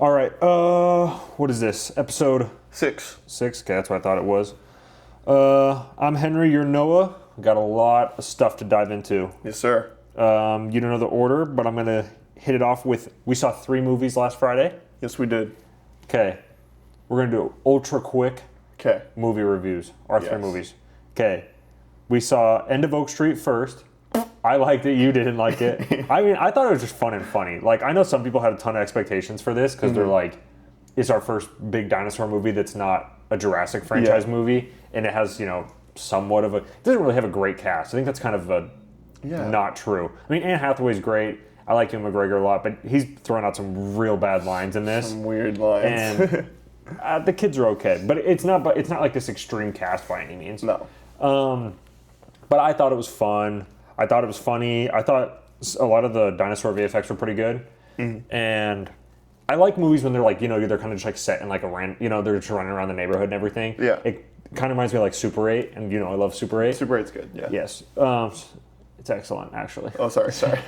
All right. What is this? Episode 6. 6? Okay, that's what I thought it was. I'm Henry, you're Noah. Got a lot of stuff to dive into. Yes, sir. You don't know the order, but I'm going to hit it off with, we saw 3 movies last Friday. Yes, we did. Okay. We're going to do ultra quick Okay. movie reviews. Our 3 Yes. movies. Okay. We saw End of Oak Street first. I liked it. You didn't like it. I mean, I thought it was just fun and funny. Like, I know some people had a ton of expectations for this because they're like, it's our first big dinosaur movie that's not a Jurassic franchise movie. And it has, somewhat of a... It doesn't really have a great cast. I think that's kind of not true. I mean, Anne Hathaway's great. I like Ewan McGregor a lot, but he's throwing out some real bad lines in this. Some weird lines. And the kids are okay. But it's not like this extreme cast by any means. No. But I thought it was fun. I thought it was funny. I thought a lot of the dinosaur VFX were pretty good. And I like movies when they're like, they're kind of just like set in like a they're just running around the neighborhood and everything. Yeah. It kind of reminds me of like Super 8, and I love Super 8. Super 8's good, yeah. Yes. It's excellent, actually. Oh, sorry.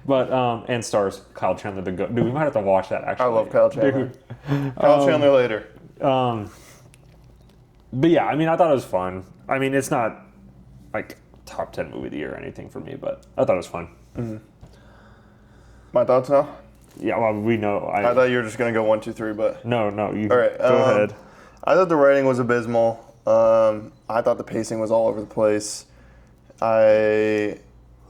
But, and stars Kyle Chandler the Goat. Dude, we might have to watch that, actually. I love Kyle Chandler. Kyle Chandler later. But yeah, I mean, I thought it was fun. I mean, it's not like top 10 movie of the year or anything for me, but I thought it was fun. My thoughts now? Yeah, well, we know. I thought you were just going to go 1, 2, 3, but... No, you all right, go ahead. I thought the writing was abysmal. I thought the pacing was all over the place. I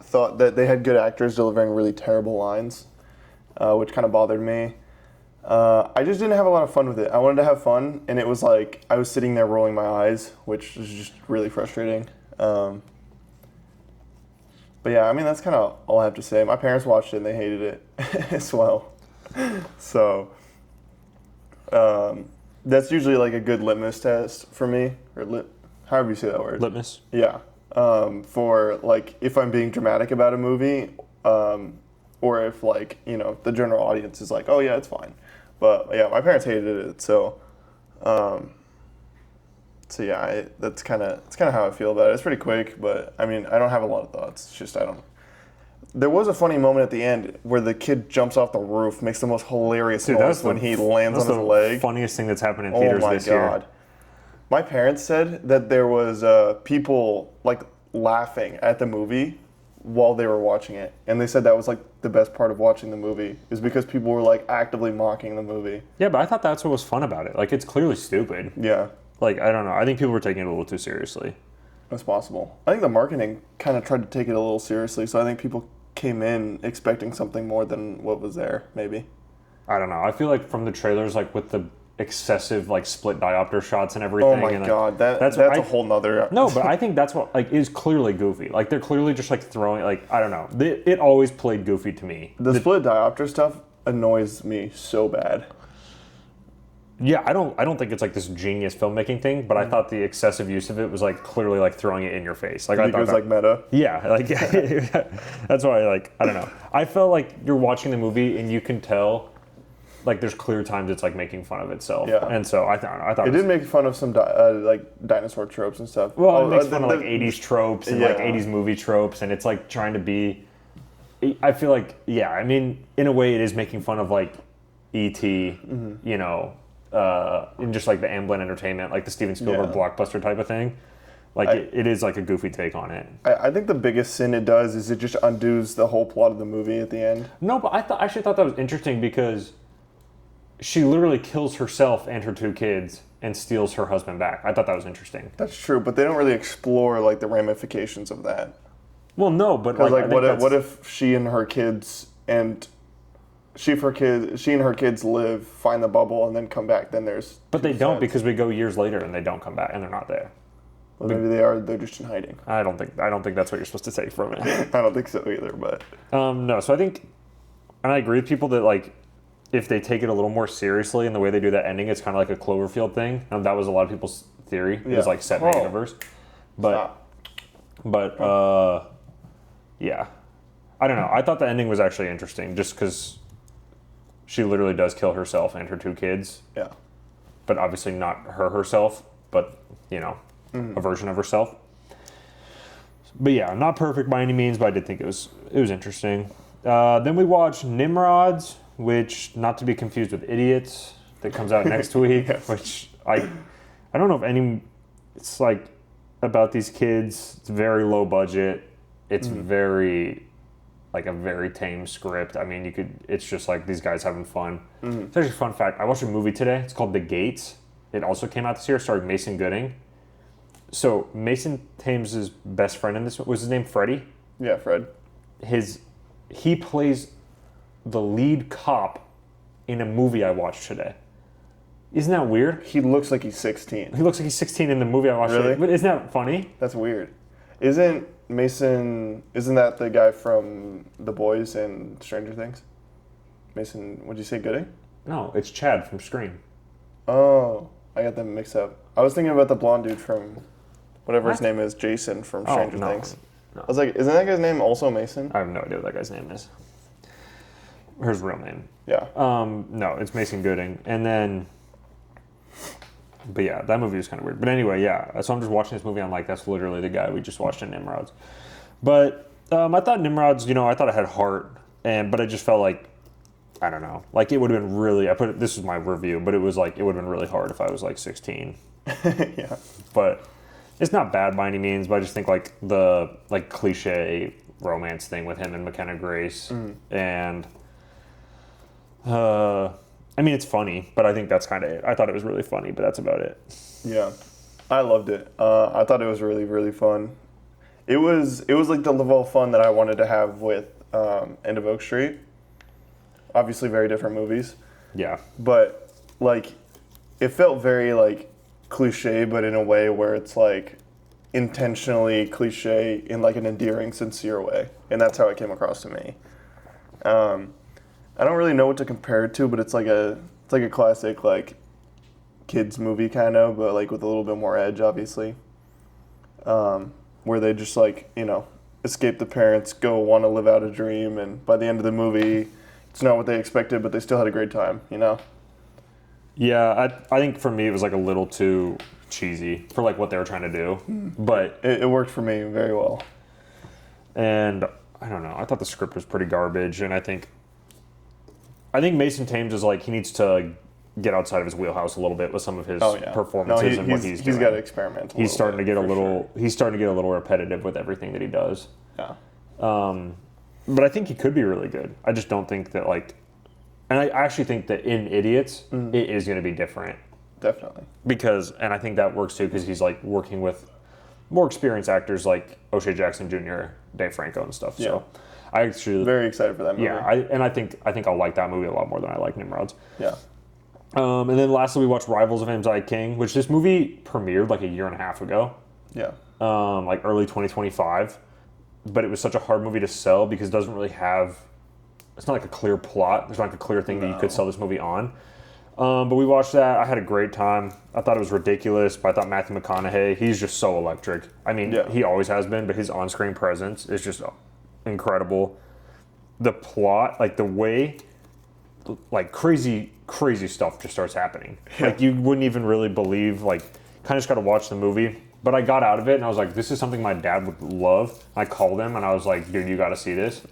thought that they had good actors delivering really terrible lines, which kind of bothered me. I just didn't have a lot of fun with it. I wanted to have fun, and it was like I was sitting there rolling my eyes, which was just really frustrating. But yeah, I mean, that's kind of all I have to say. My parents watched it, and they hated it as well. So that's usually like a good litmus test for me, or however you say that word. Litmus? Yeah. For like if I'm being dramatic about a movie, or if like, the general audience is like, oh yeah, it's fine. But yeah, my parents hated it, so yeah, that's kind of how I feel about it. It's pretty quick, but I mean, I don't have a lot of thoughts. It's just There was a funny moment at the end where the kid jumps off the roof, makes the most hilarious noise when he lands on his leg. That's the funniest thing that's happened in theaters this year. Oh my God. My parents said that there was people like laughing at the movie while they were watching it, and they said that was like the best part of watching the movie is because people were like actively mocking the movie. Yeah, but I thought that's what was fun about it. Like, it's clearly stupid. Yeah. Like, I don't know. I think people were taking it a little too seriously. That's possible. I think the marketing kind of tried to take it a little seriously, so I think people came in expecting something more than what was there, maybe. I don't know. I feel like from the trailers, like with the excessive like split diopter shots and everything. Oh my God, that's a whole nother. No, but I think that's what like is clearly goofy. Like they're clearly just like throwing like I don't know. It always played goofy to me. The split diopter stuff annoys me so bad. Yeah, I don't think it's like this genius filmmaking thing, but I thought the excessive use of it was like clearly like throwing it in your face. Like I thought it was like meta. Yeah, like that's why I don't know. I felt like you're watching the movie and you can tell like there's clear times it's like making fun of itself. Yeah. And so I thought it did make fun of some like dinosaur tropes and stuff. Well, it makes fun of like 80s tropes and like Yeah. 80s movie tropes, and it's like trying to be. I feel like I mean in a way it is making fun of like E.T. In just like the Amblin Entertainment, like the Steven Spielberg blockbuster type of thing. Like it is like a goofy take on it. I think the biggest sin it does is it just undoes the whole plot of the movie at the end. No, but I actually thought that was interesting because she literally kills herself and her 2 kids and steals her husband back. I thought that was interesting. That's true, but they don't really explore like the ramifications of that. Well, no, but like what if she and her kids she and her kids live, find the bubble, and then come back? Then there's. But they don't because we go years later and they don't come back and they're not there. Well, maybe they are. They're just in hiding. I don't think that's what you're supposed to take from it. I don't think so either. But no, so I think, and I agree with people that like, if they take it a little more seriously in the way they do that ending, it's kind of like a Cloverfield thing. And that was a lot of people's theory. It was like set in the universe, but yeah, I don't know. I thought the ending was actually interesting just because. She literally does kill herself and her 2 kids. Yeah. But obviously not herself, but, a version of herself. But yeah, not perfect by any means, but I did think it was interesting. Then we watched Nimrod's which not to be confused with Idiots, that comes out next week. Yes. Which I don't know if any. It's like about these kids. It's very low budget. It's very like a very tame script. I mean, it's just like these guys having fun. It's actually a fun fact. I watched a movie today. It's called The Gates. It also came out this year. Starring Mason Gooding. So Mason Thames' best friend in this was his name Freddie. Yeah, Fred. He plays the lead cop in a movie I watched today. Isn't that weird? He looks like he's 16. He looks like he's 16 in the movie I watched Really? today. But isn't that funny? That's weird. Isn't that the guy from The Boys and Stranger Things? Mason, would you say Gooding? No, it's Chad from Scream. Oh, I got them mixed up. I was thinking about the blonde dude from whatever his What? name is, Jason from Stranger no, Things. no. I was like, isn't that guy's name also Mason? I have no idea what that guy's name is. His real name. Yeah. No, it's Mason Gooding. And then, but yeah, that movie was kind of weird. But anyway, yeah. So I'm just watching this movie. I'm like, that's literally the guy we just watched in Nimrods. But I thought Nimrods, I thought it had heart, but I just felt like, I don't know, like it would have been really. This was my review, but it was like it would have been really hard if I was like 16. Yeah. But it's not bad by any means. But I just think like the cliche romance thing with him and McKenna Grace, and I mean it's funny, but I think that's kind of it. I thought it was really funny, but that's about it. Yeah, I loved it. I thought it was really, really fun. It was like the level of fun that I wanted to have with End of Oak Street. Obviously, very different movies. Yeah. But like, it felt very like cliche, but in a way where it's like intentionally cliche in like an endearing, sincere way, and that's how it came across to me. I don't really know what to compare it to, but it's like a classic like kids movie kind of, but like with a little bit more edge, obviously. Where they just like escape the parents, go want to live out a dream, and by the end of the movie, it's not what they expected, but they still had a great time. Yeah, I think for me it was like a little too cheesy for like what they were trying to do, but It worked for me very well. and I don't know. I thought the script was pretty garbage, and I think Mason Thames is like he needs to get outside of his wheelhouse a little bit with some of his performances and what he's doing. He's got to experiment. He's starting to get a little repetitive with everything that he does. Yeah. But I think he could be really good. I just don't think that and I actually think that in Idiots it is going to be different. Definitely. And I think that works too because he's like working with more experienced actors like O'Shea Jackson Jr., Dave Franco and stuff. Yeah. So I actually Very excited for that movie. yeah, I think I'll like that movie a lot more than I like Nimrods. Yeah. And then lastly, we watched Rivals of Anxiety King, which this movie premiered like a year and a half ago, Yeah. like early 2025. But it was such a hard movie to sell because it doesn't really have. It's not like a clear plot. There's not like a clear thing that you could sell this movie on. But we watched that. I had a great time. I thought it was ridiculous, but I thought Matthew McConaughey, he's just so electric. I mean, he always has been, but his on-screen presence is just incredible. The plot, like the way, like crazy stuff just starts happening. Yeah. Like you wouldn't even really believe, like kind of just got to watch the movie. But I got out of it and I was like, this is something my dad would love. I called him and I was like, dude, you got to see this.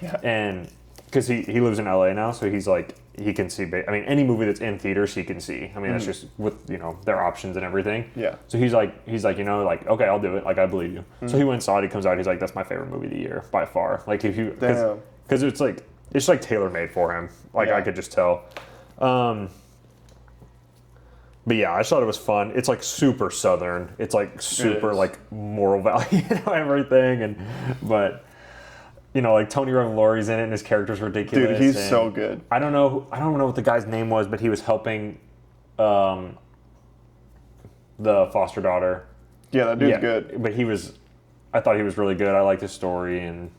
Yeah. And because he lives in LA now, so he's like, he can see, any movie that's in theaters he can see. I mean, that's just with, their options and everything. Yeah. So he's like, okay, I'll do it. Like, I believe you. So he went and saw it. He comes out. He's like, that's my favorite movie of the year by far. Like, if you, because it's like tailor made for him. Like, I could just tell. But yeah, I just thought it was fun. It's like super Southern. It's like super like moral value, everything. But like Tony Revolori's in it and his character's ridiculous. Dude, he's so good. I don't know what the guy's name was, but he was helping the foster daughter. Yeah, that dude's good. But I thought he was really good. I liked his story, and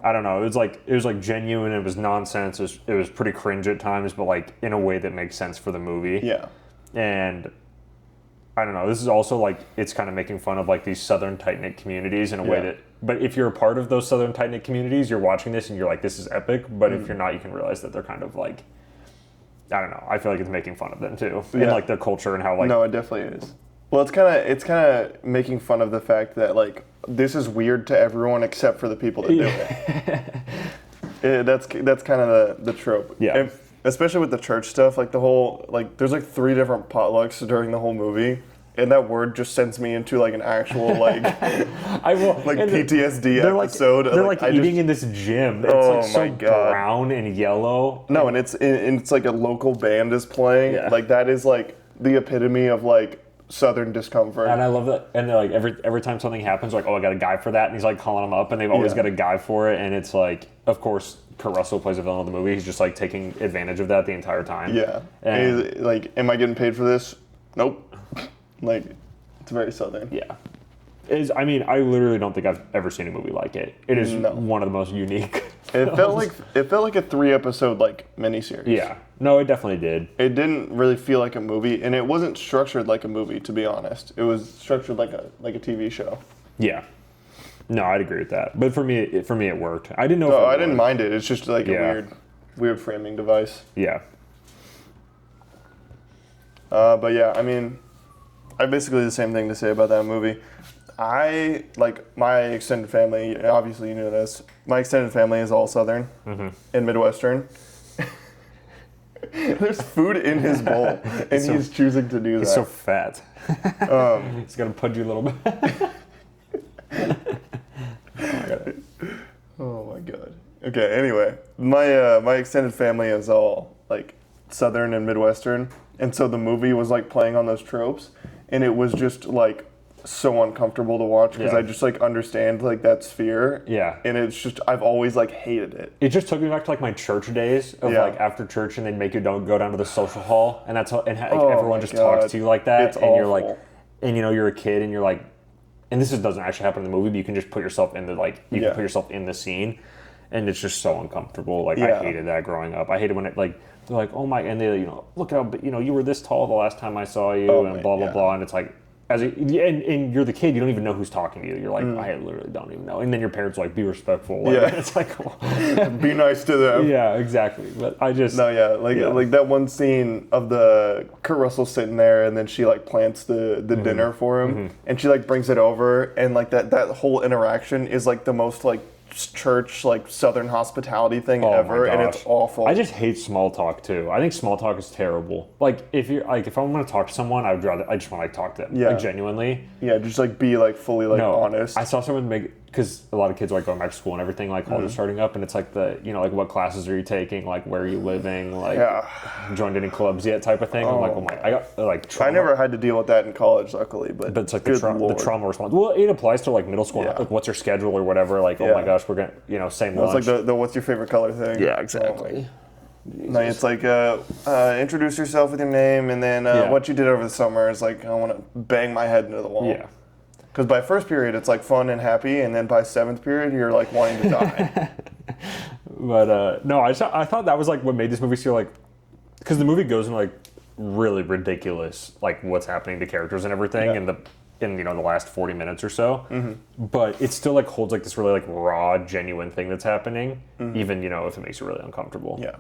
I don't know. It was like genuine. It was nonsense. It was pretty cringe at times, but like in a way that makes sense for the movie. Yeah. And I don't know. This is also like it's kind of making fun of like these Southern tight-knit communities in a way that. But if you're a part of those Southern tight-knit communities, you're watching this and you're like, this is epic. But if you're not, you can realize that they're kind of like, I don't know. I feel like it's making fun of them too, and like their culture and how like. No, it definitely is. Well, it's kind of making fun of the fact that like this is weird to everyone except for the people that do it. That's kind of the trope. Yeah. And especially with the church stuff, like the whole, like, there's like 3 different potlucks during the whole movie. And that word just sends me into like an actual like PTSD episode. They're like eating in this gym. It's like so brown and yellow. No, and it's like a local band is playing. Yeah. Like that is like the epitome of like Southern discomfort. And I love that. And they're like every time something happens, like, oh, I got a guy for that, and he's like calling them up, and they've always got a guy for it. And it's like, of course, Kurt Russell plays a villain in the movie. He's just like taking advantage of that the entire time. Yeah. And he's like, am I getting paid for this? Nope. Like, it's very Southern. Yeah. I mean, I literally don't think I've ever seen a movie like it. It is one of the most unique. It felt like a 3-episode like miniseries. Yeah. No, it definitely did. It didn't really feel like a movie, and it wasn't structured like a movie, to be honest. It was structured like a TV show. Yeah. No, I'd agree with that. But for me, it worked. I didn't know. No, I didn't mind it. It's just like a weird framing device. Yeah. But yeah, I mean, I have basically the same thing to say about that movie. I, like, my extended family, obviously you know this, my extended family is all Southern and Midwestern. There's food in his bowl, and he's choosing to do that. He's so fat. He's got to pudgy a little bit. Oh my god. Okay, anyway, my extended family is all, like, Southern and Midwestern, and so the movie was, like, playing on those tropes, and it was just, like, so uncomfortable to watch because I just like understand like that sphere. Yeah. And it's just I've always like hated it. It just took me back to like my church days of like after church and they'd make you go down to the social hall and that's how everyone just talks to you like that it's and awful. You're like and you know you're a kid and you're like and this doesn't actually happen in the movie but you can just put yourself in the can put yourself in the scene and it's just so uncomfortable. Like I hated that growing up. I hated when it like they're like oh my and they look how you were this tall the last time I saw you and blah blah blah and it's like. And you're the kid, you don't even know who's talking to you. You're like, I literally don't even know. And then your parents are like, be respectful. Like, it's like, be nice to them. Yeah, exactly. But I just like that one scene of the Kurt Russell sitting there, and then she like plants the dinner for him, and she like brings it over, and like that whole interaction is like the most like church like Southern hospitality thing ever, and it's awful. I just hate small talk too. I think small talk is terrible. Like if I'm going to talk to someone, I just want to like talk to them like genuinely. Yeah, just like be like fully like honest. I saw someone because a lot of kids are like going back to school and everything, like college is starting up, and it's like like what classes are you taking, like where are you living, like joined any clubs yet type of thing. I'm like, oh my, I got like trauma. I never had to deal with that in college, luckily, but it's like the trauma response. Well, it applies to like middle school, like what's your schedule or whatever. Like, oh my gosh, we're gonna same lunch. It's like the what's your favorite color thing. Yeah, exactly. No, it's like introduce yourself with your name, and then what you did over the summer is like I want to bang my head into the wall. Yeah. Because by first period, it's like fun and happy, and then by 7th period, you're like wanting to die. But no, I thought that was like what made this movie feel like, because the movie goes into like really ridiculous, like what's happening to characters and everything in the last 40 minutes or so. But it still like holds like this really like raw, genuine thing that's happening, even if it makes you really uncomfortable. Yeah.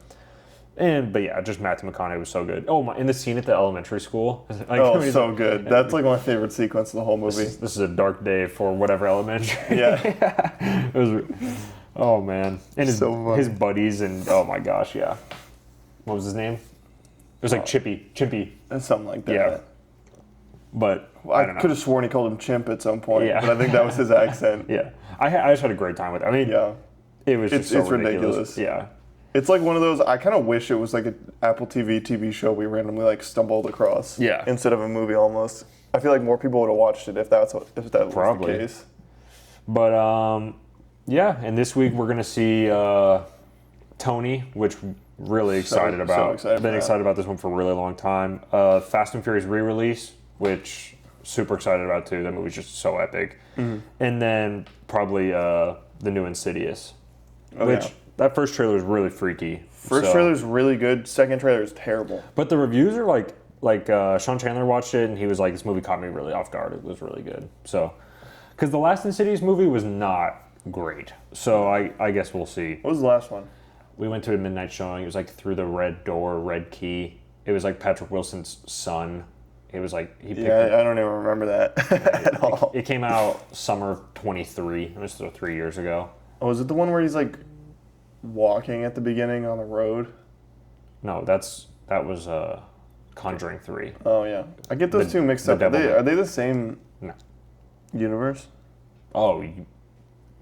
But yeah, just Matthew McConaughey was so good. Oh my! In the scene at the elementary school. Like, so good. That's like my favorite sequence of the whole movie. This is a dark day for whatever elementary. Yeah. It was. Oh man, and his buddies and oh my gosh, yeah. What was his name? It was like Chimpy. Something like that. Yeah. But I could have sworn he called him Chimp at some point. Yeah. But I think that was his accent. Yeah. I just had a great time with it. I mean, it was just so ridiculous. Yeah. It's like one of those, I kind of wish it was like an Apple TV show we randomly like stumbled across. Yeah. Instead of a movie almost. I feel like more people would have watched it if that was the case. But and this week we're going to see Tony, which really excited about. So been excited about this one for a really long time. Fast and Furious re-release, which super excited about too. That movie's just so epic. And then probably the new Insidious, that first trailer was really freaky. First trailer is really good. Second trailer is terrible. But the reviews are like Sean Chandler watched it and he was like, this movie caught me really off guard. It was really good. So, because the last Insidious movie was not great. So I guess we'll see. What was the last one? We went to a midnight showing. It was like Through the Red Door, Red Key. It was like Patrick Wilson's son. It was like I don't even remember that at all. It came out summer of 23. It was 3 years ago. Oh, is it the one where he's like walking at the beginning on the road. No, that was Conjuring 3. Oh yeah, I get those two mixed up. Are they the same No. universe? Oh,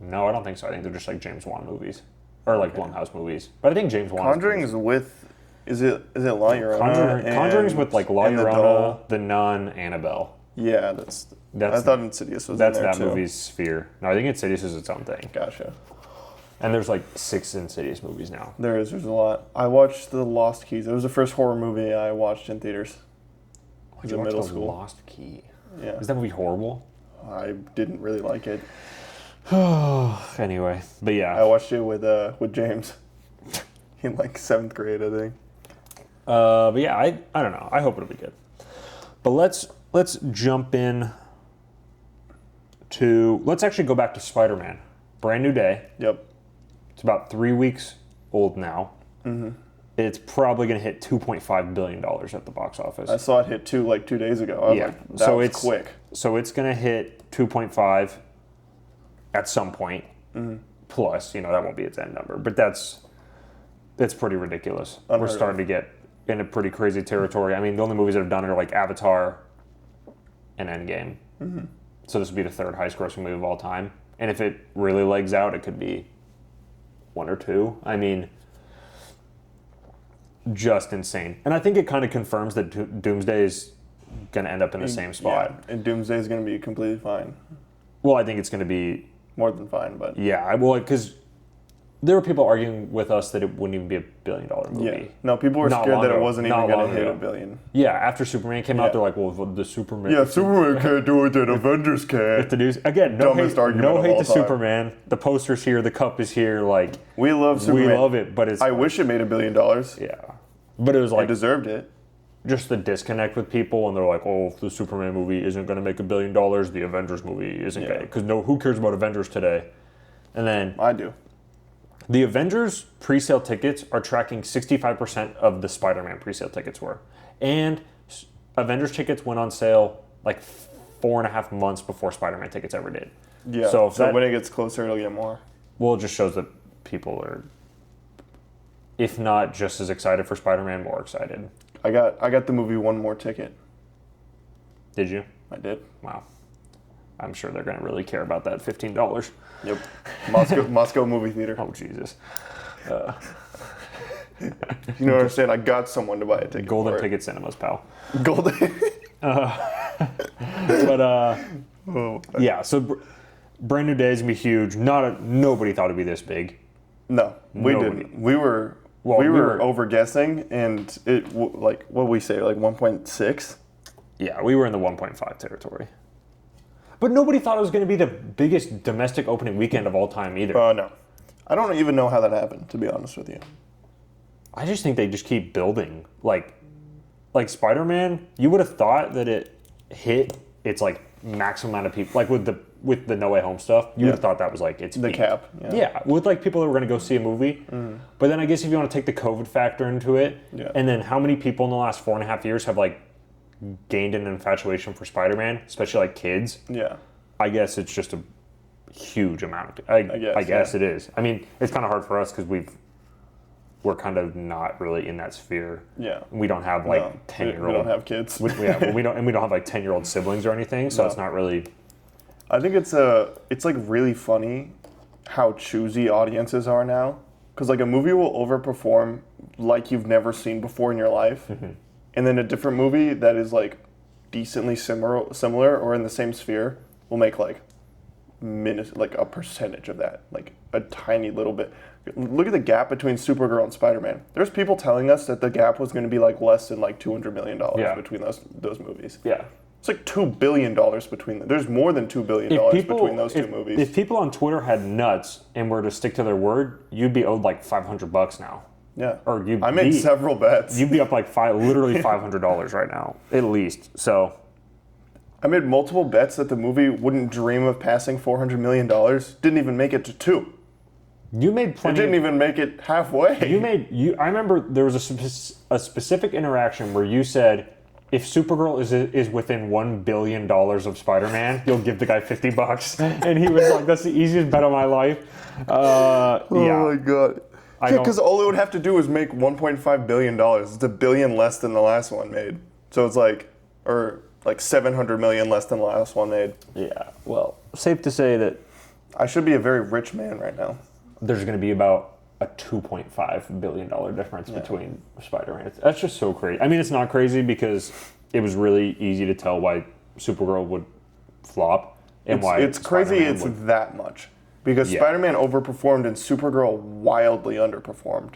no, I don't think so. I think they're just like James Wan movies. Or like Blumhouse movies. But I think James Wan... Conjuring's with... Is it La Llorona? Conjuring's with like La Llorona, The Nun, Annabelle. Yeah, that's I thought Insidious was in there that too. movie's sphere. No, I think Insidious is its own thing. Gotcha. And there's like 6 Insidious movies now. There's a lot. I watched The Lost Keys. It was the first horror movie I watched in theaters. Did you watch The Lost Key? Yeah. Is that movie horrible? I didn't really like it. Anyway, but yeah. I watched it with James in like 7th grade, I think. But yeah, I don't know. I hope it'll be good. But let's jump in to... Let's actually go back to Spider-Man. Brand new day. Yep. It's about 3 weeks old now. Mm-hmm. It's probably going to hit $2.5 billion at the box office. I saw it hit 2 like 2 days ago. I was like, that was quick. So it's going to hit 2.5 at some point. Mm-hmm. Plus, that won't be its end number. But that's pretty ridiculous. We're starting to get into pretty crazy territory. I mean, the only movies that have done it are like Avatar and Endgame. Mm-hmm. So this would be the 3rd highest grossing movie of all time. And if it really legs out, it could be 1 or 2. I mean, just insane. And I think it kind of confirms that Doomsday is going to end up in the same spot. Yeah, and Doomsday is going to be completely fine. Well, I think it's going to be... More than fine, but... Yeah, well, because there were people arguing with us that it wouldn't even be $1 billion movie. Yeah. No, people were scared that it wasn't even going to hit $1 billion. Yeah, after Superman came out, they're like, well, the Superman... Yeah, Superman can't do it that Avengers can. With the news. Again, no hate to Superman. The poster's here, the cup is here, like... We love Superman. We love it, but it's... I wish it made $1 billion. Yeah. But it was like... It deserved it. Just the disconnect with people, and they're like, oh, if the Superman movie isn't going to make $1 billion, the Avengers movie isn't going to... Because who cares about Avengers today? And then... I do. The Avengers pre-sale tickets are tracking 65% of the Spider-Man pre-sale tickets were. And Avengers tickets went on sale like 4.5 months before Spider-Man tickets ever did. Yeah, so when it gets closer, it'll get more. Well, it just shows that people are, if not just as excited for Spider-Man, more excited. I got the movie one more ticket. Did you? I did. Wow. I'm sure they're going to really care about that $15. Yep. Moscow movie theater. Oh, Jesus. You don't understand. I got someone to buy a ticket. Golden Ticket Cinemas, pal. Golden. Yeah, so brand new day is going to be huge. Nobody thought it'd be this big. No, we didn't. We were over guessing, and it like what we say, like 1.6. Yeah, we were in the 1.5 territory. But nobody thought it was going to be the biggest domestic opening weekend of all time either. No. I don't even know how that happened, to be honest with you. I just think they just keep building. Like Spider-Man, you would have thought that it hit its like maximum amount of people. Like with the No Way Home stuff, you would have thought that was like its the peak. cap. Yeah, with like people that were going to go see a movie. Mm. But then I guess if you want to take the COVID factor into it, and then how many people in the last 4.5 years have like gained an infatuation for Spider-Man, especially like kids. Yeah. I guess it's just a huge amount. I guess it is. I mean, it's kind of hard for us because we're kind of not really in that sphere. Yeah. We don't have like 10-year-old. We don't have kids. we don't have like 10-year-old siblings or anything, so it's not really. I think it's like really funny how choosy audiences are now, because like a movie will overperform like you've never seen before in your life. Mm-hmm. And then a different movie that is like decently similar or in the same sphere will make like a percentage of that, like a tiny little bit. Look at the gap between Supergirl and Spider-Man. There's people telling us that the gap was going to be like less than like $200 million between those movies. Yeah. It's like $2 billion between them. There's more than $2 billion between those two movies. If people on Twitter had nuts and were to stick to their word, you'd be owed like $500 now. Yeah, or I made several bets. You'd be up like literally $500 right now, at least. So, I made multiple bets that the movie wouldn't dream of passing $400 million. Didn't even make it to 2. You made plenty. It didn't even make it halfway. I remember there was a specific interaction where you said, if Supergirl is within $1 billion of Spider-Man, you'll give the guy $50, and he was like, "That's the easiest bet of my life." Oh my god. Yeah, because all it would have to do is make $1.5 billion. It's $1 billion less than the last one made. So it's like 700 million less than the last one made. Yeah, well, safe to say that I should be a very rich man right now. there's going to be about a $2.5 billion difference between Spider-Man. That's just so crazy. I mean, it's not crazy because it was really easy to tell why Supergirl would flop and why it's crazy Spider-Man it's would... that much. Because Spider-Man overperformed and Supergirl wildly underperformed.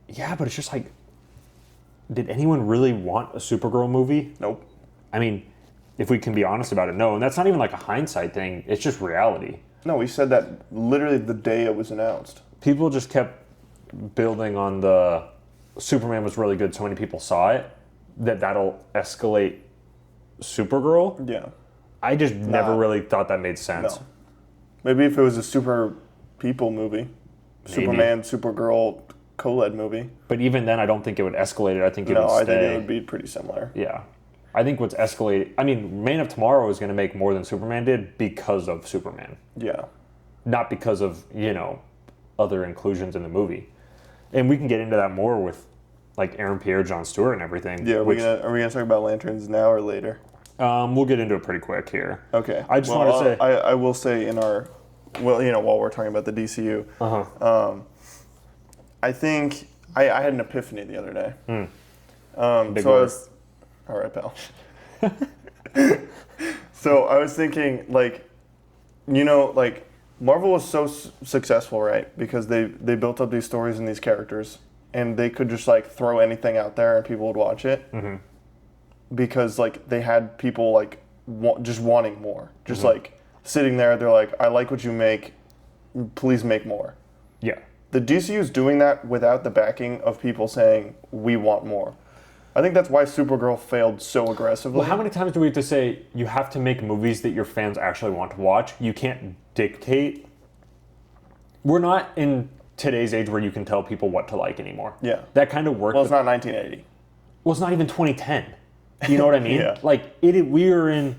Yeah, but it's just like, did anyone really want a Supergirl movie? Nope. I mean, if we can be honest about it, no. And that's not even like a hindsight thing. It's just reality. No, we said that literally the day it was announced. People just kept building on the Superman was really good, so many people saw it, that'll escalate Supergirl. Yeah. I just never really thought that made sense. No. Maybe if it was a super people movie. Maybe. Superman, Supergirl, co-led movie. But even then, I don't think it would escalate it. I think it would stay. I think it would be pretty similar. Yeah. I think what's escalated... I mean, Man of Tomorrow is going to make more than Superman did because of Superman. Yeah. Not because of, other inclusions in the movie. And we can get into that more with, like, Aaron Pierre, Jon Stewart, and everything. Yeah, are we gonna talk about Lanterns now or later? We'll get into it pretty quick here. Okay. I just want to say... I will say in our... Well, while we're talking about the DCU, I think I had an epiphany the other day. Big so word. I was... All right, pal. So I was thinking, Marvel was so successful, right? Because they built up these stories and these characters, and they could just throw anything out there and people would watch it. Mm-hmm. Because they had people just wanting more, just sitting there. They're like, I like what you make, please make more. Yeah. The DCU is doing that without the backing of people saying we want more. I think that's why Supergirl failed so aggressively. Well, how many times do we have to say you have to make movies that your fans actually want to watch? You can't dictate. We're not in today's age where you can tell people what to like anymore. Yeah. That kind of worked. Well, it's not 1980. Well, it's not even 2010. You know what I mean? Yeah. We are in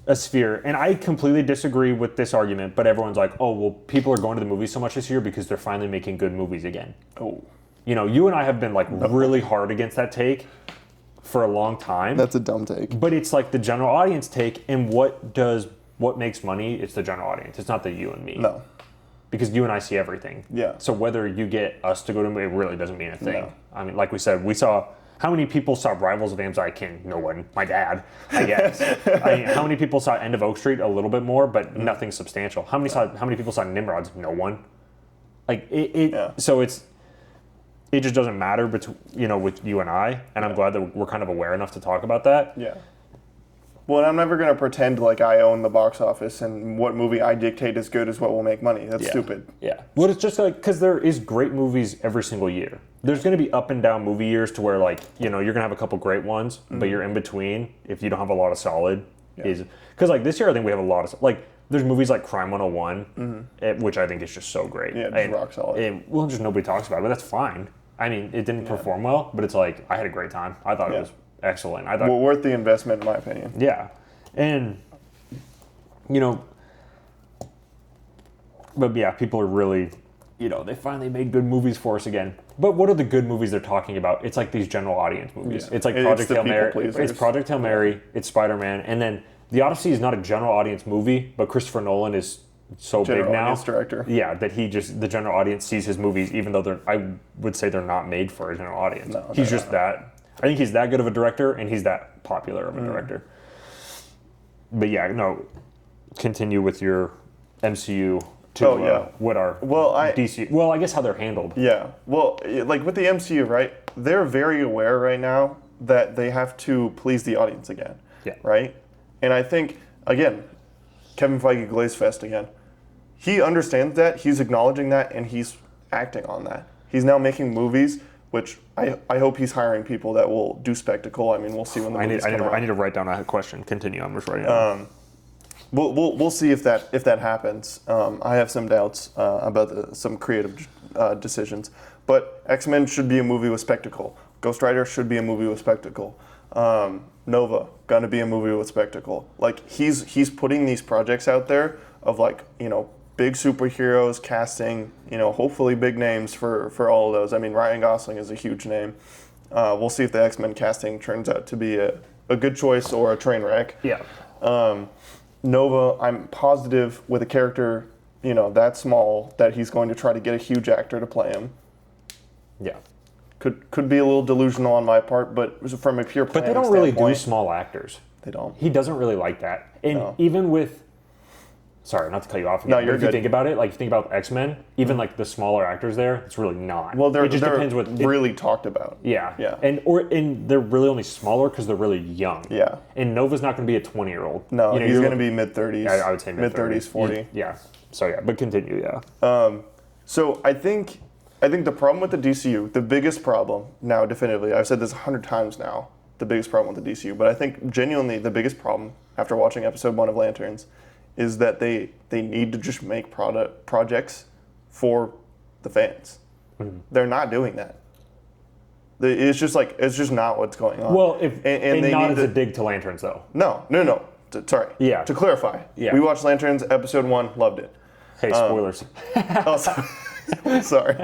a sphere, and I completely disagree with this argument, but everyone's like, oh, well, people are going to the movies so much this year because they're finally making good movies again. Oh. You and I have been really hard against that take for a long time. That's a dumb take. But it's the general audience take, and what makes money? It's the general audience. It's not the you and me. No. Because you and I see everything. Yeah. So whether you get us to go to a movie, it really doesn't mean a thing. No. I mean, like we said, how many people saw Rivals of Amzai King? No one. My dad, I guess. How many people saw End of Oak Street? A little bit more, but nothing substantial. How many people saw Nimrods? No one. So it just doesn't matter with you and I, and I'm glad that we're kind of aware enough to talk about that. Yeah. Well, and I'm never going to pretend like I own the box office and what movie I dictate is good is what will make money. That's stupid. Yeah. Well, it's just because there is great movies every single year. There's going to be up and down movie years to where you're going to have a couple great ones, but you're in between if you don't have a lot of solid. Because this year I think we have a lot of there's movies like Crime 101, which I think is just so great. Yeah, just rock solid. Just nobody talks about it, but that's fine. I mean, it didn't perform well, but it's I had a great time. I thought it was excellent. I thought worth the investment, in my opinion. Yeah, and but yeah, people are really, they finally made good movies for us again. But what are the good movies they're talking about? It's these general audience movies. Yeah. It's Project Hail Mary. It's Project Hail Mary. It's Spider-Man, and then The Odyssey is not a general audience movie, but Christopher Nolan is so general big now. Audience director. Yeah, that the general audience sees his movies, even though I would say they're not made for a general audience. No, he's just that. I think he's that good of a director, and he's that popular of a director. But yeah, no. Continue with your MCU to what are DC. Well, I guess how they're handled. Yeah. Well, with the MCU, right? They're very aware right now that they have to please the audience again. Yeah. Right. And I think again, Kevin Feige glazefest again. He understands that, he's acknowledging that, and he's acting on that. He's now making movies, which I hope he's hiring people that will do spectacle. I mean, we'll see when the movies come out. I need to write down a question. Continue. I'm just writing down. We'll see if that happens. I have some doubts about some creative decisions. But X-Men should be a movie with spectacle. Ghost Rider should be a movie with spectacle. Nova gonna be a movie with spectacle. He's putting these projects out there of big superheroes, casting, hopefully big names for all of those. I mean, Ryan Gosling is a huge name. We'll see if the X-Men casting turns out to be a good choice or a train wreck. Yeah. Nova, I'm positive with a character, that small, that he's going to try to get a huge actor to play him. Yeah. Could be a little delusional on my part, but from a pure planning But they don't really do standpoint, small actors. They don't. He doesn't really like that. And even with, sorry, not to cut you off again, No, but you're if good. you think about it, like you think about X-Men, even like the smaller actors there, it's really not. Well, it just depends what really talked about. Yeah. Yeah. And they're really only smaller because they're really young. Yeah. And Nova's not going to be a 20-year-old. No, he's going to be mid-30s. I would say mid-30s, 40. Yeah. So yeah, but continue, yeah. So I think the problem with the DCU, the biggest problem now, definitively, I've said this 100 times now, the biggest problem with the DCU, but I think genuinely the biggest problem after watching episode 1 of Lanterns is that they need to just make projects for the fans. Mm-hmm. They're not doing that. It's just not what's going on. Well, and not as a dig to Lanterns though. No. Sorry. Yeah. To clarify, we watched Lanterns episode 1, loved it. Hey, spoilers. Oh, sorry.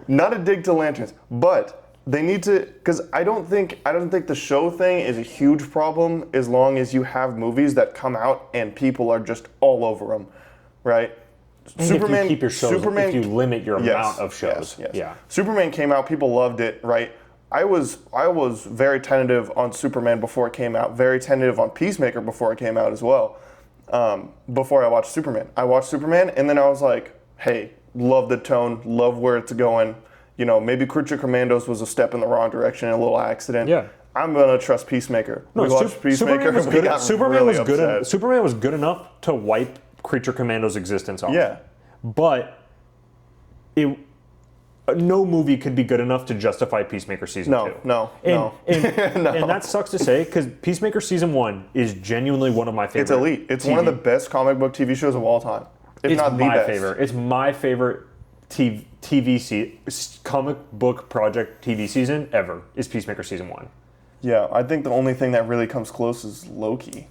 Not a dig to Lanterns, but they need to, because I don't think the show thing is a huge problem as long as you have movies that come out and people are just all over them, right? And Superman, if you keep your shows, if you limit your amount of shows. Yes. Yeah. Superman came out, people loved it, right? I was very tentative on Superman before it came out, very tentative on Peacemaker before it came out as well. Before I watched Superman. I watched Superman, and then I was like, hey, love the tone, love where it's going. Maybe Creature Commandos was a step in the wrong direction, a little accident. Yeah. I'm going to trust Peacemaker. No, we watched Peacemaker, Superman was good enough to wipe Creature Commandos' existence off. Yeah. But no movie could be good enough to justify Peacemaker Season 2. No. And that sucks to say, because Peacemaker Season 1 is genuinely one of my favorite. It's elite. It's one of the best comic book TV shows of all time. If not the best. It's my favorite comic book project TV season ever is Peacemaker Season 1. Yeah, I think the only thing that really comes close is Loki.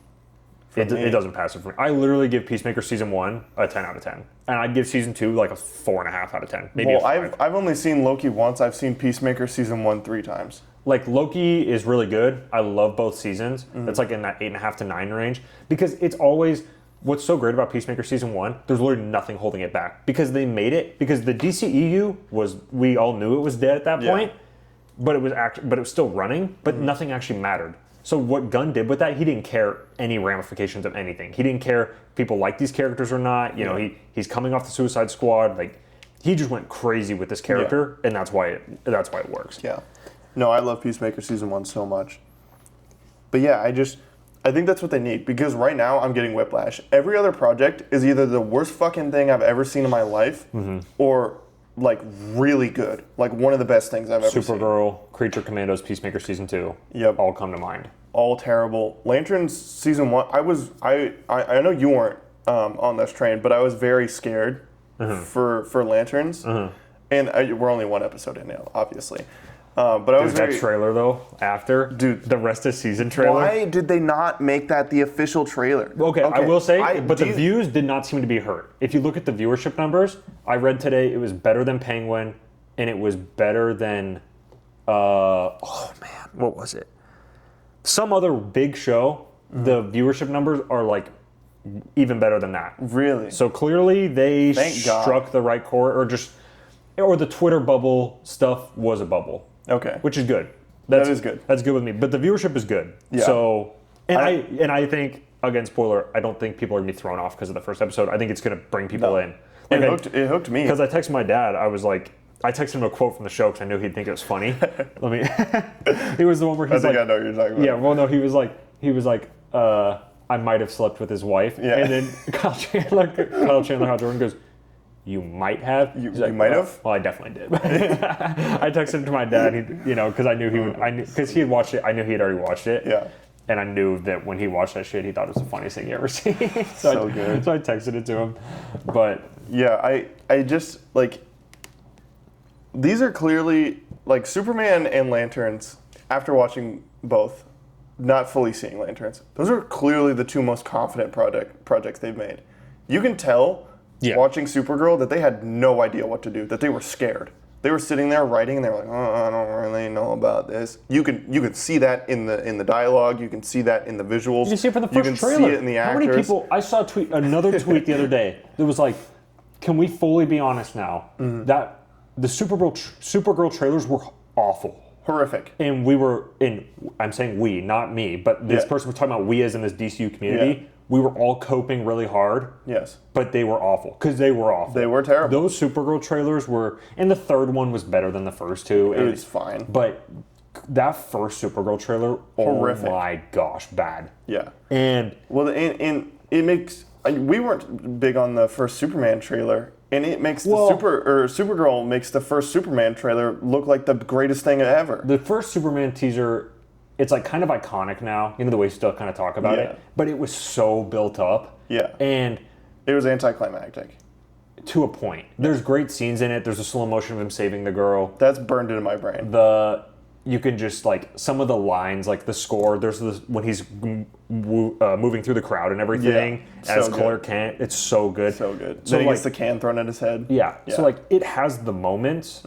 It doesn't pass it for me. I literally give Peacemaker Season 1 a 10 out of 10. And I'd give Season 2 like a 4.5 out of 10. Maybe a 5. I've only seen Loki once. I've seen Peacemaker Season 1 3 times. Like, Loki is really good. I love both seasons. It's like in that 8.5 to 9 range. Because it's always... What's so great about Peacemaker Season 1, there's literally nothing holding it back. Because they made it... Because the DCEU was... We all knew it was dead at that point. But it was still running. But nothing actually mattered. So what Gunn did with that, he didn't care any ramifications of anything. He didn't care if people like these characters or not. He's coming off the Suicide Squad. Like, he just went crazy with this character, and that's why it works. Yeah. No, I love Peacemaker Season 1 so much. But yeah, I think that's what they need, because right now I'm getting whiplash. Every other project is either the worst fucking thing I've ever seen in my life, or like really good, like one of the best things I've ever seen. Supergirl, Creature Commandos, Peacemaker Season 2, all come to mind. All terrible. Lanterns Season 1, I know you weren't on this train, but I was very scared for Lanterns. And we're only one episode in now, obviously. But I was that trailer though, the rest of season trailer. Why did they not make that the official trailer? Okay, I will say, the views did not seem to be hurt. If you look at the viewership numbers, I read today it was better than Penguin, and it was better than, what was it? Some other big show. The viewership numbers are like even better than that. Really? So clearly they struck the right chord, or the Twitter bubble stuff was a bubble. Okay. Which is good. That is good. That's good with me. But the viewership is good. Yeah. So, I think, again, spoiler, I don't think people are going to be thrown off because of the first episode. I think it's going to bring people in. Like it hooked me. Because I texted my dad. I texted him a quote from the show because I knew he'd think it was funny. It was the one where he's I know what you're talking about. Yeah, well, no, he was like, I might have slept with his wife. Yeah. And then Kyle Chandler, Hal Jordan goes, you might have. You might have? Well, I definitely did. I texted him to my dad, because I knew he would. Because he had watched it. I knew he had already watched it. Yeah. And I knew that when he watched that shit, he thought it was the funniest thing he ever seen. So good. So I texted it to him. But yeah, I just like. These are clearly like Superman and Lanterns. After watching both, not fully seeing Lanterns, those are clearly the two most confident projects they've made. You can tell Yeah. watching Supergirl that they had no idea what to do, that they were scared. They were sitting there writing, and they were like, "Oh, I don't really know about this." You could see that in the dialogue. You can see that in the visuals. You can see it for the first You can trailer. see it in the How actors. many people? I saw another tweet the other day that was like, "Can we fully be honest now that the Supergirl trailers were awful, Horrific. and I'm saying we, not me, but this person was talking about we as in this DCU community. Yeah. We were all coping really hard." Yes. But they were awful because they were awful. They were terrible. Those Supergirl trailers were, and the third one was better than the first two. It was fine. But that first Supergirl trailer, Horrific. oh my gosh, bad. Yeah. And And it makes we weren't big on the first Superman trailer, and it makes Supergirl makes the first Superman trailer look like the greatest thing ever. the first Superman teaser, it's like kind of iconic now. You know the way we still kind of talk about Yeah. it, but it was so built up. Yeah. And It was anticlimactic. to a point, there's great scenes in it. There's a slow motion of him saving the girl. That's burned into my brain. You can just like some of the lines, like the score. There's this when he's moving through the crowd and everything Yeah, as so Clark Kent. It's so good. So good. So Then he like, gets the can thrown at his head. yeah. So like it has the moments,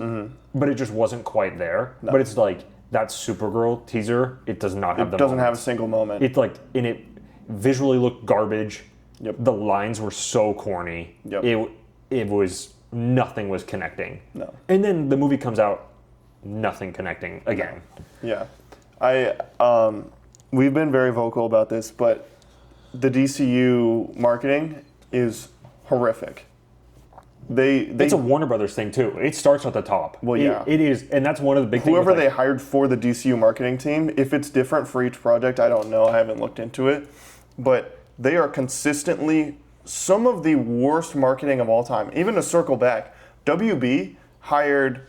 but it just wasn't quite there. But it's like that Supergirl teaser. It does not have It the doesn't have a moments. single moment. It like in it visually looked garbage. Yep. The lines were so corny. Yep. It was nothing was connecting. No. And then the movie comes out, nothing connecting again. Yeah. We've been very vocal about this, but the DCU marketing is horrific. It's a Warner Brothers thing too. It starts at the top. Well, yeah. It is, and that's one of the big things. Whoever they hired for the DCU marketing team, if it's different for each project, I don't know. I haven't looked into it. But they are consistently some of the worst marketing of all time. Even to circle back, WB hired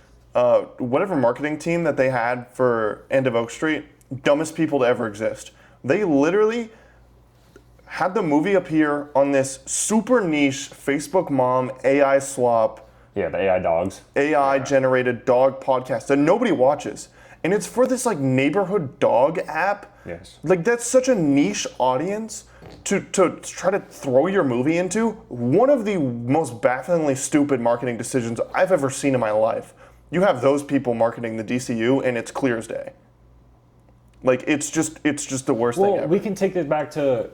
whatever marketing team that they had for End of Oak Street, dumbest people to ever exist. They literally had the movie appear on this super niche Facebook mom AI slop, Yeah, the AI dogs. AI generated dog podcast that nobody watches. And it's for this like neighborhood dog app. Yes. Like that's such a niche audience to try to throw your movie into. One of the most bafflingly stupid marketing decisions I've ever seen in my life. You have those people marketing the DCU and it's clear as day. Like it's just the worst thing Well, ever. we can take it back to.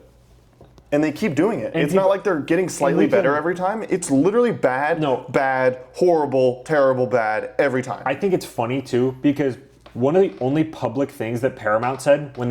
And they keep doing it. And It's people- not like they're getting slightly we can- better every time. It's literally bad, No. bad, horrible, terrible, bad every time. I think it's funny too because one of the only public things that Paramount said when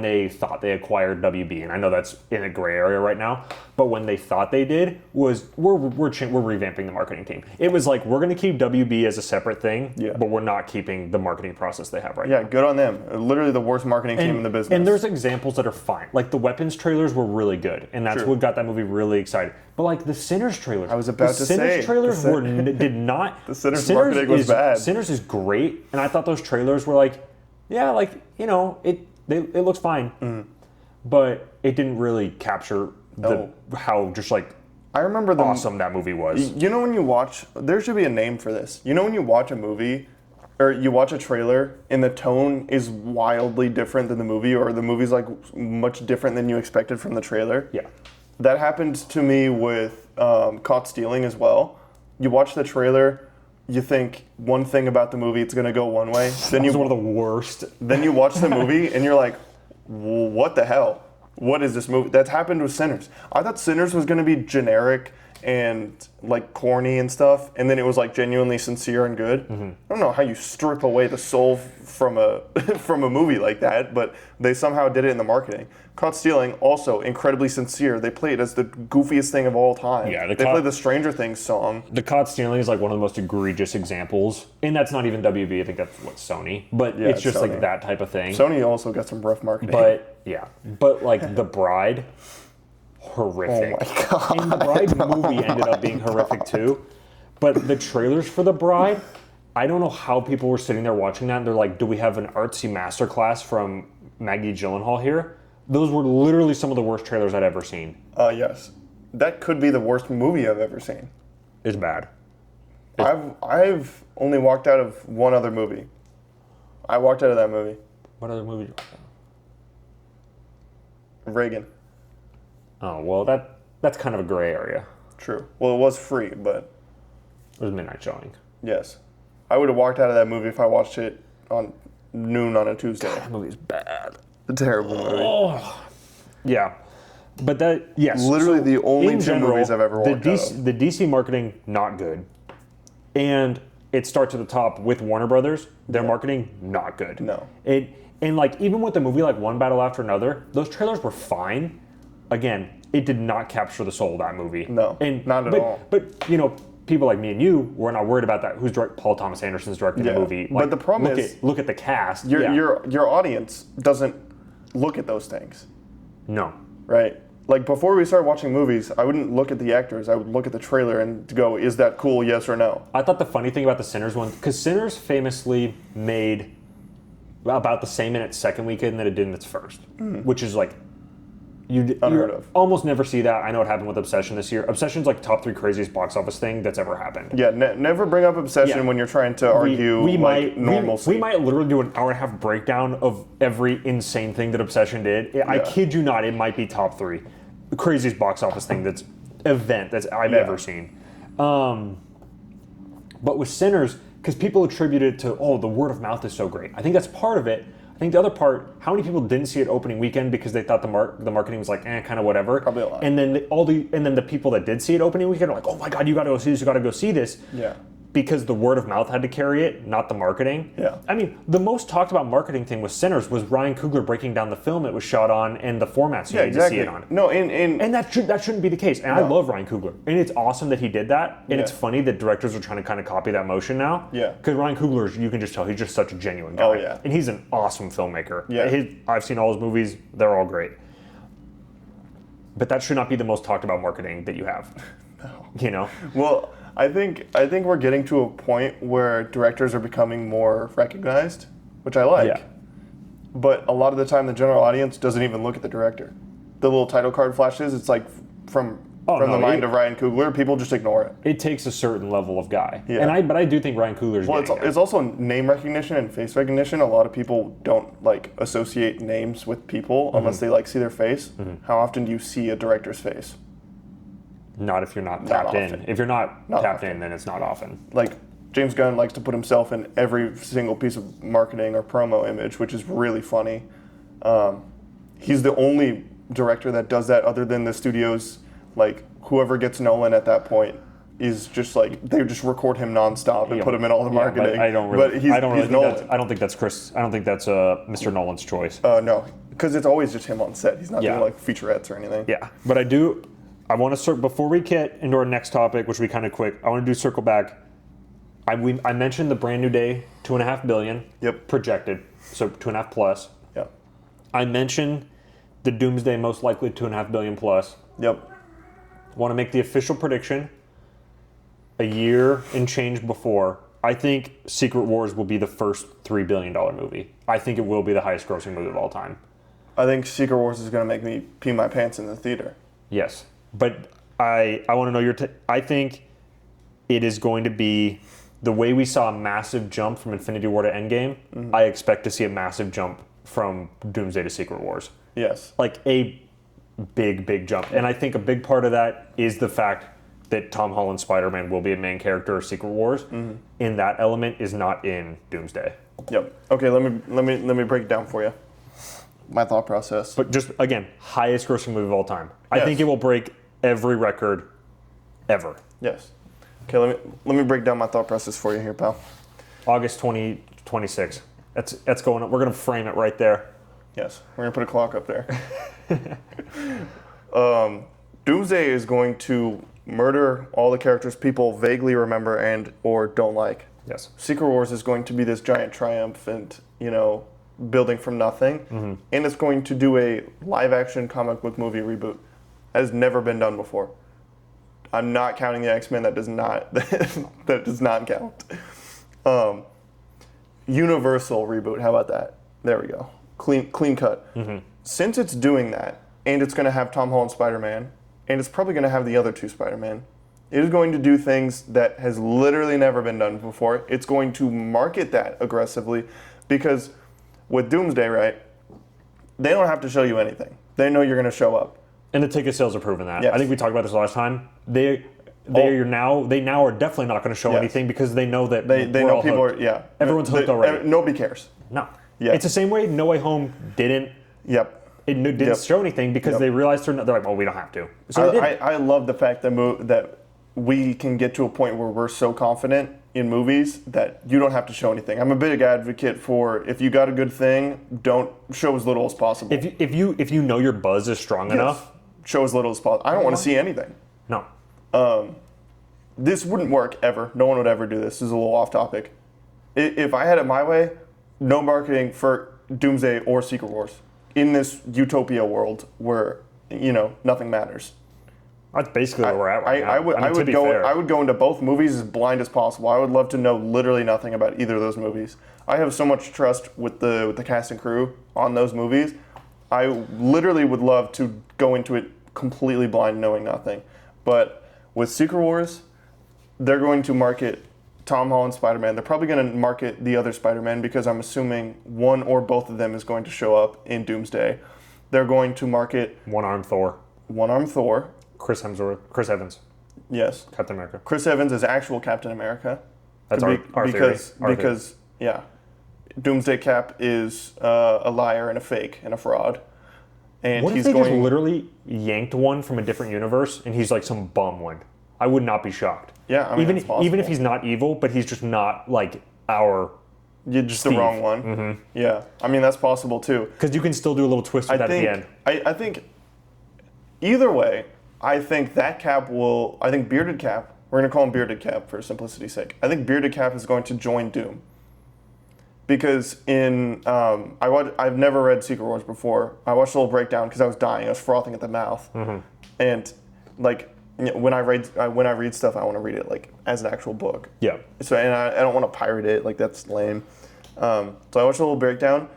they thought they acquired WB, and I know that's in a gray area right now, but when they thought they did was we're revamping the marketing team. It was like we're going to keep WB as a separate thing, Yeah. but we're not keeping the marketing process they have right now. Yeah, good on them. Literally the worst marketing team in the business. And there's examples that are fine. Like the Weapons trailers were really good, and that's True. what got that movie really excited. But like the Sinners trailers, I was about the to Sinners say, trailers the did not. The Sinners marketing was bad. Sinners is great, and I thought those trailers were like, yeah, like it looks fine, but it didn't really capture how just like I remember awesome that movie was. You know when you watch, there should be a name for this. You know when you watch a movie, or you watch a trailer, and the tone is wildly different than the movie, or the movie's like much different than you expected from the trailer? Yeah. That happened to me with Caught Stealing as well. You watch the trailer, you think one thing about the movie, it's going to go one way. Then It was one of the worst. Then you watch the movie and you're like, what the hell? What is this movie? That's happened with Sinners. I thought Sinners was going to be generic and like corny and stuff, and then it was like genuinely sincere and good. I don't know how you strip away the soul from a from a movie like that, but they somehow did it in the marketing. Caught Stealing, also incredibly sincere. They play it as the goofiest thing of all time. Yeah, they play the Stranger Things song. The Caught Stealing is like one of the most egregious examples, and that's not even WB. I think that's Sony, but Yeah, it's just Sony. like that type of thing. Sony also got some rough marketing. But like The Bride, horrific. Oh my God. And The Bride movie ended up being horrific too. But the trailers for The Bride, I don't know how people were sitting there watching that and they're like, do we have an artsy masterclass from Maggie Gyllenhaal here? Those were literally some of the worst trailers I'd ever seen. Yes. That could be the worst movie I've ever seen. It's bad. I've only walked out of one other movie. I walked out of that movie. What other movie did you watch? Reagan. Oh, well, that's kind of a gray area. True. Well, it was free, but It was midnight showing. yes. I would have walked out of that movie if I watched it on noon on a Tuesday. That movie's bad. A terrible movie. Oh. Yeah. But yes. Literally so the only in two general, movies I've ever walked out of. The DC marketing, not good. And it starts at the top with Warner Brothers. Their marketing, not good. No. And like, even with a movie like One Battle After Another, those trailers were fine. Again, it did not capture the soul of that movie. No, not at all. But, you know, people like me and you, we're not worried about that. Paul Thomas Anderson's directing the movie. But the problem look at the cast. Your audience doesn't look at those things. No. Right? Like, before we started watching movies, I wouldn't look at the actors. I would look at the trailer and go, is that cool, yes or no? I thought the funny thing about the Sinners one, because Sinners famously made about the same in its second weekend that it did in its first, which is like, Unheard of. Almost never see that. I know it happened with Obsession this year. Obsession's like top 3 craziest box office thing that's ever happened. Yeah, never bring up Obsession when you're trying to argue normalcy. We might literally do an hour-and-a-half breakdown of every insane thing that Obsession did. I kid you not, it might be top 3. The craziest box office thing that I've ever seen. But with Sinners, because people attribute it to, the word of mouth is so great. I think that's part of it. I think the other part, how many people didn't see it opening weekend because they thought the marketing was like, kind of whatever. Probably a lot. And then the people that did see it opening weekend are like, oh my God, you got to go see this, you got to go see this. Yeah. Because the word of mouth had to carry it, not the marketing. Yeah. I mean, the most talked about marketing thing with Sinners was Ryan Coogler breaking down the film it was shot on and the formats you need to see it on. No, and that shouldn't be the case. And I love Ryan Coogler. And it's awesome that he did that. And it's funny that directors are trying to kind of copy that motion now. Yeah. Because Ryan Coogler, you can just tell, he's just such a genuine guy. Oh, yeah. And he's an awesome filmmaker. Yeah. I've seen all his movies. They're all great. But that should not be the most talked about marketing that you have. No. You know? Well, I think we're getting to a point where directors are becoming more recognized, which I like. Yeah. But a lot of the time, the general audience doesn't even look at the director. The little title card flashes, it's like from the mind of Ryan Coogler. People just ignore it. It takes a certain level of guy. Yeah. But I do think Ryan Coogler's it's also name recognition and face recognition. A lot of people don't associate names with people unless they see their face. Mm-hmm. How often do you see a director's face? Not if you're not tapped in. If you're not tapped in, then it's not often. Like, James Gunn likes to put himself in every single piece of marketing or promo image, which is really funny. He's the only director that does that other than the studios. Like, whoever gets Nolan at that point is just they just record him nonstop and put him in all the marketing. I don't really think that's Mr. Nolan's choice. No, because it's always just him on set. He's not doing featurettes or anything. Yeah, but I want to before we get into our next topic, which will be kind of quick. I want to do circle back. I mentioned the Brand New Day, $2.5 billion. Yep. Projected, so 2.5 plus. Yep. I mentioned the Doomsday most likely 2.5 billion plus. Yep. Want to make the official prediction. A year and change before, I think Secret Wars will be the first $3 billion movie. I think it will be the highest grossing movie of all time. I think Secret Wars is going to make me pee my pants in the theater. Yes. But I want to know your I think it is going to be the way we saw a massive jump from Infinity War to Endgame. Mm-hmm. I expect to see a massive jump from Doomsday to Secret Wars. Yes. Like a big jump. And I think a big part of that is the fact that Tom Holland's Spider-Man will be a main character of Secret Wars. Mm-hmm. And that element is not in Doomsday. Yep. Okay, let me break it down for you. My thought process. But just again, highest grossing movie of all time. Yes. I think it will break every record ever. Yes. Okay, let me break down my thought process for you here, pal. August 2026. That's going up. We're going to frame it right there. Yes, we're going to put a clock up there. Doomsday is going to murder all the characters people vaguely remember and or don't like. Yes. Secret Wars is going to be this giant triumphant, building from nothing. Mm-hmm. And it's going to do a live-action comic book movie reboot. That has never been done before. I'm not counting the X-Men. That does not that does not count. Universal reboot. How about that? There we go. Clean cut. Mm-hmm. Since it's doing that, and it's going to have Tom Holland Spider-Man, and it's probably going to have the other two Spider-Man, it is going to do things that has literally never been done before. It's going to market that aggressively because with Doomsday, right, they don't have to show you anything. They know you're going to show up. And the ticket sales are proving that. Yes. I think we talked about this last time. They now are definitely not going to show anything because they know that they know people hooked. are Everyone's hooked already. Nobody cares. No. Yeah. It's the same way No Way Home didn't. Yep. It didn't show anything because they realized they're like, well, we don't have to. So I love the fact that we can get to a point where we're so confident in movies that you don't have to show anything. I'm a big advocate for if you got a good thing, don't show as little as possible. If you know your buzz is strong enough, show as little as possible. I don't want to see anything. No. This wouldn't work ever. No one would ever do this. This is a little off topic. If I had it my way, no marketing for Doomsday or Secret Wars in this utopia world where nothing matters. That's basically where we're at right now. I would go into both movies as blind as possible. I would love to know literally nothing about either of those movies. I have so much trust with the cast and crew on those movies. I literally would love to go into it completely blind, knowing nothing. But with Secret Wars, they're going to market Tom Holland Spider-Man. They're probably going to market the other Spider-Man because I'm assuming one or both of them is going to show up in Doomsday. They're going to market One-Armed Thor. Chris Evans. Yes. Captain America. Chris Evans is actual Captain America. That's our theory. Because Doomsday Cap is a liar and a fake and a fraud. And what if they just literally yanked one from a different universe and he's like some bum one? I would not be shocked. Yeah, I mean, even if he's not evil, but he's just not like our. You're just Steve. the wrong one. Mm-hmm. Yeah, I mean that's possible too. Because you can still do a little twist with that at the end. I think either way, I think Bearded Cap. We're going to call him Bearded Cap for simplicity's sake. I think Bearded Cap is going to join Doom. Because I've never read Secret Wars before. I watched a little breakdown because I was dying. I was frothing at the mouth. Mm-hmm. And when I read stuff, I want to read it like as an actual book. Yeah. So I don't want to pirate it. Like that's lame. So I watched a little breakdown.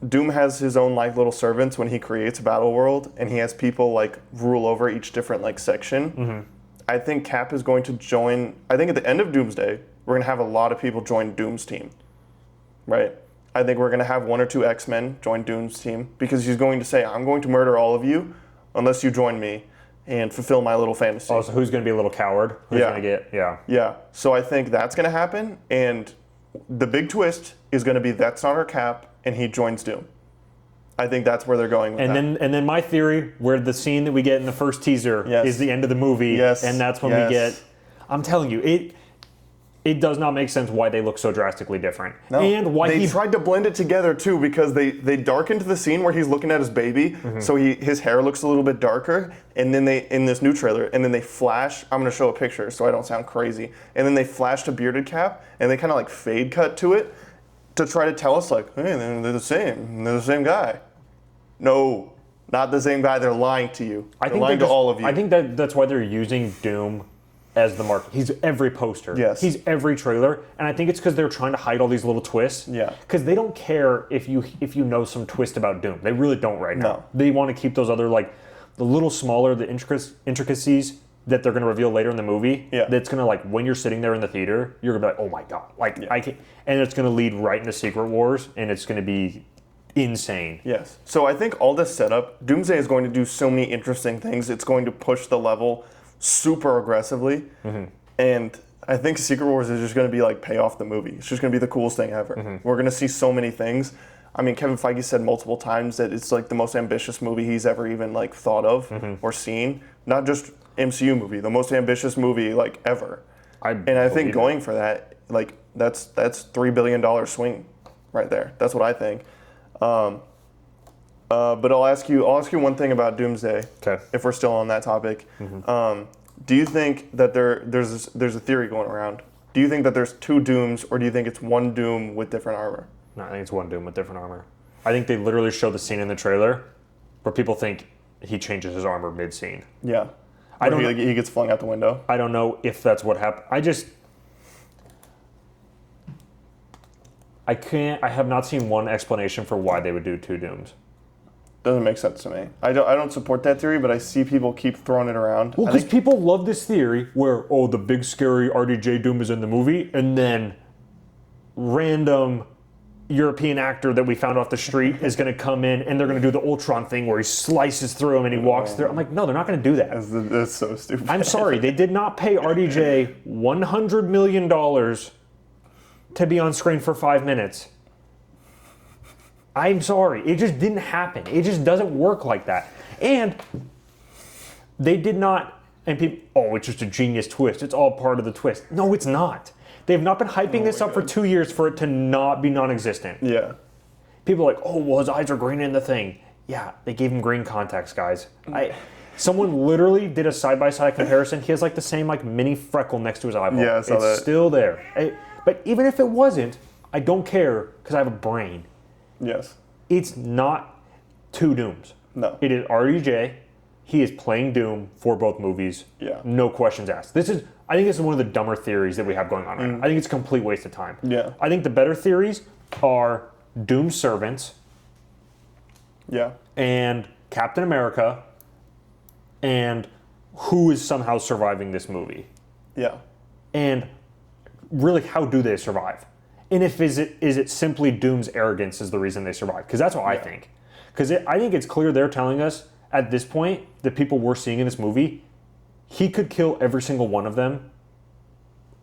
Doom has his own like little servants when he creates a battle world, and he has people like rule over each different like section. Mm-hmm. I think Cap is going to join. I think at the end of Doomsday, we're going to have a lot of people join Doom's team. Right? I think we're going to have 1 or 2 X-Men join Doom's team because he's going to say, I'm going to murder all of you unless you join me and fulfill my little fantasy. Oh, so who's going to be a little coward? Who's going to get, Yeah. So I think that's going to happen, and the big twist is going to be that's not our Cap, and he joins Doom. I think that's where they're going with that. And then my theory, where the scene that we get in the first teaser is the end of the movie, and that's when we get... I'm telling you, it does not make sense why they look so drastically different. No. And why they tried to blend it together too because they darkened the scene where he's looking at his baby, so his hair looks a little bit darker, and then they in this new trailer, and then they flash. I'm gonna show a picture so I don't sound crazy, and then they flash to Bearded Cap, and they kind of like fade cut to it to try to tell us like, hey, they're the same. They're the same guy. No, not the same guy. They're lying to you. They're lying to all of you. I think that's why they're using Doom as the mark. He's every poster. Yes. He's every trailer, and I think it's because they're trying to hide all these little twists. Yeah. Because they don't care if you know some twist about Doom. They really don't right now. No. They want to keep those other like the little smaller the intricacies that they're going to reveal later in the movie. Yeah. That's going to like when you're sitting there in the theater, you're going to be like, oh my god, like I can't, and it's going to lead right into Secret Wars, and it's going to be insane. Yes. So I think all this setup, Doomsday is going to do so many interesting things. It's going to push the level super aggressively, and I think Secret Wars is just going to be like pay off the movie. It's just going to be the coolest thing ever. We're going to see so many things. I mean, Kevin Feige said multiple times that it's like the most ambitious movie he's ever even like thought of or seen. Not just MCU movie, the most ambitious movie like ever. I think going for that, like that's $3 billion swing right there. That's what I think. But I'll ask you one thing about Doomsday. Okay. If we're still on that topic, do you think that there's a theory going around? Do you think that there's 2 Dooms, or do you think it's one Doom with different armor? No, I think it's one Doom with different armor. I think they literally show the scene in the trailer where people think he changes his armor mid-scene. Yeah. He gets flung out the window. I don't know if that's what happened. I have not seen one explanation for why they would do 2 Dooms. Doesn't make sense to me. I don't support that theory, but I see people keep throwing it around. Well, because people love this theory where, the big scary RDJ Doom is in the movie, and then random European actor that we found off the street is going to come in and they're going to do the Ultron thing where he slices through him and he walks through. I'm like, no, they're not going to do that. That's so stupid. I'm sorry. They did not pay RDJ $100 million to be on screen for 5 minutes. I'm sorry. It just didn't happen. It just doesn't work like that. And they did not, and people, oh, it's just a genius twist. It's all part of the twist. No, it's not. They've not been hyping this up for 2 years for it to not be non-existent. Yeah. People are like, oh, well, his eyes are green in the thing. Yeah, they gave him green contacts, guys. Someone literally did a side-by-side comparison. He has like the same like mini freckle next to his eyeball. Yeah, I saw that. It's still there. But even if it wasn't, I don't care because I have a brain. Yes. It's not two Dooms. No. It is RDJ. He is playing Doom for both movies. Yeah. No questions asked. I think this is one of the dumber theories that we have going on right now. I think it's a complete waste of time. Yeah. I think the better theories are Doom servants. Yeah. And Captain America. And who is somehow surviving this movie. Yeah. And really, how do they survive? And is it simply Doom's arrogance is the reason they survive? Because that's what I think. Because I think it's clear they're telling us at this point, the people we're seeing in this movie, he could kill every single one of them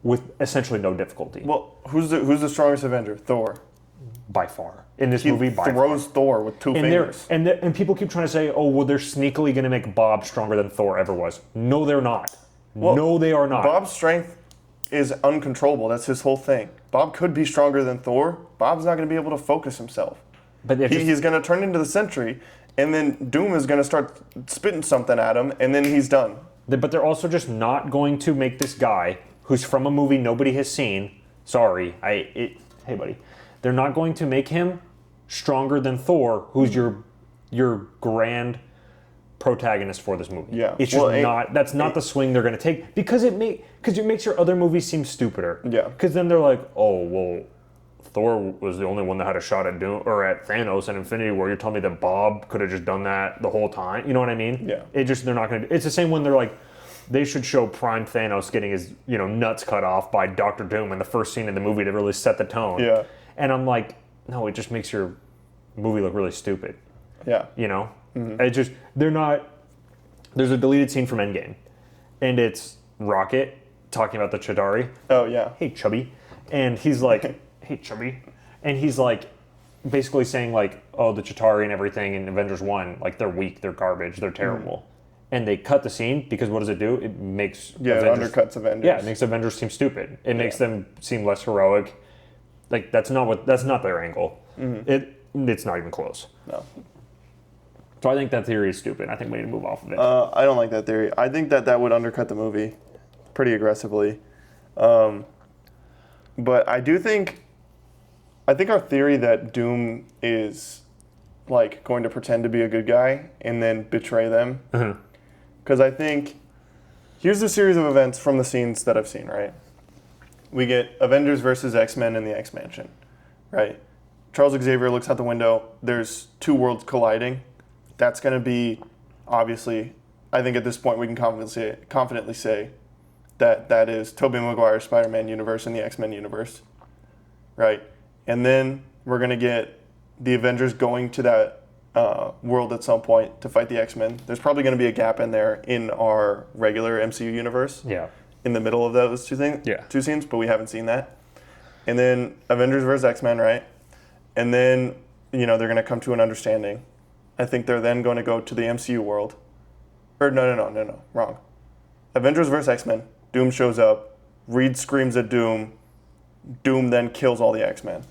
with essentially no difficulty. Well, who's the strongest Avenger? Thor. By far. In this movie, by far. He throws Thor with two fingers. And people keep trying to say, oh, well, they're sneakily going to make Bob stronger than Thor ever was. No, they're not. Well, no, they are not. Bob's strength is uncontrollable. That's his whole thing. Bob could be stronger than Thor. Bob's not going to be able to focus himself. But he's going to turn into the Sentry, and then Doom is going to start spitting something at him, and then he's done. But they're also just not going to make this guy, who's from a movie nobody has seen, hey buddy, they're not going to make him stronger than Thor, who's your grand protagonist for this movie. Yeah. It's just that's not the swing they're going to take because it makes your other movies seem stupider. Yeah. Because then they're like, oh, well, Thor was the only one that had a shot at Doom or at Thanos and Infinity War. You're telling me that Bob could have just done that the whole time? You know what I mean? Yeah. They're not going to. It's the same when they're like, they should show Prime Thanos getting his nuts cut off by Doctor Doom in the first scene in the movie to really set the tone. Yeah. And I'm like, no, it just makes your movie look really stupid. Yeah. Mm-hmm. They're not. There's a deleted scene from Endgame, and it's Rocket talking about the Chitauri. Oh yeah. Hey chubby, and he's like, hey chubby, and he's like, basically saying like, oh, the Chitauri and everything in Avengers 1, like they're weak, they're garbage, they're terrible. Mm-hmm. And they cut the scene because what does it do? It makes it undercuts Avengers. Yeah, it makes Avengers seem stupid. It makes them seem less heroic. Like that's not their angle. Mm-hmm. It's not even close. No. So I think that theory is stupid. I think we need to move off of it. I don't like that theory. I think that would undercut the movie pretty aggressively. But I think our theory that Doom is like going to pretend to be a good guy and then betray them. Because I think here's the series of events from the scenes that I've seen, right? We get Avengers versus X-Men in the X-Mansion, right? Charles Xavier looks out the window. There's two worlds colliding. That's going to be, obviously, I think at this point we can confidently say that is Tobey Maguire's Spider-Man universe and the X-Men universe, right? And then we're going to get the Avengers going to that world at some point to fight the X-Men. There's probably going to be a gap in there in our regular MCU universe. Yeah. In the middle of those two scenes, but we haven't seen that. And then Avengers versus X-Men, right? And then, they're going to come to an understanding. I think they're then going to go to the MCU world. Or no, wrong. Avengers versus X-Men. Doom shows up. Reed screams at Doom. Doom then kills all the X-Men.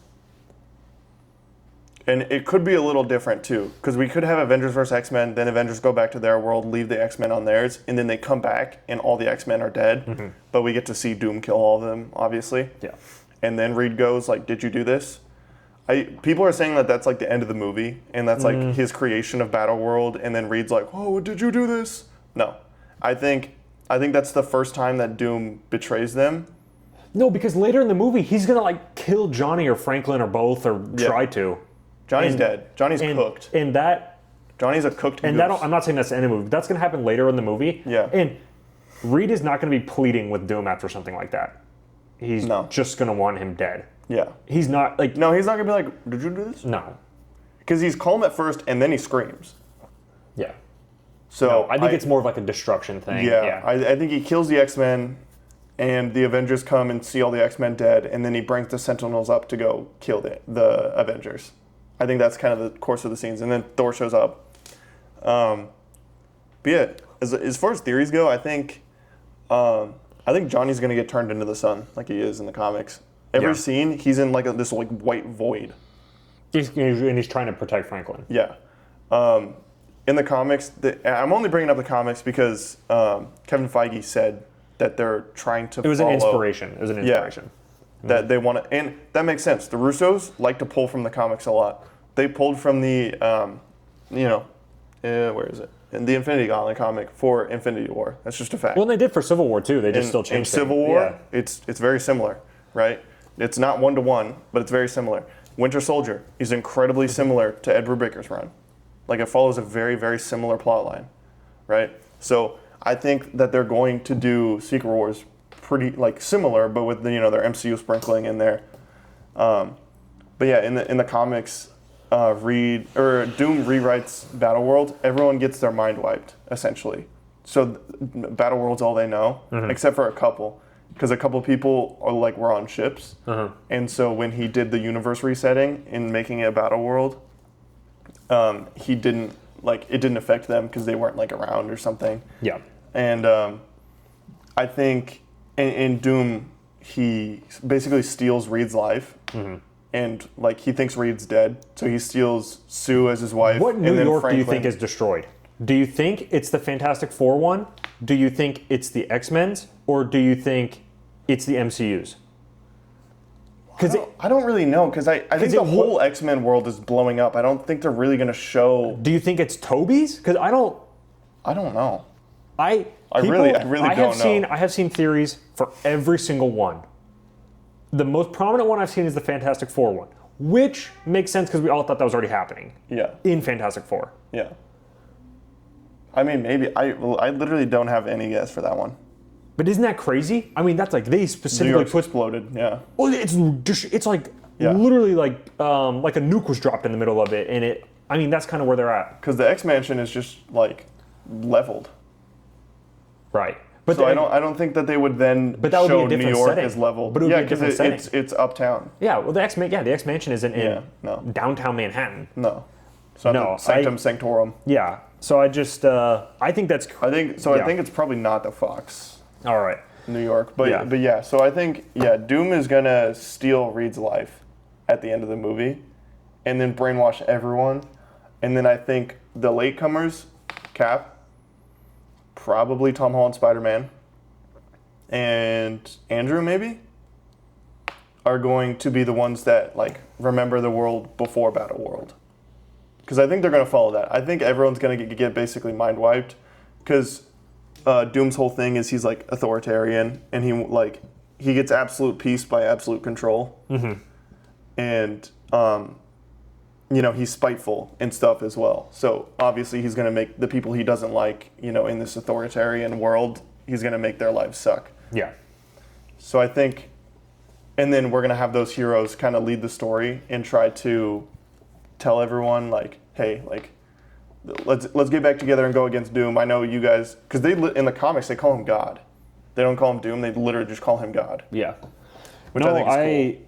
And it could be a little different, too. Because we could have Avengers versus X-Men, then Avengers go back to their world, leave the X-Men on theirs, and then they come back, and all the X-Men are dead. Mm-hmm. But we get to see Doom kill all of them, obviously. Yeah. And then Reed goes, like, did you do this? People are saying that that's, like, the end of the movie, and that's, like, his creation of Battleworld, and then Reed's like, oh, did you do this? No. I think that's the first time that Doom betrays them. No, because later in the movie, he's going to, like, kill Johnny or Franklin or both, or try to. Johnny's dead. Johnny's cooked. Johnny's a cooked goose. I'm not saying that's the end of the movie. That's going to happen later in the movie. Yeah. And Reed is not going to be pleading with Doom after something like that. He's just going to want him dead. Yeah. He's not like No, he's not gonna be like, did you do this? no. Because he's calm at first and then he screams. Yeah. So No, I think it's more of like a destruction thing. Yeah, I think he kills the X-Men, and the Avengers come and see all the X-Men dead, and then he brings the Sentinels up to go kill the Avengers. I think that's kind of the course of the scenes, and then Thor shows up. But yeah, as far as theories go, I think Johnny's gonna get turned into the sun like he is in the comics. Every scene, he's in like this like white void. He's trying to protect Franklin. Yeah. In the comics, I'm only bringing up the comics because Kevin Feige said that they're trying to. It was an inspiration. It was an inspiration. Yeah, that they want to, and that makes sense. The Russos like to pull from the comics a lot. They pulled from the, where is it? In the Infinity Gauntlet comic for Infinity War. That's just a fact. Well, they did for Civil War too. They just still changed. In Civil War, it's very similar, right? It's not 1-to-1, but it's very similar. Winter Soldier is incredibly similar to Edward Baker's run. Like, it follows a very, very similar plot line, right? So I think that they're going to do Secret Wars pretty, like, similar, but with, their MCU sprinkling in there. But yeah, in the comics, Doom rewrites Battleworld. Everyone gets their mind wiped, essentially. So Battleworld's all they know, except for a couple. Because a couple people were on ships. And so when he did the universe resetting in making it a Battleworld, it didn't affect them because they weren't around or something. Yeah. And I think in Doom, he basically steals Reed's life. And he thinks Reed's dead. So he steals Sue as his wife. What New York Franklin. do you think is destroyed? Do you think it's the Fantastic Four one? Do you think it's the X-Men's? Or do you think it's the MCU's? I don't really know, because I think the whole X-Men world is blowing up. I don't think they're really going to show... Do you think it's Toby's? Because I don't know. I really don't know. I have seen theories for every single one. The most prominent one I've seen is the Fantastic Four one, which makes sense because we all thought that was already happening. Yeah. In Fantastic Four. Yeah. I mean, maybe. I literally don't have any guess for that one. But isn't that crazy? I mean, that's they specifically New York's exploded. Yeah. Well, it's literally like a nuke was dropped in the middle of it, and I mean, that's kind of where they're at. Because the X-Mansion is just leveled. Right. But so I don't think that they would then show New York as leveled. But it would be a different setting. It's uptown. Yeah. Well, the X-Mansion isn't in downtown Manhattan. No. So Sanctum Sanctorum. Yeah. So I just I think that's. I think it's probably not the Fox. All right. New York, but yeah. So I think Doom is gonna steal Reed's life at the end of the movie, and then brainwash everyone, and then I think the latecomers, Cap, probably Tom Holland Spider-Man, and Andrew maybe, are going to be the ones that remember the world before Battleworld. Because I think they're going to follow that. I think everyone's going to get basically mind wiped. Because Doom's whole thing is he's authoritarian, and he gets absolute peace by absolute control. And he's spiteful and stuff as well. So obviously he's going to make the people he doesn't like, in this authoritarian world, he's going to make their lives suck. Yeah. So I think, and then we're going to have those heroes kind of lead the story and try to tell everyone hey, let's get back together and go against Doom. I know you guys, because in the comics they call him God. They don't call him Doom. They literally just call him God. Yeah. But no,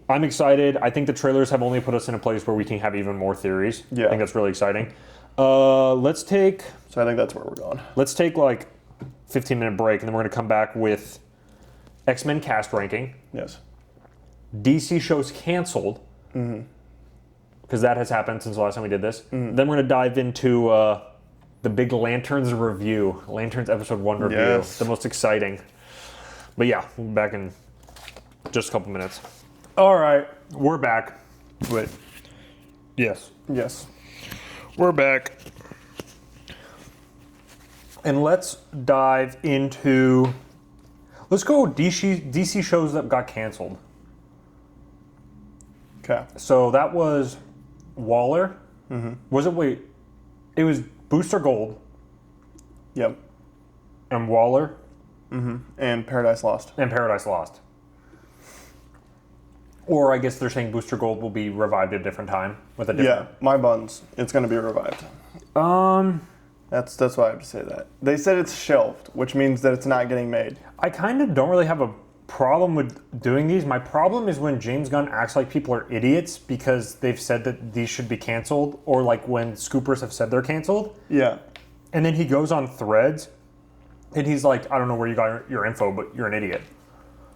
I'm excited. I think the trailers have only put us in a place where we can have even more theories. Yeah. I think that's really exciting. Let's take. So I think that's where we're going. Let's take 15-minute break, and then we're going to come back with X-Men cast ranking. Yes. DC shows canceled. Because that has happened since the last time we did this. Then we're going to dive into the big Lanterns review. Lanterns episode 1 review. Yes. The most exciting. But yeah, we'll be back in just a couple minutes. All right, we're back. Wait. Yes. We're back. And let's dive into... Let's go DC shows that got canceled. Okay. So that was Waller. It was Booster Gold. Yep. And Waller. And Paradise Lost. Or I guess they're saying Booster Gold will be revived at a different time with a different. Yeah, my buns. It's going to be revived. That's why I have to say that. They said it's shelved, which means that it's not getting made. I kind of don't really have a problem with doing these. My problem is when James Gunn acts like people are idiots because they've said that these should be canceled, or like when scoopers have said they're canceled. Yeah. And then he goes on Threads and he's like, I don't know where you got your info, but you're an idiot.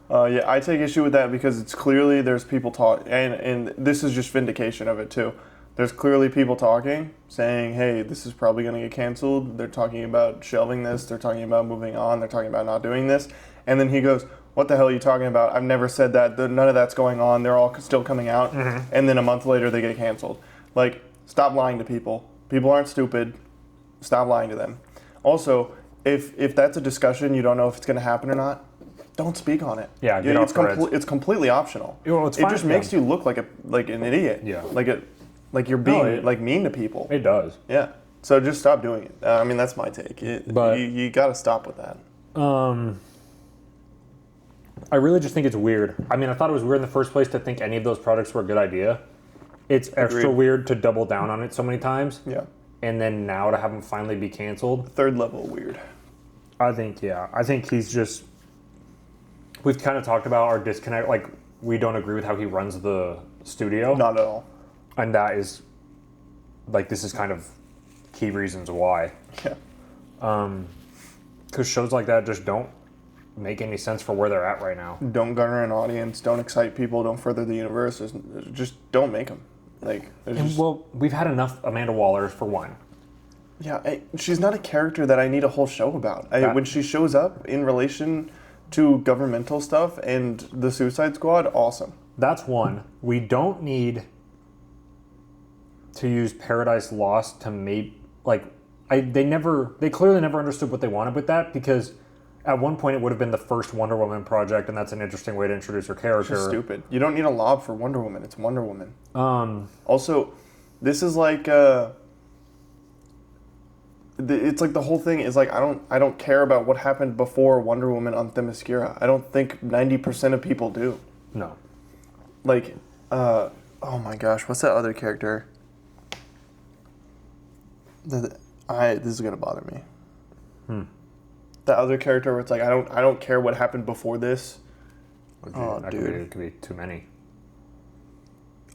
Yeah, I take issue with that because it's clearly there's people talking, and this is just vindication of it too. There's clearly people talking, saying, hey, this is probably going to get canceled. They're talking about shelving this. They're talking about moving on. They're talking about not doing this. And then he goes, what the hell are you talking about? I've never said that. None of that's going on. They're all still coming out. Mm-hmm. And then a month later, they get canceled. Like, stop lying to people. People aren't stupid. Stop lying to them. Also, if that's a discussion, you don't know if it's going to happen or not, don't speak on it. Yeah, get off Threads. It's completely optional. Well, it's it fine just makes you look like an idiot. Yeah. Like you're being mean to people. It does. Yeah. So just stop doing it. I mean, that's my take. But you got to stop with that. I really just think it's weird. I mean, I thought it was weird in the first place to think any of those products were a good idea. It's extra weird to double down on it so many times. Yeah. And then now to have him finally be canceled. Third level weird. I think he's just... We've kind of talked about our disconnect. Like, we don't agree with how he runs the studio. Not at all. And that is... Like, this is kind of key reasons why. Yeah. Because shows like that just don't make any sense for where they're at right now. Don't garner an audience. Don't excite people. Don't further the universe. Just don't make them. Well, we've had enough Amanda Waller for one. Yeah, she's not a character that I need a whole show about. When she shows up in relation to governmental stuff and the Suicide Squad, awesome. That's one. We don't need to use Paradise Lost to make they clearly never understood what they wanted with that, because at one point it would have been the first Wonder Woman project, and that's an interesting way to introduce her character. It's stupid. You don't need a lob for Wonder Woman. It's Wonder Woman. Also, this is like it's like the whole thing is like I don't care about what happened before Wonder Woman on Themyscira. I don't think 90% of people do. No. Like, oh my gosh, what's that other character? This is gonna bother me. The other character where it's like I don't care what happened before this. It could be too many.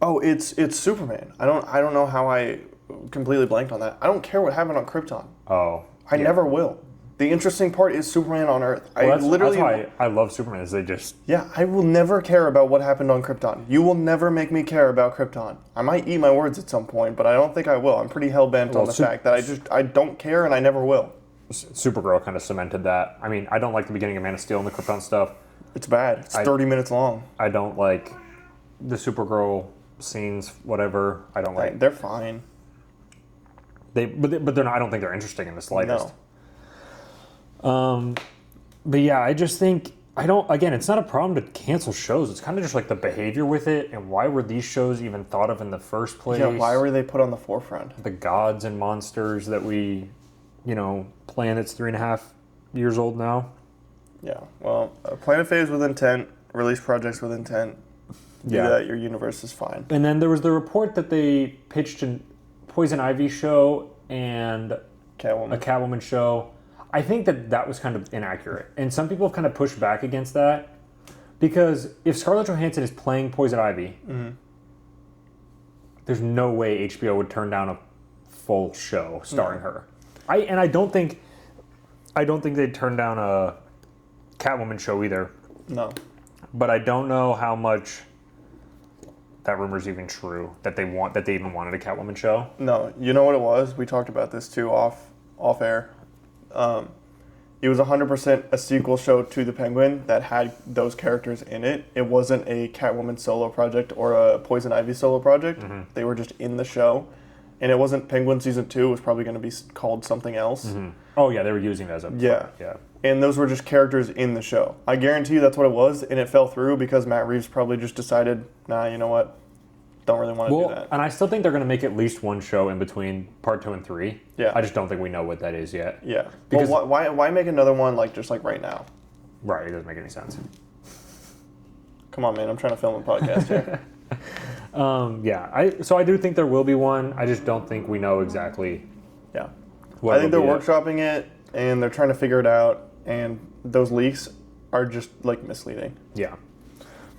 Oh, it's Superman. I don't know how I completely blanked on that. I don't care what happened on Krypton. Oh. I never will. The interesting part is Superman on Earth. That's why I love Superman. Is they just... Yeah, I will never care about what happened on Krypton. You will never make me care about Krypton. I might eat my words at some point, but I don't think I will. I'm pretty hell-bent on the fact that I don't care and I never will. Supergirl kind of cemented that. I mean, I don't like the beginning of Man of Steel and the Krypton stuff. It's bad. It's 30 minutes long. I don't like the Supergirl scenes, whatever. I don't like... They're fine. But they're not, I don't think they're interesting in the slightest. No. But yeah, I just think again, it's not a problem to cancel shows. It's kind of just like the behavior with it, and why were these shows even thought of in the first place? Yeah, why were they put on the forefront? The gods and monsters that we, Planet's 3.5 years old now. Yeah, well, Planet Phase with intent, release projects with intent. Do that, your universe is fine. And then there was the report that they pitched a Poison Ivy show and a Catwoman show. I think that was kind of inaccurate. And some people have kind of pushed back against that. Because if Scarlett Johansson is playing Poison Ivy, there's no way HBO would turn down a full show starring her. I don't think they'd turn down a Catwoman show either. No. But I don't know how much that rumor's even true, that they even wanted a Catwoman show. No, you know what it was? We talked about this too off air. It was 100% a sequel show to The Penguin that had those characters in it. It wasn't a Catwoman solo project or a Poison Ivy solo project. Mm-hmm. They were just in the show. And it wasn't Penguin Season 2. It was probably going to be called something else. Mm-hmm. Oh, yeah, they were using that as a... Yeah. Yeah. And those were just characters in the show. I guarantee you that's what it was, and it fell through because Matt Reeves probably just decided, nah, you know what? Don't really want to do that. And I still think they're going to make at least one show in between part 2 and 3. Yeah. I just don't think we know what that is yet. Yeah. Because why make another one just right now? Right, it doesn't make any sense. Come on, man. I'm trying to film a podcast here. So I do think there will be one. I just don't think we know exactly. Yeah. What I think they're it'll be workshopping it, and they're trying to figure it out, and those leaks are just, like, misleading. Yeah.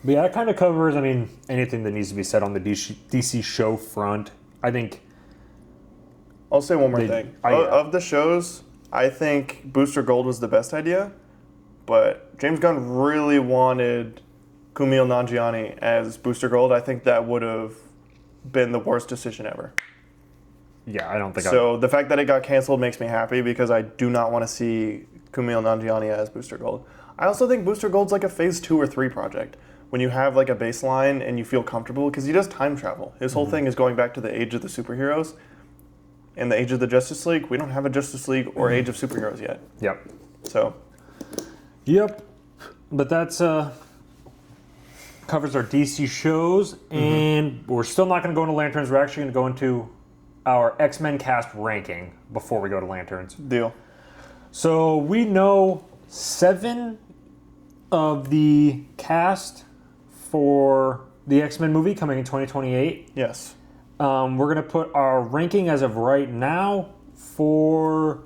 But yeah, it kind of covers, I mean, anything that needs to be said on the DC show front. I think... I'll say one more thing. Of the shows, I think Booster Gold was the best idea, but James Gunn really wanted Kumail Nanjiani as Booster Gold. I think that would have been the worst decision ever. Yeah, I don't think So the fact that it got canceled makes me happy because I do not want to see Kumail Nanjiani as Booster Gold. I also think Booster Gold's like a phase 2 or 3 project. When you have like a baseline and you feel comfortable, because he does time travel. His whole thing is going back to the age of the superheroes. In the age of the Justice League, we don't have a Justice League or age of superheroes yet. Yep. So. Yep. But that's covers our DC shows, and we're still not going to go into Lanterns. We're actually going to go into our X-Men cast ranking before we go to Lanterns. Deal. So we know 7 of the cast for the X-Men movie coming in 2028. Yes. We're going to put our ranking as of right now for,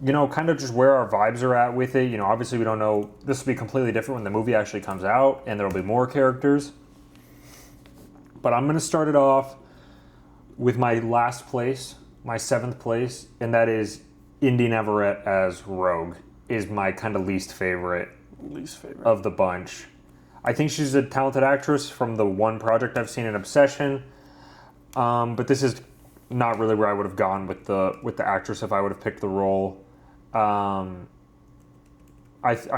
kind of just where our vibes are at with it. Obviously we don't know. This will be completely different when the movie actually comes out and there'll be more characters. But I'm going to start it off with my last place, my 7th place, and that is Indy Navarrete as Rogue is my kind of least favorite of the bunch. I think she's a talented actress from the one project I've seen in Obsession. But this is not really where I would have gone with the actress if I would have picked the role. I'm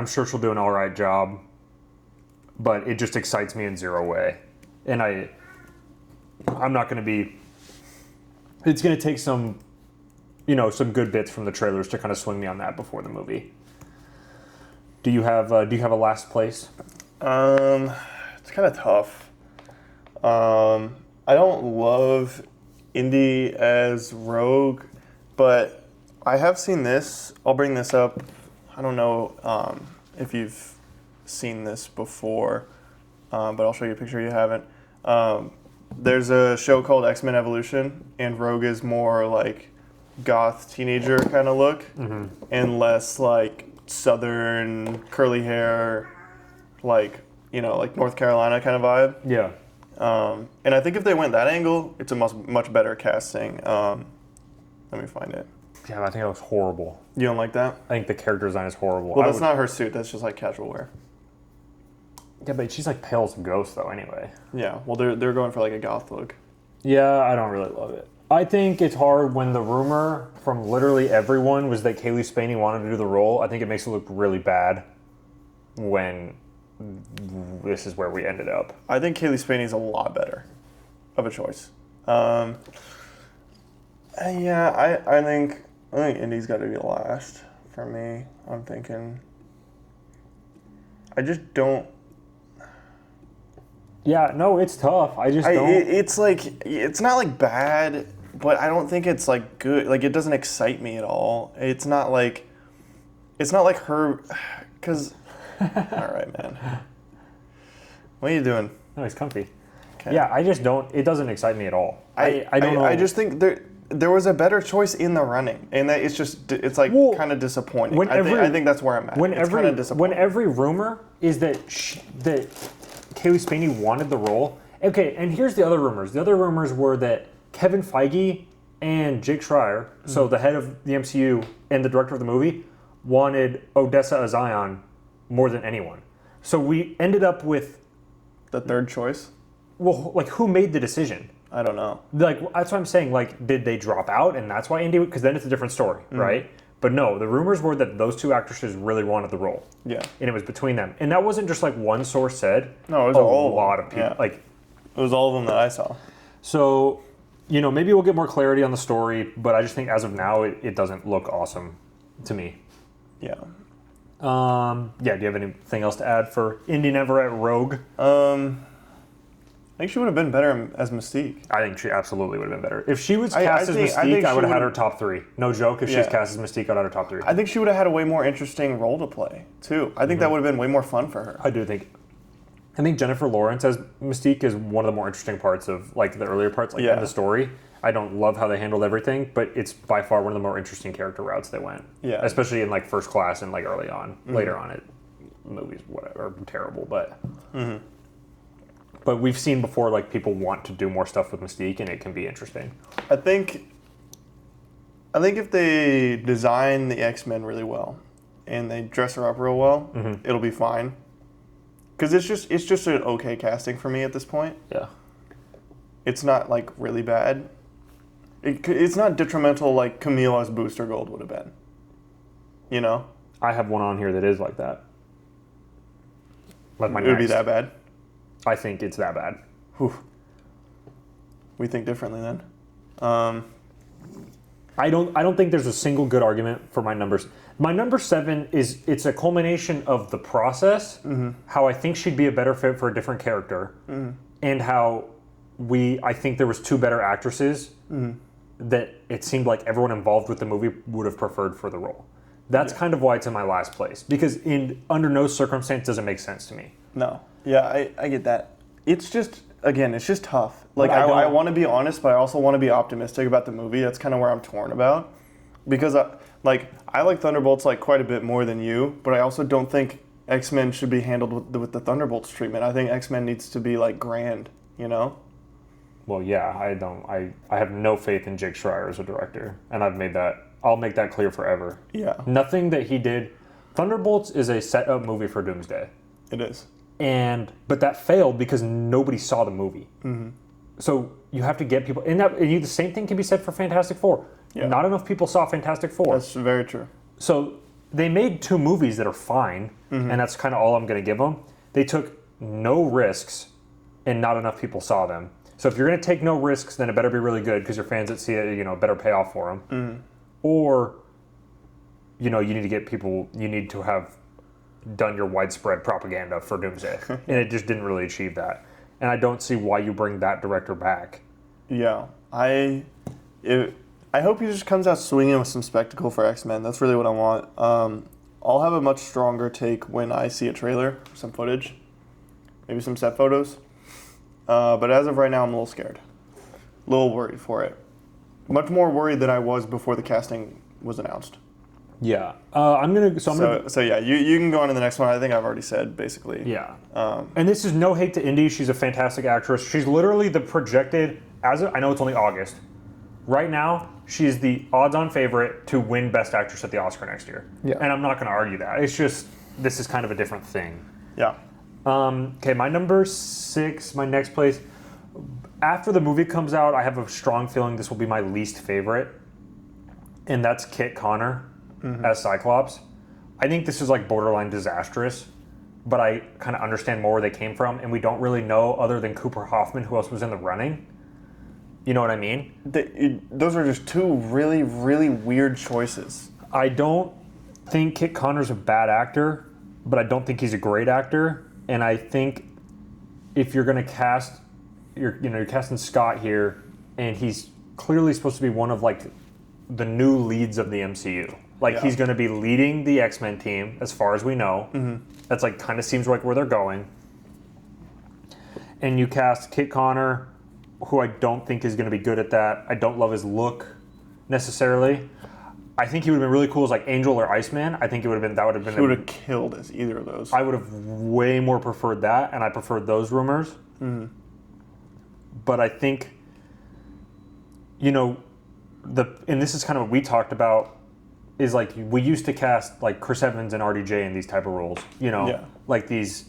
sure she'll do an all right job, but it just excites me in zero way. And I'm not going to be. It's going to take some good bits from the trailers to kind of swing me on that before the movie. Do you have a last place? It's kind of tough. I don't love Indy as Rogue, but I have seen this. I'll bring this up. I don't know if you've seen this before, but I'll show you a picture you haven't. There's a show called X-Men Evolution, and Rogue is more like goth teenager kind of look, and less like southern curly hair, like North Carolina kind of vibe. Yeah. And I think if they went that angle, it's a much better casting. Let me find it. Yeah, I think it looks horrible. You don't like that? I think the character design is horrible. Well, that's not her suit. That's just like casual wear. Yeah, but she's like pale as a ghost though anyway. Yeah, well they're going for like a goth look. Yeah, I don't really love it. I think it's hard when the rumor from literally everyone was that Kaylee Spaney wanted to do the role. I think it makes it look really bad when this is where we ended up. I think Kaylee Spaney's a lot better of a choice. I think Indy's got to be last for me. I'm thinking. I just don't. Yeah, no, it's tough. I just don't. It's like it's not like bad, but I don't think it's like good. Like it doesn't excite me at all. It's not like her, because. All right, man. What are you doing? No, he's comfy. Okay. Yeah, I just don't. It doesn't excite me at all. I don't know. I just think there was a better choice in the running, and that it's like kind of disappointing. I think that's where I'm at. It's kind of disappointing. When every rumor is that that Kaylee Spaney wanted the role. Okay, and here's the other rumors. The other rumors were that Kevin Feige and Jake Schreier, so the head of the MCU and the director of the movie, wanted Odessa Azion more than anyone. So we ended up with the third choice. Well, like who made the decision? I don't know. Like that's what I'm saying. Like, did they drop out and that's why Indy? Because then it's a different story, right? But no, the rumors were that those two actresses really wanted the role. Yeah. And it was between them, and that wasn't just like one source said. No, it was a all lot of people. Yeah. Like, it was all of them that I saw. So, maybe we'll get more clarity on the story, but I just think as of now, it doesn't look awesome to me. Yeah. Do you have anything else to add for Indy Navarrete Rogue? I think she would have been better as Mystique. I think she absolutely would have been better. If she was cast as Mystique, I would have had her top 3. No joke, if she was cast as Mystique, I'd have her top 3. I think she would have had a way more interesting role to play, too. I think that would have been way more fun for her. I do think. I think Jennifer Lawrence as Mystique is one of the more interesting parts of like the earlier parts, like in the story. I don't love how they handled everything, but it's by far one of the more interesting character routes they went. Yeah. Especially in like First Class and like early on. Later on, movies whatever are terrible, but but we've seen before like people want to do more stuff with Mystique, and it can be interesting. I think if they design the X-Men really well and they dress her up real well, it'll be fine. Because it's just an okay casting for me at this point. Yeah. It's not like really bad. It's not detrimental like Camila's Booster Gold would have been. You know? I have one on here that is like that. Like it would be that bad? I think it's that bad. Whew. We think differently then. I don't think there's a single good argument for my numbers. My number 7 it's a culmination of the process, how I think she'd be a better fit for a different character, and how I think there was 2 better actresses that it seemed like everyone involved with the movie would have preferred for the role. That's kind of why it's in my last place, because under no circumstance does it make sense to me. No. Yeah, I get that. It's just, again, it's just tough. Like, I want to be honest, but I also want to be optimistic about the movie. That's kind of where I'm torn about. Because, I like Thunderbolts like quite a bit more than you, but I also don't think X-Men should be handled with the Thunderbolts treatment. I think X-Men needs to be, like, grand, you know? Well, yeah, I have no faith in Jake Schreier as a director, and I'll make that clear forever. Yeah. Nothing that he did. Thunderbolts is a set-up movie for Doomsday. It is. But that failed because nobody saw the movie. So you have to get people, and the same thing can be said for Fantastic Four. Yeah. Not enough people saw Fantastic Four. That's very true. So they made 2 movies that are fine, and that's kind of all I'm going to give them. They took no risks, and not enough people saw them. So if you're going to take no risks, then it better be really good because your fans that see it, better pay off for them. Or, you need to get people, you need to have done your widespread propaganda for Doomsday. And it just didn't really achieve that. And I don't see why you bring that director back. Yeah. I hope he just comes out swinging with some spectacle for X-Men. That's really what I want. I'll have a much stronger take when I see a trailer, some footage, maybe some set photos. But as of right now, I'm a little scared. A little worried for it. Much more worried than I was before the casting was announced. Yeah. So yeah, you can go on to the next one. I think I've already said, basically. Yeah. And this is no hate to Indy. She's a fantastic actress. She's literally the projected, I know it's only August. Right now, she's the odds-on favorite to win Best Actress at the Oscar next year. Yeah. And I'm not going to argue that. It's just, this is kind of a different thing. Yeah. Okay, my number 6, my next place. After the movie comes out, I have a strong feeling this will be my least favorite. And that's Kit Connor as Cyclops. I think this is like borderline disastrous, but I kind of understand more where they came from, and we don't really know, other than Cooper Hoffman, who else was in the running. You know what I mean? Those are just 2 really, really weird choices. I don't think Kit Connor's a bad actor, but I don't think he's a great actor. And I think if you're going to cast, you're casting Scott here, and he's clearly supposed to be one of like the new leads of the MCU. He's going to be leading the X-Men team, as far as we know. That's like kind of seems like where they're going. And you cast Kit Connor, who I don't think is going to be good at that. I don't love his look necessarily. I think he would have been really cool as like Angel or Iceman. I think that would have been. He would have killed as either of those. I would have way more preferred that, and I preferred those rumors. But I think, and this is kind of what we talked about, is like we used to cast like Chris Evans and RDJ in these type of roles. Like these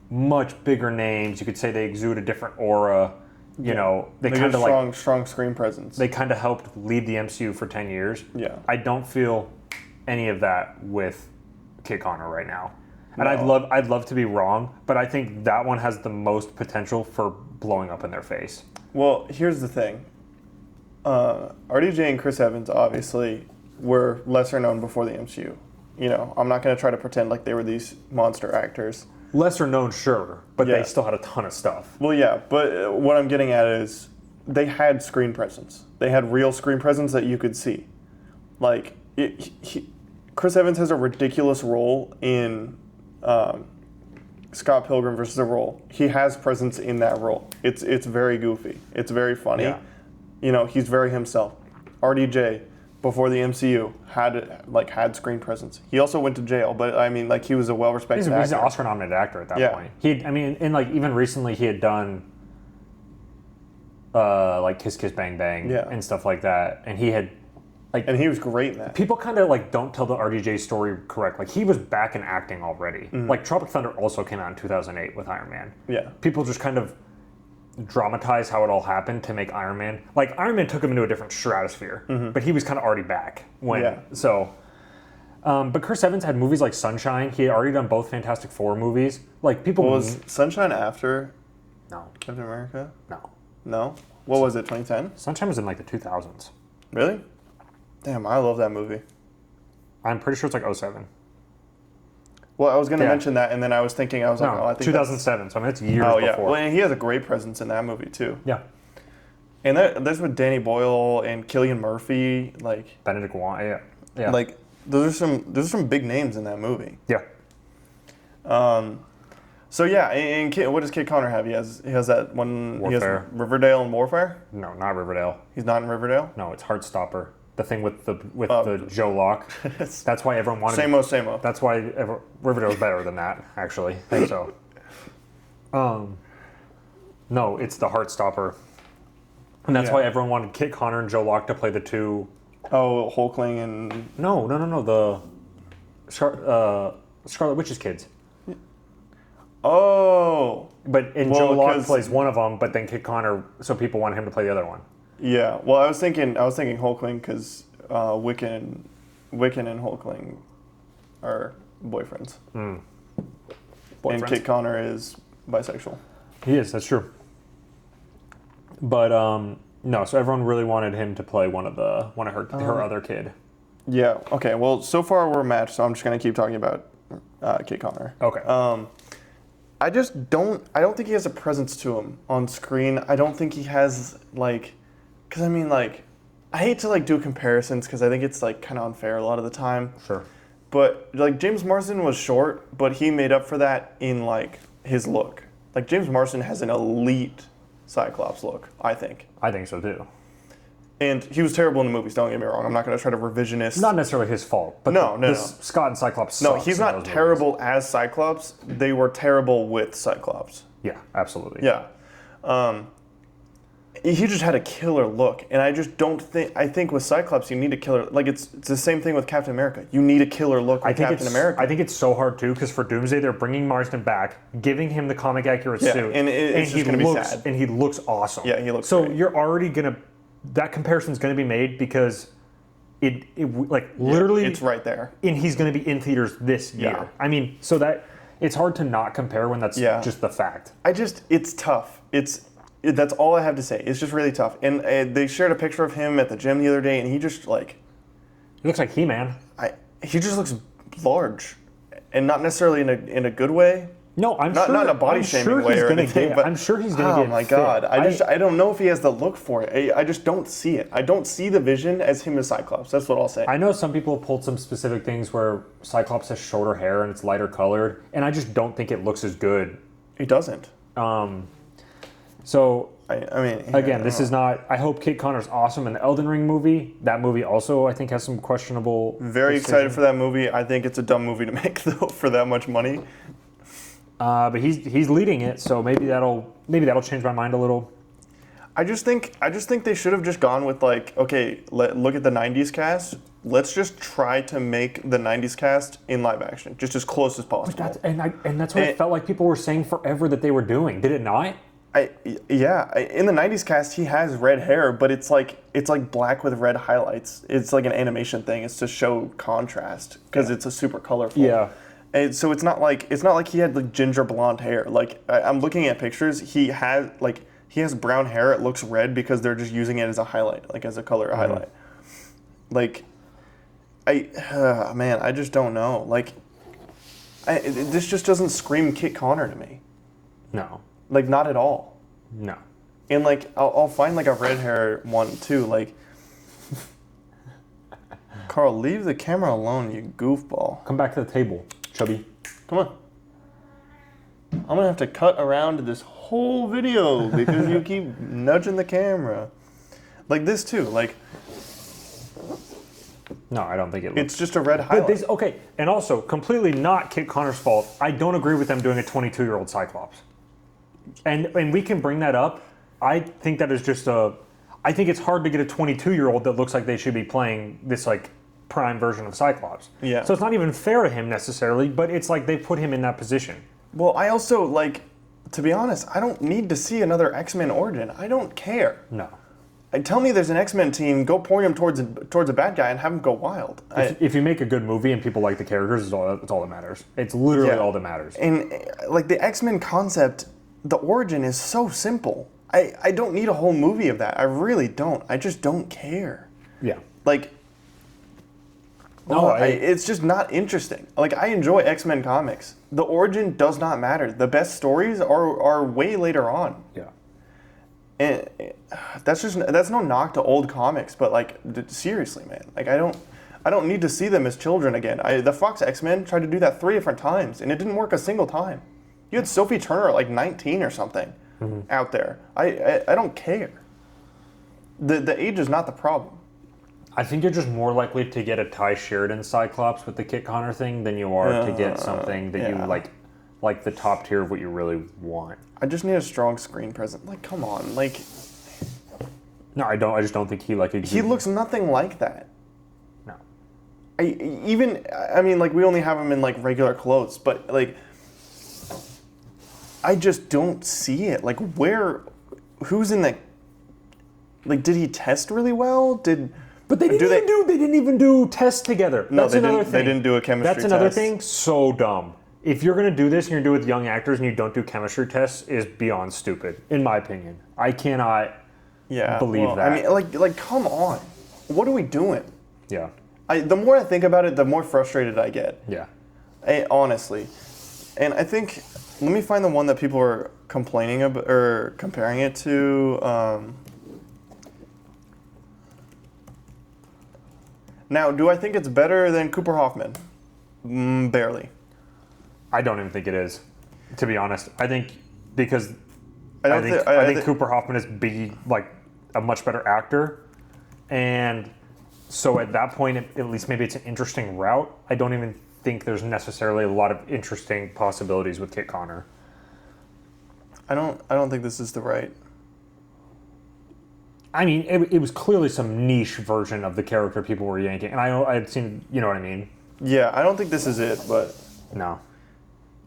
much bigger names. You could say they exude a different aura. They kind of strong screen presence. They kind of helped lead the MCU for 10 years. Yeah. I don't feel any of that with Kit Connor right now. And No. I'd love to be wrong, but I think that one has the most potential for blowing up in their face. Well, here's the thing. RDJ and Chris Evans obviously were lesser known before the MCU. I'm not going to try to pretend like they were these monster actors. Lesser known, sure, but Yeah. they still had a ton of stuff. Well, yeah, but what I'm getting at is they had screen presence. They had real screen presence that you could see. Like, Chris Evans has a ridiculous role in Scott Pilgrim versus the role. He has presence in that role. It's very goofy. It's very funny. Yeah. You know, he's very himself. RDJ, before the MCU, had screen presence. He also went to jail, but I mean, like, he was a well-respected actor. He's an Oscar-nominated actor at that point. And like even recently he had done like Kiss Kiss Bang Bang and stuff like that, and he had and he was great in that. People kind of like don't tell the RDJ story correct. Like he was back in acting already. Mm-hmm. Like Tropic Thunder also came out in 2008 with Iron Man. Yeah. People just kind of dramatize how it all happened to make Iron Man. Like Iron Man took him into a different stratosphere, but he was kind of already back when. Yeah. So, but Chris Evans had movies like Sunshine. He had already done both Fantastic Four movies. Like people. Was Sunshine after No. Captain America? No. No. What was it? 2010? Sunshine was in like the 2000s. Really? Damn, I love that movie. I'm pretty sure it's like 07. Well, I was going to mention that, and then I was thinking, I think 2007. So I mean, it's years before. Yeah. Well, and he has a great presence in that movie too. Yeah. And that's with Danny Boyle and Cillian Murphy, like Benedict Wong. Yeah. Like those are some big names in that movie. Yeah. So yeah, and what does Kid Connor have? He has that one. Warfare. He has Riverdale and Warfare. No, not Riverdale. He's not in Riverdale. No, it's Heartstopper. The thing with the Joe Locke. That's why everyone wanted. Same-o. That's why Riverdale's better than that, actually. I think so. No, it's the Heartstopper, and that's why everyone wanted Kit Connor and Joe Locke to play the two. Oh, Hulkling and No. The Scarlet Witch's kids. Oh. Joe Locke plays one of them, but then Kit Connor, so people want him to play the other one. Yeah. Well, I was thinking Hulkling because Wiccan and Hulkling are boyfriends. And Kit Connor is bisexual. He is. That's true. But no, so everyone really wanted him to play one of her other kid. Yeah. Okay. Well, so far we're matched, so I'm just gonna keep talking about Kit Connor. Okay. I don't think he has a presence to him on screen. I don't think he has because I mean I hate to do comparisons because I think it's kind of unfair a lot of the time. Sure. But James Marsden was short, but he made up for that in his look. James Marsden has an elite Cyclops look, I think. I think so too. And he was terrible in the movies, don't get me wrong. I'm not going to try to revisionist. Not necessarily his fault, but no. Scott and Cyclops No, he's not terrible as Cyclops. They were terrible with Cyclops. Yeah, absolutely. Yeah. He just had a killer look, and I just don't think... I think with Cyclops, you need a killer... it's the same thing with Captain America. You need a killer look with Captain America. I think it's so hard, too, because for Doomsday, they're bringing Marsden back, giving him the comic-accurate suit. And it's just going to be sad. And he looks awesome. Yeah, he looks So great. you're already going to... That comparison's going to be made because it literally... it's right there. And he's going to be in theaters this year. Yeah. I mean, so that... It's hard to not compare when that's just the fact. It's tough. That's all I have to say. It's just really tough. And they shared a picture of him at the gym the other day, and he just He looks like He-Man. He just looks large, and not necessarily in a good way. No, I'm not sure. Not in a body shaming way or anything. But I'm sure he's going to get. Oh my fit. God! I don't know if he has the look for it. I just don't see it. I don't see the vision as him as Cyclops. That's what I'll say. I know some people have pulled some specific things where Cyclops has shorter hair and it's lighter colored, and I just don't think it looks as good. He doesn't. So I mean, again, this is not. I hope Kit Connor's awesome in the Elden Ring movie. That movie also, I think, has some questionable. Very excited for that movie. I think it's a dumb movie to make though for that much money. But he's leading it, so maybe that'll change my mind a little. I just think they should have just gone with okay, look at the '90s cast. Let's just try to make the '90s cast in live action, just as close as possible. And that's what it felt like people were saying forever that they were doing. Did it not? In the '90s cast, he has red hair, but it's black with red highlights. It's like an animation thing. It's to show contrast because it's a super colorful. Yeah. And so it's not like he had ginger blonde hair. I'm looking at pictures. He has brown hair. It looks red because they're just using it as a highlight, as a color highlight. I just don't know. This just doesn't scream Kit Connor to me. No. Not at all. No. And I'll find a red hair one too. Carl, leave the camera alone, you goofball. Come back to the table, chubby. Come on. I'm going to have to cut around this whole video because you keep nudging the camera. Like this too, like... No, I don't think it looks... It's just a red highlight. But okay, and also, completely not Kit Connor's fault. I don't agree with them doing a 22-year-old Cyclops. And we can bring that up. I think that is just a... I think it's hard to get a 22-year-old that looks like they should be playing this, like, prime version of Cyclops. Yeah. So it's not even fair to him necessarily, but it's like they put him in that position. Well, I also, like, to be honest, I don't need to see another X-Men origin. I don't care. No. Tell me there's an X-Men team, go point him towards a bad guy and have him go wild. If you make a good movie and people like the characters, it's all that matters. It's literally all that matters. And, like, the X-Men concept, the origin is so simple. I don't need a whole movie of that. I really don't. I just don't care. Yeah. Like... No, it's just not interesting. Like, I enjoy X-Men comics. The origin does not matter. The best stories are way later on. Yeah. And that's no knock to old comics, but like seriously, man. Like I don't need to see them as children again. The Fox X-Men tried to do that 3 different times, and it didn't work a single time. You had Sophie Turner at like 19 or something out there. I don't care. The age is not the problem. I think you're just more likely to get a Ty Sheridan Cyclops with the Kit Connor thing than you are to get something that you like the top tier of what you really want. I just need a strong screen presence. Like, come on, like. No, I don't. I just don't think he like. He looks nothing like that. No. I mean, like we only have him in like regular clothes, but like. I just don't see it. Like, who's in the. Like, did he test really well? But they didn't even do tests together. No, That's another thing. They didn't do a chemistry test. That's another thing. So dumb. If you're going to do this and you're doing it with young actors and you don't do chemistry tests, is beyond stupid, in my opinion. I cannot believe that. I mean, like, come on. What are we doing? Yeah. The more I think about it, the more frustrated I get. Yeah. Honestly. And I think, let me find the one that people are complaining about, or comparing it to. Now, do I think it's better than Cooper Hoffman? Barely. I don't even think it is, to be honest. I think because I think Cooper Hoffman is a much better actor, and so at that point, at least maybe it's an interesting route. I don't even think there's necessarily a lot of interesting possibilities with Kit Connor. I don't think this is the right. I mean, it was clearly some niche version of the character people were yanking, and I'd seen, you know what I mean? Yeah, I don't think this is it, but no.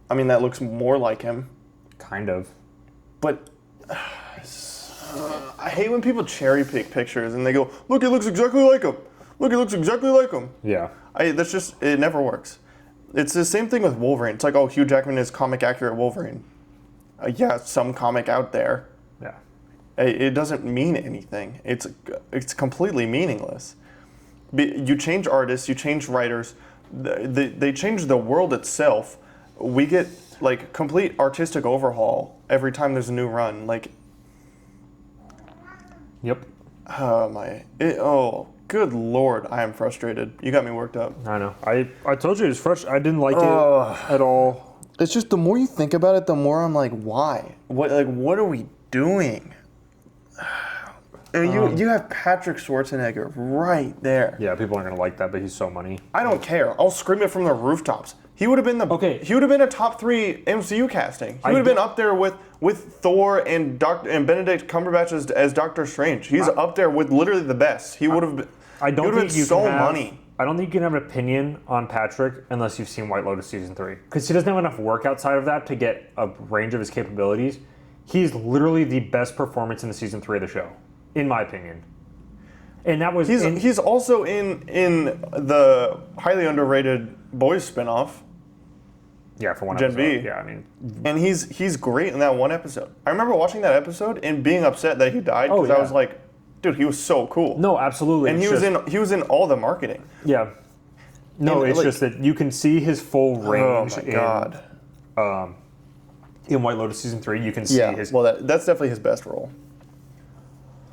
I mean, that looks more like him. Kind of. But I hate when people cherry pick pictures and they go, look, it looks exactly like him. Look, it looks exactly like him. Yeah. It never works. It's the same thing with Wolverine. It's like, oh, Hugh Jackman is comic accurate Wolverine. Yeah, some comic out there. Yeah. It doesn't mean anything. It's completely meaningless. You change artists, you change writers, they change the world itself. We get like complete artistic overhaul every time there's a new run. Like, yep. Good Lord, I am frustrated. You got me worked up. I know. I told you it was frustrating. I didn't like it at all. It's just the more you think about it, the more I'm like, why? What are we doing? And you have Patrick Schwarzenegger right there. Yeah, people aren't gonna like that, but he's so money. I don't care. I'll scream it from the rooftops. He would have been He would have been a top 3 MCU casting. He would have been up there with Thor and Benedict Cumberbatch as Doctor Strange. He's up there with literally the best. He would have been. I don't think you so can have, money. I don't think you can have an opinion on Patrick unless you've seen White Lotus season 3, because he doesn't have enough work outside of that to get a range of his capabilities. He's literally the best performance in the season 3 of the show, in my opinion. And that was he's also in the highly underrated Boys spinoff. Yeah, for one Gen episode. V. Yeah, I mean, and he's great in that one episode. I remember watching that episode and being upset that he died because I was like, dude, he was so cool. No, absolutely. And he was in all the marketing. Yeah. No, and it's just that you can see his full range. Oh my God. In White Lotus season 3, you can see his. Well, that's definitely his best role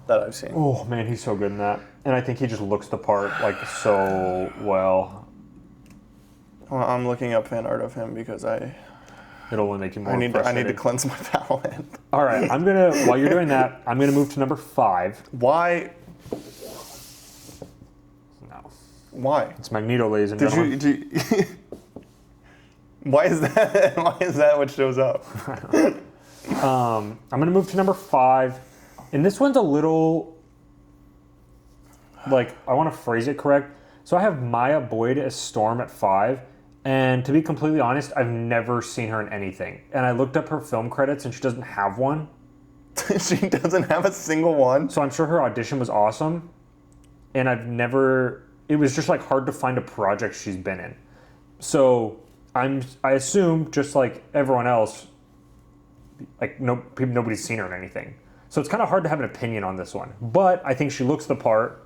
that I've seen. Oh man, he's so good in that, and I think he just looks the part like so well. Well, I'm looking up fan art of him because It'll only make you more I need frustrated. to cleanse my palate. All right, while you're doing that, I'm gonna move to number 5. Why? No. Why? It's Magneto, ladies and gentlemen. Why is that? Why is that what shows up? I'm gonna move to number 5, and this one's a little like I want to phrase it correct. So I have Maya Boyd as Storm at 5, and to be completely honest, I've never seen her in anything. And I looked up her film credits, and she doesn't have one. She doesn't have a single one. So I'm sure her audition was awesome, and it was just like hard to find a project she's been in. So I assume, just like everyone else, like nobody's seen her in anything. So it's kind of hard to have an opinion on this one. But I think she looks the part,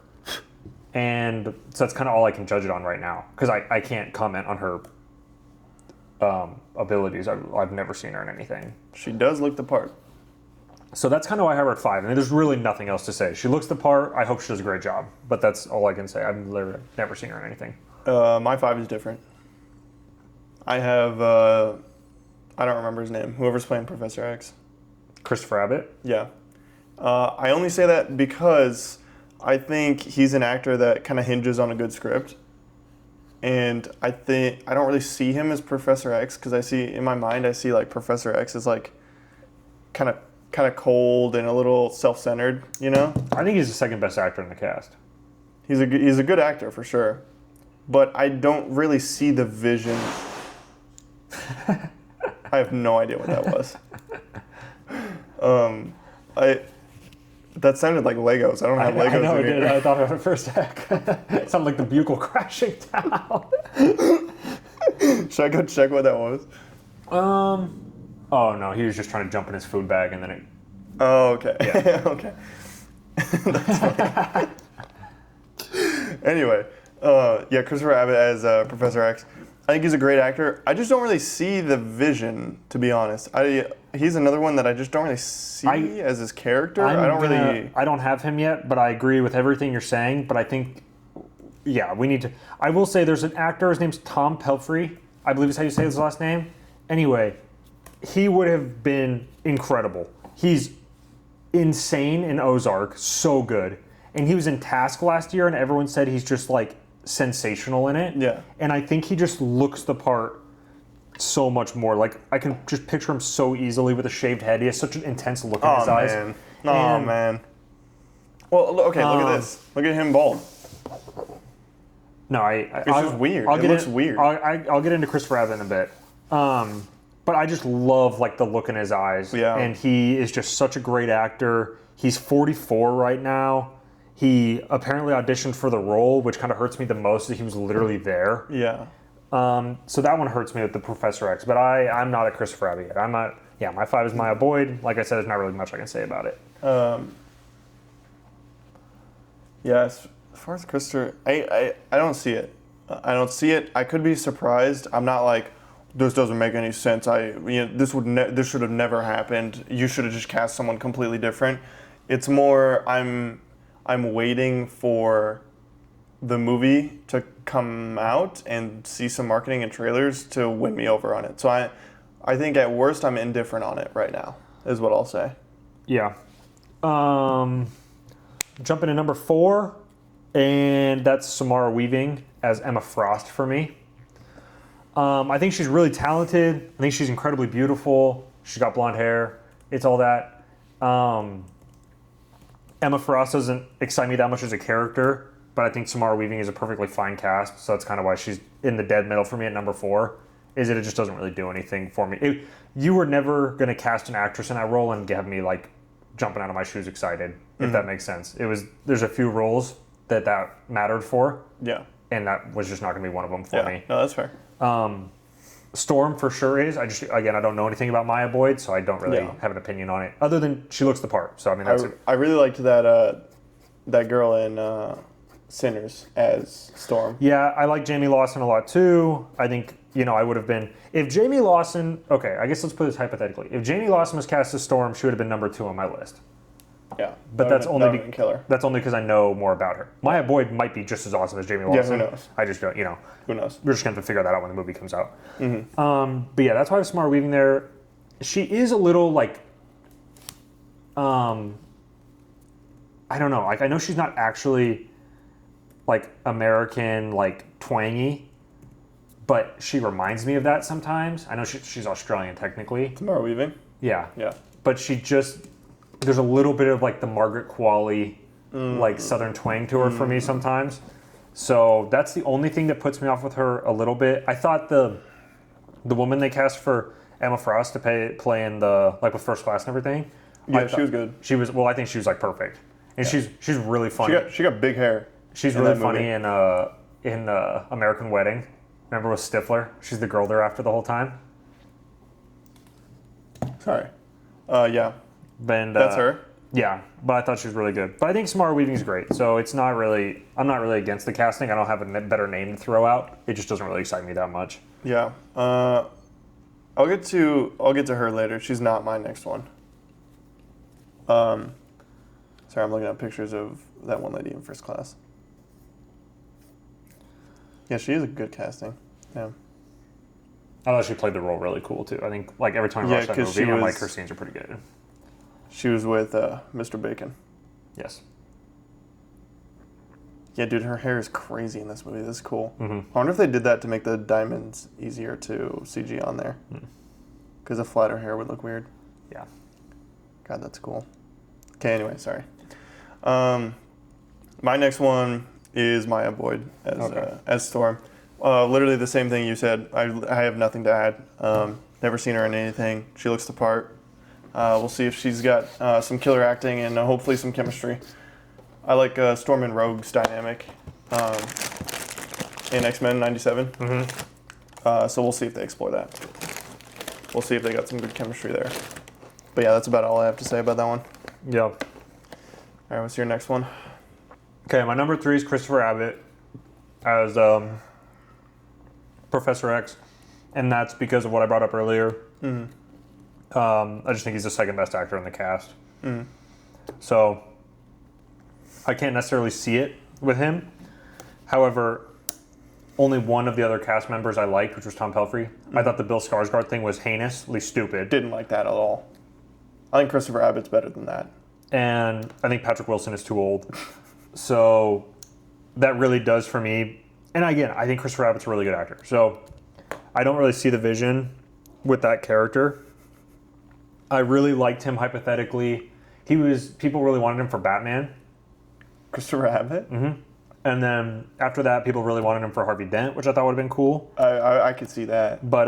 and so that's kind of all I can judge it on right now, because I can't comment on her abilities. I've never seen her in anything. She does look the part. So that's kind of why I have her at 5. And there's really nothing else to say. She looks the part. I hope she does a great job. But that's all I can say. I've literally never seen her in anything. My 5 is different. I have, I don't remember his name. Whoever's playing Professor X. Christopher Abbott? Yeah. I only say that because I think he's an actor that kind of hinges on a good script. And I don't really see him as Professor X, because in my mind, I see like Professor X as like kind of cold and a little self-centered, you know? I think he's the second best actor in the cast. He's a good actor for sure. But I don't really see the vision. I have no idea what that was. That sounded like Legos. I don't have Legos. I know in it did. here. I thought of it for a sec. It sounded like the bugle crashing down. Should I go check what that was? Oh no, he was just trying to jump in his food bag and then it... Oh, okay. Yeah. Okay. That's funny. Anyway, yeah, Christopher Abbott as Professor X. I think he's a great actor. I just don't really see the vision, to be honest. He's another one that I just don't really see as his character. I don't have him yet, but I agree with everything you're saying. But I think, yeah, we need to... I will say there's an actor, his name's Tom Pelphrey. I believe is how you say his last name. Anyway, he would have been incredible. He's insane in Ozark, so good. And he was in Task last year, and everyone said he's just like sensational in it. Yeah. And I think he just looks the part so much more. Like, I can just picture him so easily with a shaved head. He has such an intense look in his eyes. Man. Oh, man. Well, okay, look at this. Look at him bald. No, It's just weird. It looks weird. I'll get into Christopher Abbott in a bit. But I just love like the look in his eyes. Yeah. And he is just such a great actor. He's 44 right now. He apparently auditioned for the role, which kind of hurts me the most that he was literally there. Yeah. So that one hurts me with the Professor X. But I'm not a Christopher Abbott yet. I'm not. Yeah, my 5 is Maya Boyd. Like I said, there's not really much I can say about it. Yeah, as far as Christopher, I don't see it. I don't see it. I could be surprised. I'm not like, this doesn't make any sense. This should have never happened. You should have just cast someone completely different. It's more I'm waiting for the movie to come out and see some marketing and trailers to win me over on it. So I think at worst I'm indifferent on it right now, is what I'll say. Yeah. Jumping to number 4, and that's Samara Weaving as Emma Frost for me. I think she's really talented. I think she's incredibly beautiful. She's got blonde hair. It's all that. Emma Frost doesn't excite me that much as a character, but I think Samara Weaving is a perfectly fine cast, so that's kind of why she's in the dead middle for me at number 4, is that it just doesn't really do anything for me. You were never going to cast an actress in that role and have me like jumping out of my shoes excited, if that makes sense. There's a few roles that mattered for. Yeah. And that was just not going to be one of them for me. No, that's fair. Storm for sure is. I don't know anything about Maya Boyd, so I don't really have an opinion on it, other than she looks the part. So I mean, that's it. I really liked that girl in Sinners as Storm. Yeah, I like Jamie Lawson a lot too. I think, I would have been, if Jamie Lawson, okay, I guess let's put this hypothetically. If Jamie Lawson was cast as Storm, she would have been number 2 on my list. Yeah. But that's only killer. that's only because I know more about her. Maya Boyd might be just as awesome as Jamie Watson. Yeah, who knows? I just don't, Who knows? We're just going to figure that out when the movie comes out. But yeah, that's why I have Samara Weaving there. She is a little like, I don't know. Like I know she's not actually like American, like twangy, but she reminds me of that sometimes. I know she's Australian technically. Samara Weaving. Yeah. Yeah. But there's a little bit of like the Margaret Qualley, like Southern twang to her for me sometimes. So that's the only thing that puts me off with her a little bit. I thought the woman they cast for Emma Frost to play in the like with First Class and everything. Yeah, she was good. I think she was like perfect, and she's really funny. She got big hair. She's really funny in American Wedding. Remember with Stifler? She's the girl they're after the whole time. Sorry. Yeah. And, that's her. Yeah, but I thought she was really good. But I think Samara Weaving's great, so I'm not really against the casting. I don't have a better name to throw out. It just doesn't really excite me that much. Yeah. I'll get to her later. She's not my next one. Sorry, I'm looking at pictures of that one lady in First Class. Yeah, she is a good casting. Yeah. I thought she played the role really cool too. I think like every time I watch that movie, I'm like her scenes are pretty good. She was with Mr. Bacon. Yes. Yeah, dude, her hair is crazy in this movie. This is cool. Mm-hmm. I wonder if they did that to make the diamonds easier to CG on there. Because a flatter hair would look weird. Yeah. God, that's cool. Okay, anyway, sorry. My next one is Maya Boyd as Storm. Literally the same thing you said. I have nothing to add. Never seen her in anything. She looks the part. We'll see if she's got some killer acting and hopefully some chemistry. I like Storm and Rogue's dynamic in X-Men 97. Mm-hmm. So we'll see if they explore that. We'll see if they got some good chemistry there. But yeah, that's about all I have to say about that one. Yeah. All right, what's your next one? Okay, my number 3 is Christopher Abbott as Professor X, and that's because of what I brought up earlier. Mm-hmm. I just think he's the second best actor in the cast. Mm-hmm. So I can't necessarily see it with him. However, only one of the other cast members I liked, which was Tom Pelphrey. Mm-hmm. I thought the Bill Skarsgård thing was heinously stupid. Didn't like that at all. I think Christopher Abbott's better than that. And I think Patrick Wilson is too old. So that really does for me. And again, I think Christopher Abbott's a really good actor. So I don't really see the vision with that character. I really liked him hypothetically. People really wanted him for Batman. Christopher Abbott? Mm-hmm. And then after that, people really wanted him for Harvey Dent, which I thought would have been cool. I could see that. But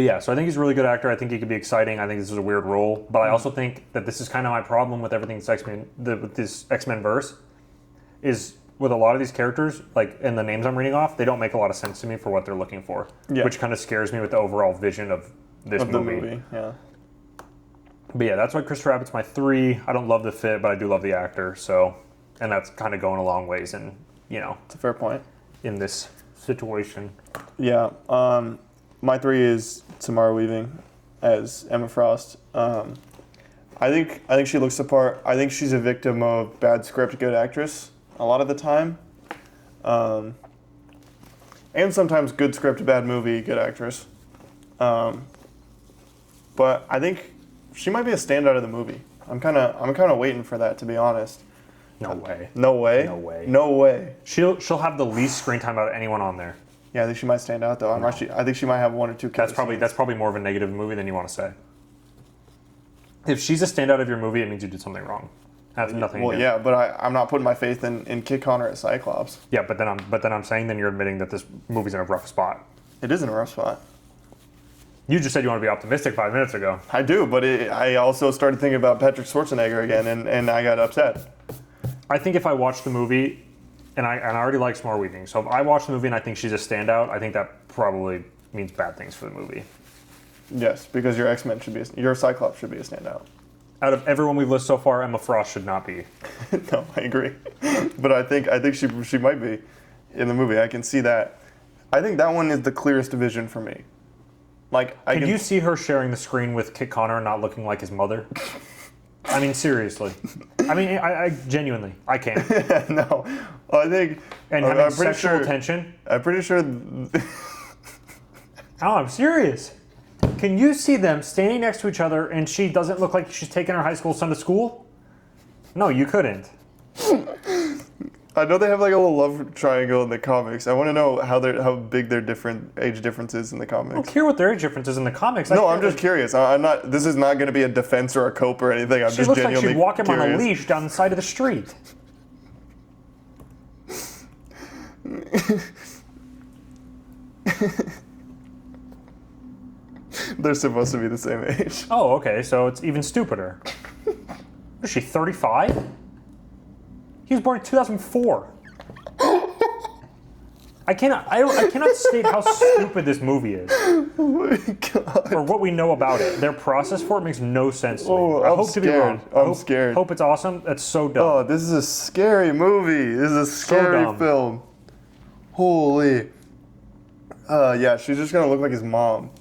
yeah, so I think he's a really good actor. I think he could be exciting. I think this is a weird role. But I also think that this is kind of my problem with everything that's with this X-Men verse, is with a lot of these characters, like, and the names I'm reading off, they don't make a lot of sense to me for what they're looking for. Yeah. Which kind of scares me with the overall vision of this movie. The movie, yeah. But yeah, that's why Christopher Abbott's my 3. I don't love the fit, but I do love the actor. So, and that's kind of going a long ways in, It's a fair point. In this situation. Yeah. My 3 is Samara Weaving as Emma Frost. I think she looks the part. I think she's a victim of bad script, good actress a lot of the time. And sometimes good script, bad movie, good actress. But I think she might be a standout of the movie. I'm kind of waiting for that, to be honest. No way. No way. No way. No way. She'll have the least screen time out of anyone on there. Yeah, I think she might stand out though. I think she might have 1 or 2. That's probably more of a negative movie than you want to say. If she's a standout of your movie, it means you did something wrong. That's nothing. Well, yeah, but I'm not putting my faith in Kit Connor as Cyclops. Yeah, but then I'm saying then you're admitting that this movie's in a rough spot. It is in a rough spot. You just said you want to be optimistic 5 minutes ago. I do, but I also started thinking about Patrick Schwarzenegger again, and I got upset. I think if I watch the movie, and I already like Samara Weaving, so if I watch the movie and I think she's a standout, I think that probably means bad things for the movie. Yes, because your X-Men your Cyclops should be a standout. Out of everyone we've listed so far, Emma Frost should not be. No, I agree, but I think she might be in the movie. I can see that. I think that one is the clearest division for me. Like, Can you see her sharing the screen with Kit Connor and not looking like his mother? I mean, seriously. I mean, I genuinely, I can't. No, I think. And I'm having pretty sexual sure. tension. I'm pretty sure. Oh, I'm serious. Can you see them standing next to each other and she doesn't look like she's taking her high school son to school? No, you couldn't. I know they have like a little love triangle in the comics. I want to know how big their different age differences in the I don't comics. care what their age difference is in the comics. No, I'm just curious. I'm not. This is not going to be a defense or a cope or anything. I'm She just looks like genuinely she'd walk him on a curious. leash down the side of the street. They're supposed to be the same age. Oh, okay, so it's even stupider. Is she 35? He was born in 2004. I cannot state how stupid this movie is. Oh my god. Or what we know about it. Their process for it makes no sense to me. Oh, I I'm hope to be scared. wrong. I'm scared. Hope it's awesome. That's so dumb. Oh, this is a scary movie. This is a scary dumb. film. Holy. Yeah, she's just gonna look like his mom.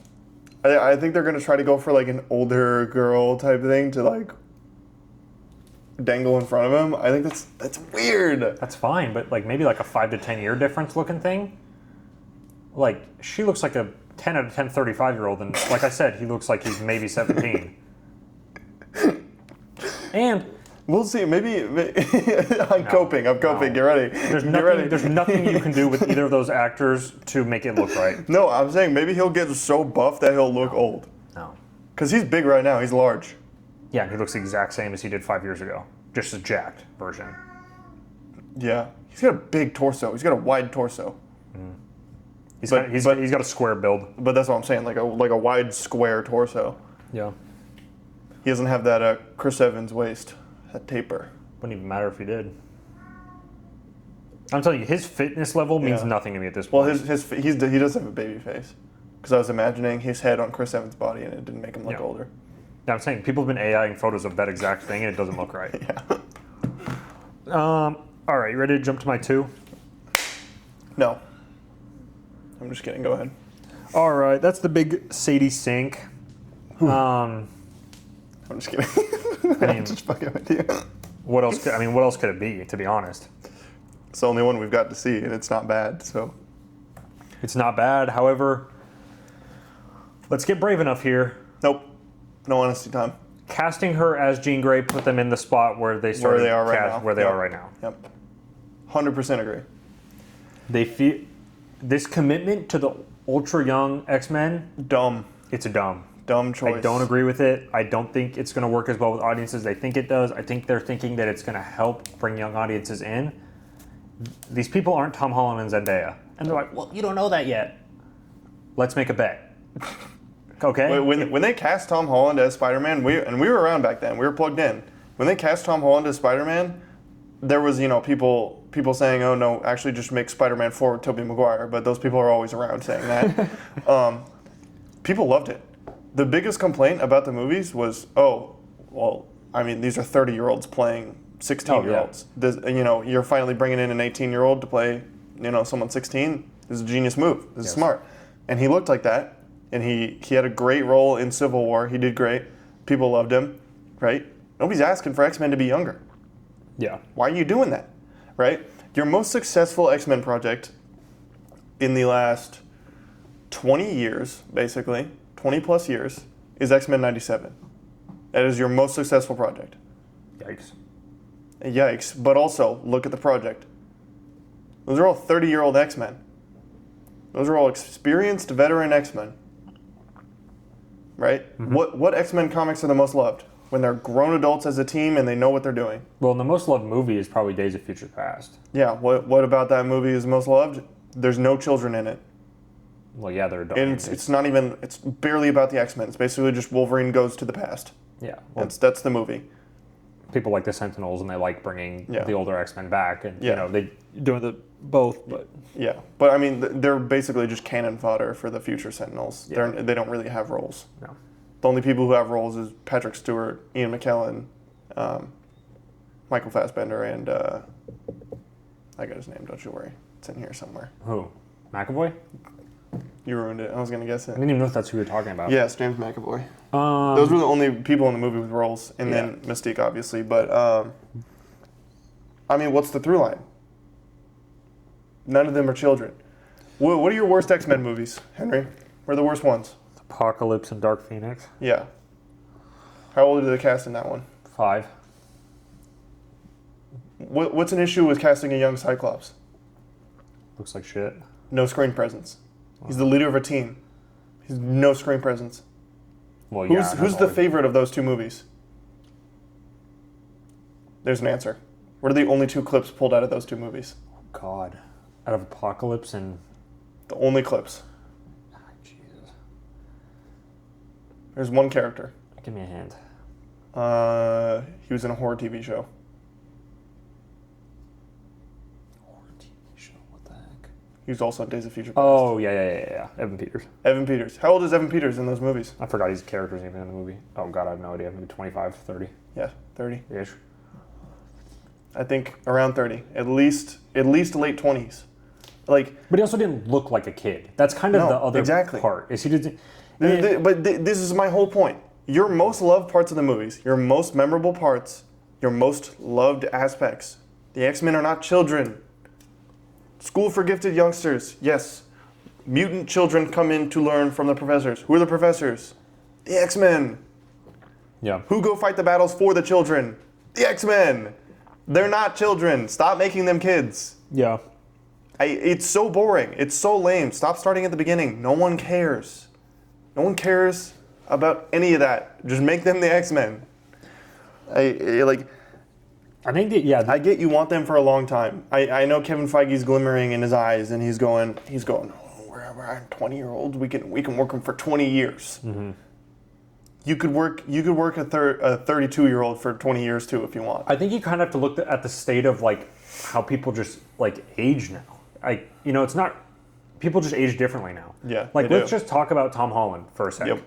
I think they're gonna try to go for like an older girl type thing to like dangle in front of him. I think that's weird. That's fine, but like maybe like a 5 to 10 year difference looking thing. Like she looks like a 10 out of 10 35-year-old, and like I said, he looks like he's maybe 17. And We'll see. Maybe I'm coping. Get ready. Get ready. there's nothing you can do with either of those actors to make it look right. No, I'm saying maybe he'll get so buff that he'll look old. No. Cause he's big right now. He's large. Yeah, he looks the exact same as he did 5 years ago. Just a jacked version. Yeah, he's got a big torso. He's got a wide torso. He's But- got a square build. But that's what I'm saying. Like a wide square torso. Yeah. He doesn't have that Chris Evans waist. That taper. Wouldn't even matter if he did. I'm telling you, his fitness level means Yeah. nothing to me at this Well, point. he does have a baby face. Because I was imagining his head on Chris Evans' body and it didn't make him look Yeah. older. Yeah, I'm saying people have been AIing photos of that exact thing and it doesn't look right. Yeah. All right, you ready to jump to my 2? No. I'm just kidding. Go ahead. All right, that's the big Sadie Sink. I'm just kidding. I mean, Just fucking with you. what else could it be, to be honest? It's the only one we've got to see, and it's not bad. So It's not bad. However, let's get brave enough here. nope, no honesty time. Casting her as Jean Grey put them in the spot where they started Where they are right now. where they Yep. are right now. Yep, 100% agree. They feel this commitment to the ultra young X-Men. Dumb It's a dumb. choice. I don't agree with it. I don't think it's going to work as well with audiences they think it does. I think they're thinking that it's going to help bring young audiences in. These people aren't Tom Holland and Zendaya. And they're like, well, you don't know that yet. Let's make a bet. Okay? When they cast Tom Holland as Spider-Man, we were around back then. We were plugged in. When they cast Tom Holland as Spider-Man, there was people saying, "Oh no, actually just make Spider-Man 4 Tobey Maguire." But those people are always around saying that. People loved it. The biggest complaint about the movies was, "Oh, well, I mean, these are 30-year-olds playing 16-year-olds. You're finally bringing in an 18-year-old to play, someone 16. This is a genius move. This is smart." And he looked like that. And he had a great role in Civil War. He did great. People loved him, right? Nobody's asking for X-Men to be younger. Yeah. Why are you doing that, right? Your most successful X-Men project in the last 20 years, basically, 20 plus years, is X-Men 97. That is your most successful project. Yikes. Yikes. But also, look at the project. Those are all 30-year-old X-Men. Those are all experienced veteran X-Men. Right? Mm-hmm. What X-Men comics are the most loved? When they're grown adults as a team and they know what they're doing. Well, the most loved movie is probably Days of Future Past. Yeah, what about that movie is most loved? There's no children in it. Well, yeah, they're adults. And it's barely about the X-Men. It's basically just Wolverine goes to the past. Yeah. Well, That's the movie. people like the Sentinels and they like bringing Yeah. the older X-Men back. And, Yeah. they doing the both, but... Yeah, but I mean, they're basically just cannon fodder for the future Sentinels. Yeah. They don't really have roles. No. The only people who have roles is Patrick Stewart, Ian McKellen, Michael Fassbender, and I got his name, don't you worry. It's in here somewhere. Who? McAvoy? You ruined it. I was gonna guess I it. didn't even know if that's who you were talking about. Yes, James McAvoy. Those were the only people in the movie with roles, and then Mystique, obviously. But I mean, what's the through line? None of them are children. What are your worst X-Men movies, Henry? What are the worst ones? Apocalypse and Dark Phoenix. Yeah. How old are the cast in that one? 5. What's an issue with casting a young Cyclops? Looks like shit. No screen presence. He's the leader of a team. He's no screen presence. Well, yeah. Who's the favorite of those two movies? There's an answer. What are the only 2 clips pulled out of those 2 movies? God. Out of Apocalypse and... The only clips. Oh, Jesus. There's one character. Give me a hand. He was in a horror TV show. Horror TV show? What the heck? He was also on Days of Future Past. Oh, yeah. Evan Peters. Evan Peters. How old is Evan Peters in those movies? I forgot his character's even in the movie. Oh, God, I have no idea. Maybe 25, 30. Yeah, 30-ish. Ish. I think around 30. At least late 20s. Like, But he also didn't look like a kid. That's kind of the other part. Is he didn't... This is my whole point. Your most loved parts of the movies, your most memorable parts, your most loved aspects. The X-Men are not children. School for gifted youngsters, yes. Mutant children come in to learn from the professors. Who are the professors? The X-Men. Yeah. Who go fight the battles for the children? The X-Men. They're not children. Stop making them kids. Yeah. It's so boring. It's so lame. Stop starting at the beginning. No one cares. No one cares about any of that. Just make them the X-Men. I think that, yeah. I get you want them for a long time. I know Kevin Feige's glimmering in his eyes, and he's going. Oh, we're 20-year-olds. We can work them for 20 years. Mm-hmm. You could work a 32-year-old for 20 years too if you want. I think you kind of have to look at the state of like how people just like age now. It's not. People just age differently now. Yeah. Like let's just talk about Tom Holland for a second. Yep.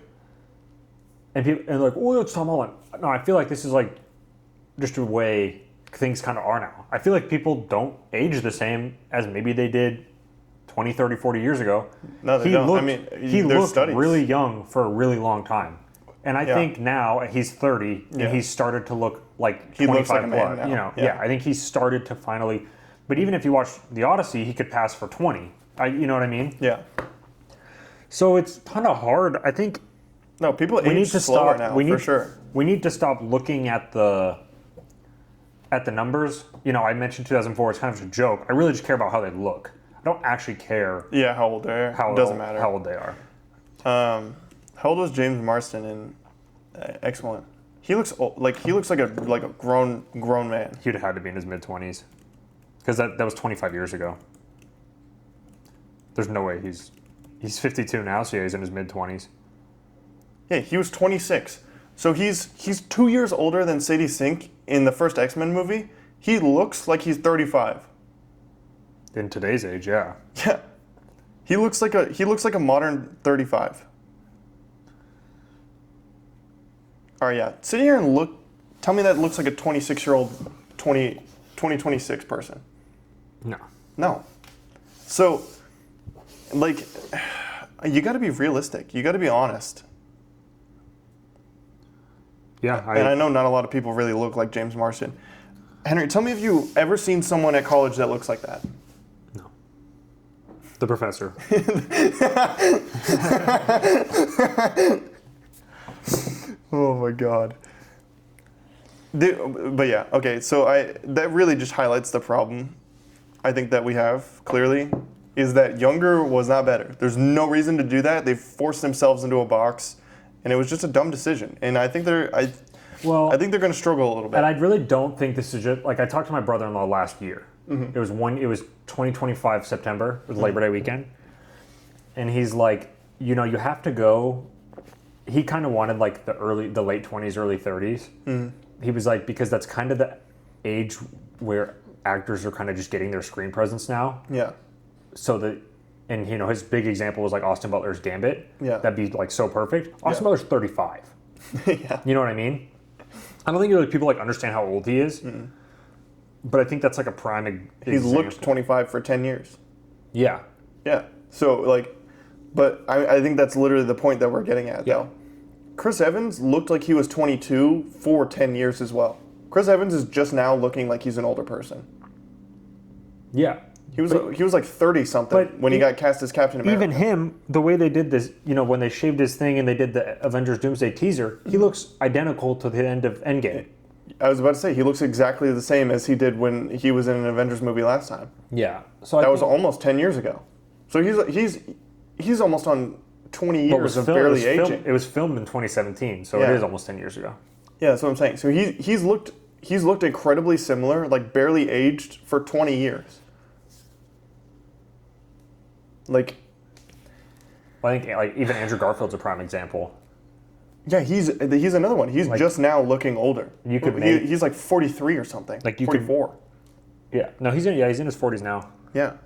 And people and like, oh, it's Tom Holland. No, I feel like this is like just the way things kind of are now. I feel like people don't age the same as maybe they did 20, 30, 40 years ago. No, they don't. He looked studies. really young for a really long time. And I think now he's 30 and he's started to look like 25 looks like a man plus. now. I think he's started to finally. But even if you watch The Odyssey, he could pass for 20. You know what I mean? Yeah. So it's kind of hard. I think. No, people age slower now, for sure. We need to stop looking at the numbers. I mentioned 2004. It's kind of a joke. I really just care about how they look. I don't actually care. Yeah, how old they are. It doesn't matter. How old they are. How old was James Marsden in X-Men? He looks like a grown man. He'd have had to be in his mid-20s. Because that was 25 years ago. There's no way he's 52 now, so yeah, he's in his mid-20s. Yeah, he was 26. So he's 2 years older than Sadie Sink in the first X-Men movie. He looks like he's 35. In today's age, yeah. Yeah. He looks like a modern 35. All right, yeah. Sit here and tell me that looks like a 26-year-old 2026 person. No. No. So, like, you got to be realistic. You got to be honest. Yeah. And I know not a lot of people really look like James Marsden. Henry, tell me if you've ever seen someone at college that looks like that. No. The professor. Oh my God. But yeah, okay, so that really just highlights the problem I think that we have, clearly, is that younger was not better. There's no reason to do that. They forced themselves into a box, and it was just a dumb decision. And I think they're going to struggle a little bit. And I really don't think this is just, like I talked to my brother-in-law last year. Mm-hmm. It was 2025 September, it was Labor Day weekend. And he's like, you have to go. He kind of wanted like the late 20s, early 30s. Mm. He was like, because that's kind of the age where actors are kind of just getting their screen presence now. Yeah. So his big example was like Austin Butler's Gambit. Yeah. That'd be like so perfect. Austin Butler's 35. Yeah. You know what I mean? I don't think really people like understand how old he is. Mm-mm. But I think that's like a prime example. He's looked 25 for 10 years. Yeah. Yeah. So like, But I think that's literally the point that we're getting at, though. Chris Evans looked like he was 22 for 10 years as well. Chris Evans is just now looking like he's an older person. Yeah. He was like 30 something when he got cast as Captain America. Even him, the way they did this, when they shaved his thing and they did the Avengers Doomsday teaser, he looks identical to the end of Endgame. I was about to say, he looks exactly the same as he did when he was in an Avengers movie last time. Yeah. So that was almost 10 years ago. So he's almost on 20 years of barely aging. It was filmed in 2017, so it is almost 10 years ago. Yeah, that's what I'm saying. So he's looked incredibly similar, like barely aged for 20 years. Like, I think even Andrew Garfield's a prime example. Yeah, he's another one. He's just now looking older. He's like 43 or something. Like 44. Yeah. No, he's in his 40s now. Yeah.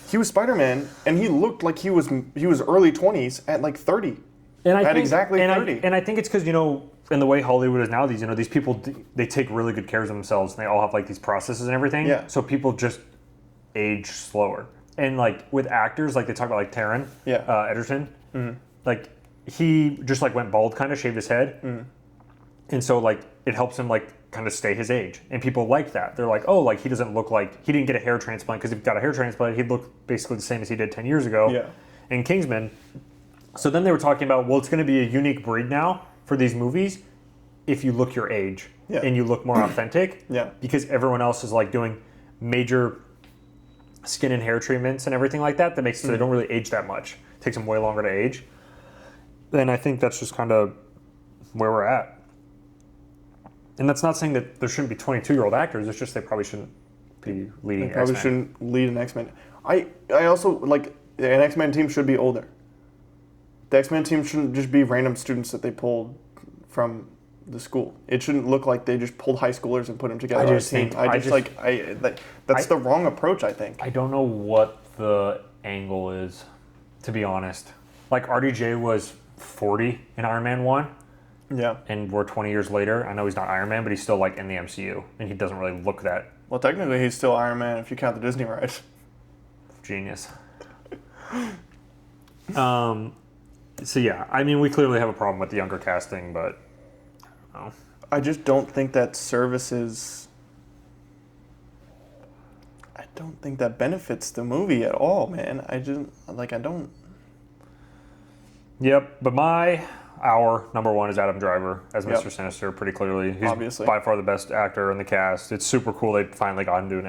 He was Spider-Man, and he looked like he was early 20s at like 30. Exactly 30. And I think it's because, in the way Hollywood is now, these people, they take really good care of themselves, and they all have like these processes and everything. Yeah. So people just age slower. And like with actors, like they talk about like Taron Egerton, like he just like went bald, kind of shaved his head, and so like it helps him like kind of stay his age, and people like that. They're like, oh, like he doesn't look like he didn't get a hair transplant, because if he got a hair transplant, he'd look basically the same as he did 10 years ago in Kingsman. So then they were talking about, well, it's going to be a unique breed now for these movies if you look your age and you look more authentic, because everyone else is like doing major skin and hair treatments and everything like that makes it so they don't really age that much. It takes them way longer to age. And I think that's just kind of where we're at. And that's not saying that there shouldn't be 22-year-old actors. It's just they probably shouldn't be leading X-Men. They probably shouldn't lead an X-Men. I also, like, an X-Men team should be older. The X-Men team shouldn't just be random students that they pulled from the school. It shouldn't look like they just pulled high schoolers and put them together on a team. That's the wrong approach, I think. I don't know what the angle is, to be honest. Like, RDJ was 40 in Iron Man 1. Yeah. And we're 20 years later. I know he's not Iron Man, but he's still, like, in the MCU. And he doesn't really look that... Well, technically, he's still Iron Man if you count the Disney rights. Genius. So, yeah. I mean, we clearly have a problem with the younger casting, but... I don't know. I just don't think that services... I don't think that benefits the movie at all, man. I don't... Yep, but our number one is Adam Driver as Mr. Sinister, pretty clearly. He's obviously by far the best actor in the cast. It's super cool they finally got him to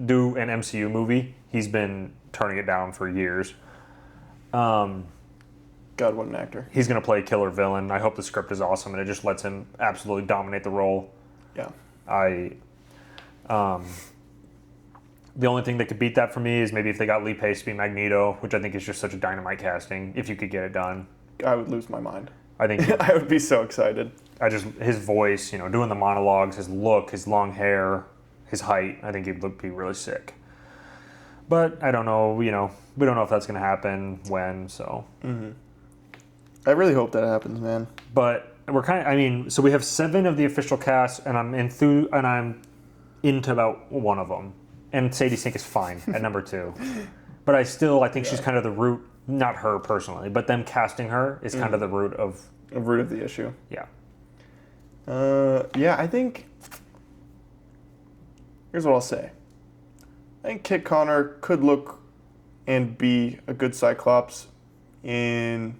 do an MCU movie. He's been turning it down for years. God, what an actor. He's going to play a killer villain. I hope the script is awesome and it just lets him absolutely dominate the role. Yeah. The only thing that could beat that for me is maybe if they got Lee Pace to be Magneto, which I think is just such a dynamite casting, if you could get it done. I would lose my mind. I think I would be so excited. His voice, doing the monologues, his look, his long hair, his height, I think he'd be really sick. But I don't know, we don't know if that's going to happen, when, so. Mm-hmm. I really hope that happens, man. But we're so we have 7 of the official cast, and I'm into about one of them. And Sadie Sink is fine at number 2. But I think she's kind of the root, not her personally, but them casting her is kind of the root of... The root of the issue. Yeah. I think... Here's what I'll say. I think Kit Connor could look and be a good Cyclops in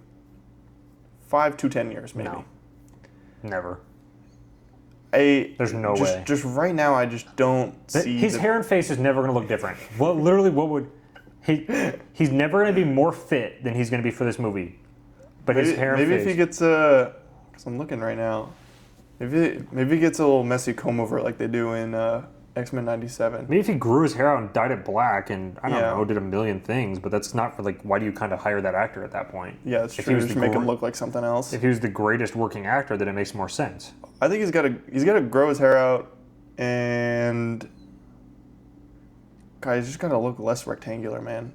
5 to 10 years, maybe. No. Never. There's no way. Just right now, I just don't see... His hair and face is never going to look different. What would... He's never going to be more fit than he's going to be for this movie. But his hair and face... Maybe if he gets a... Because I'm looking right now. Maybe he gets a little messy comb over like they do in X-Men 97. Maybe if he grew his hair out and dyed it black and, I don't know, did a million things. But that's not for, why do you kind of hire that actor at that point? Yeah, it's true. Just make him look like something else. If he was the greatest working actor, then it makes more sense. I think he's got to grow his hair out, and God, he's just got to look less rectangular, man.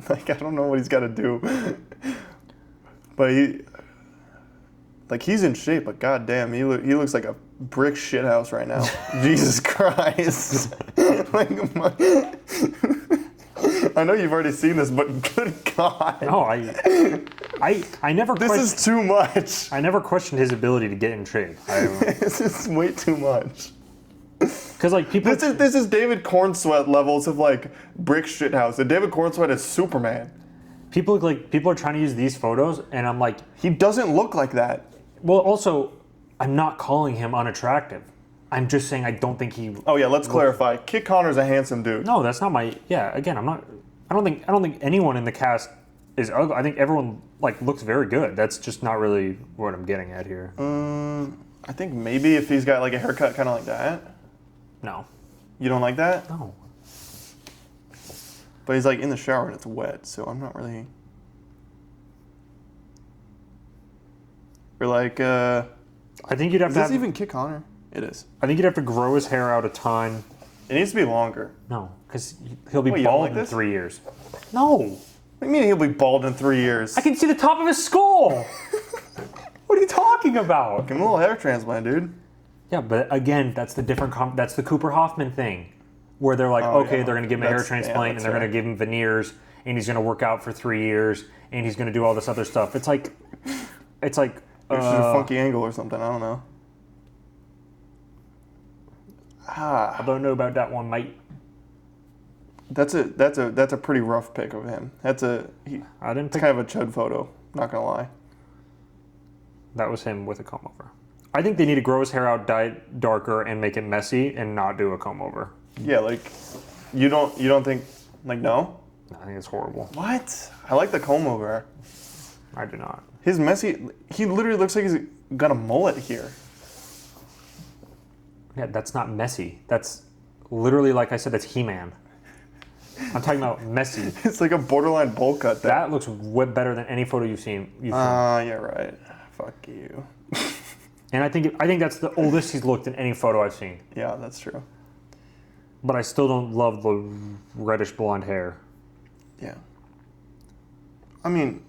I don't know what he's got to do, but he's in shape. But goddamn, he looks like a brick shithouse right now. Jesus Christ! I know you've already seen this, but good God. No, I never. This is too much. I never questioned his ability to get in shape. This is way too much. Because like people. This is David Cornsweat levels of like brick shithouse. And David Cornsweat is Superman. People are trying to use these photos, and I'm like, he doesn't look like that. Well, also, I'm not calling him unattractive. I'm just saying I don't think he. Oh yeah, let's clarify. Kit Connor's a handsome dude. No, that's not my. Yeah, again, I'm not. I don't think anyone in the cast is ugly. I think everyone like looks very good. That's just not really what I'm getting at here. I think maybe if he's got like a haircut kind of like that. No. You don't like that? No. But he's like in the shower and it's wet, so I'm not really. Or like. I think you'd have to. Is this even Kit Connor? It is. I think you'd have to grow his hair out a ton. It needs to be longer. No, because he'll be Wait, you don't bald like in this? 3 years. No. What do you mean he'll be bald in 3 years? I can see the top of his skull. What are you talking about? Give him a little hair transplant, dude. Yeah, but again, that's the different. That's the Cooper Hoffman thing, where they're like, Oh, okay, yeah. they're going to give him a hair That's- yeah, transplant, and that's they're going right. to give him veneers, and he's going to work out for 3 years, and he's going to do all this other stuff. It's like, It's just a funky angle or something. I don't know. I don't know about that one, mate. That's a pretty rough pic of him. I didn't It's pick. kind of a chud photo. Not gonna lie. That was him with a comb over. I think they need to grow his hair out, dye it darker, and make it messy, and not do a comb over. Yeah, like you don't think like no? I think it's horrible. What? I like the comb over. I do not. His messy. He literally looks like he's got a mullet here. Yeah, that's not messy. That's literally, like I said, that's He-Man. I'm talking about messy. It's like a borderline bowl cut. That looks way better than any photo you've seen. Yeah, right. Fuck you. And I think that's the oldest he's looked in any photo I've seen. Yeah, that's true. But I still don't love the reddish blonde hair. Yeah. I mean,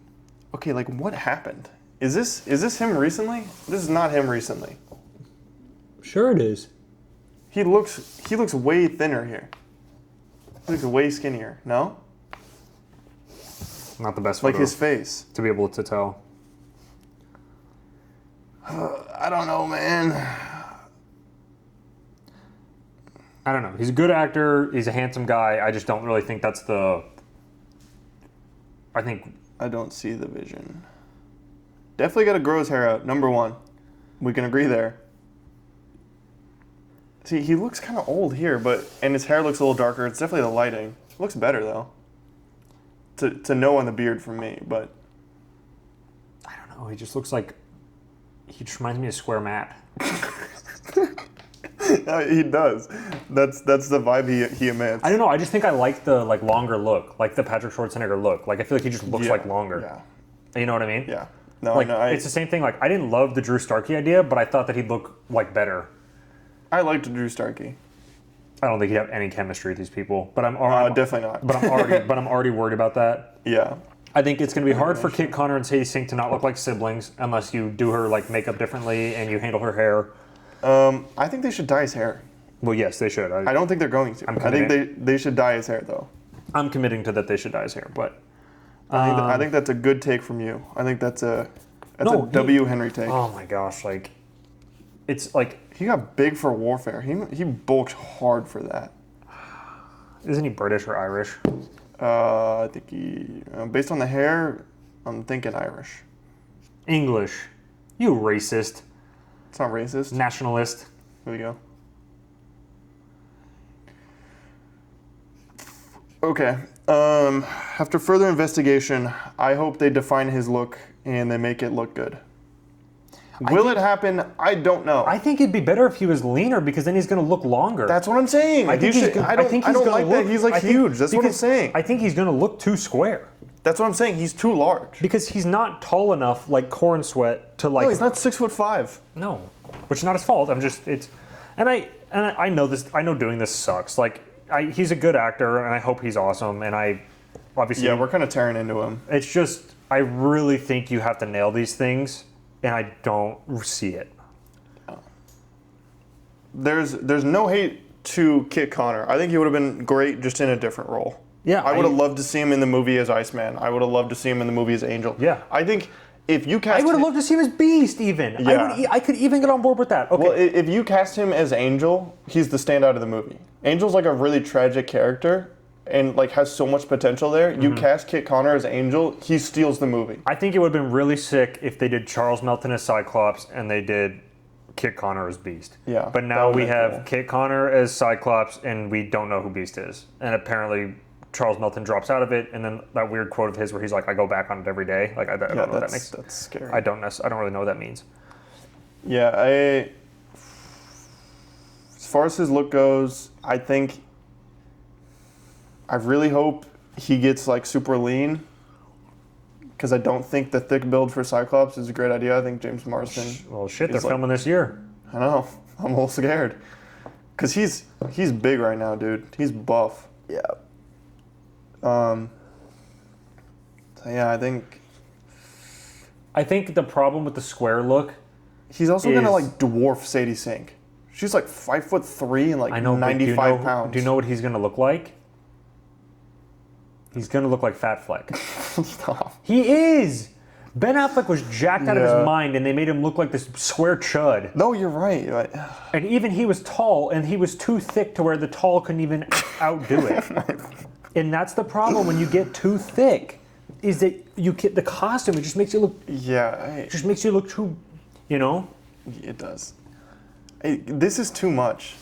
okay, like what happened? Is this him recently? This is not him recently. Sure it is. He looks way thinner here. He looks way skinnier. No? Not the best Like photo his face. to be able to tell. I don't know, man. I don't know. He's a good actor. He's a handsome guy. I just don't really think that's the... I don't see the vision. Definitely got to grow his hair out. Number one. We can agree there. See, he looks kind of old here, and his hair looks a little darker. It's definitely the lighting. Looks better though. To no on the beard from me, but I don't know. He just looks like... He just reminds me of Square Matt. he does. That's the vibe he emits. I don't know. I just think I like the longer look. Like the Patrick Schwarzenegger look. Like I feel like he just looks like longer. Yeah. You know what I mean? Yeah. No, Like, I know. it's the same thing. Like I didn't love the Drew Starkey idea, but I thought that he'd look like better. I liked Drew Starkey. I don't think he'd have any chemistry with these people. But I'm Definitely not. But I'm already worried about that. Yeah. I think it's going to be hard for Kit Connor and Sadie Sink to not look like siblings unless you do her like makeup differently and you handle her hair. I think they should dye his hair. Well, yes, they should. I don't think they're going to. I think they should dye his hair though. I'm committing to that they should dye his hair, but I think that's a good take from you. I think that's a W. Henry take. oh my gosh, like it's like He got big for warfare. He bulked hard for that. isn't he British or Irish? I think based on the hair, I'm thinking Irish. English. You racist, It's not racist. nationalist. Here we go. Okay. After further investigation, I hope they define his look and they make it look good. Will it happen? I don't know. I think it'd be better if he was leaner because then he's going to look longer. That's what I'm saying. I don't like that. He's like huge. That's what I'm saying. I think he's going to look too square That's what I'm saying. He's too large. because he's not tall enough like Corn Sweat to like. No, he's not 6'5". No, which is not his fault. I know this. I know doing this sucks. Like he's a good actor and I hope he's awesome. And I obviously Yeah, we're kind of tearing into him. It's just I really think you have to nail these things, and I don't see it. There's no hate to Kit Connor. I think he would have been great just in a different role. Yeah, I would have loved to see him in the movie as Iceman. I would have loved to see him in the movie as Angel. Yeah. I think if you cast I would have loved to see him as Beast, even. Yeah. I could even get on board with that. Okay. Well, if you cast him as Angel, he's the standout of the movie. Angel's like a really tragic character and like has so much potential there. You cast Kit Connor as Angel, he steals the movie. I think it would have been really sick if they did Charles Melton as Cyclops and they did Kit Connor as Beast. Yeah, But now we have Kit Connor as Cyclops and we don't know who Beast is. And apparently Charles Melton drops out of it, and then that weird quote of his where he's like, "I go back on it every day." Like I don't know what that makes. That's scary. I don't really know what that means. Yeah, as far as his look goes, I really hope he gets like super lean, because I don't think the thick build for Cyclops is a great idea. I think James Marsden. Well, shit, they're filming this year. I know. I'm a little scared, because he's big right now, dude. He's buff. Yeah. So yeah, I think the problem with the square look. He's also gonna like dwarf Sadie Sink. She's like 5'3" and like 95 pounds. Do you know what he's gonna look like? He's gonna look like Fat Fleck. Stop. He is. Ben Affleck was jacked out of his mind, and they made him look like this square chud. No, you're right. And even he was tall, and he was too thick to where the tall couldn't even outdo it. And that's the problem when you get too thick, is that you get the costume. It just makes you look. Yeah. It just makes you look too. You know. It does. This is too much.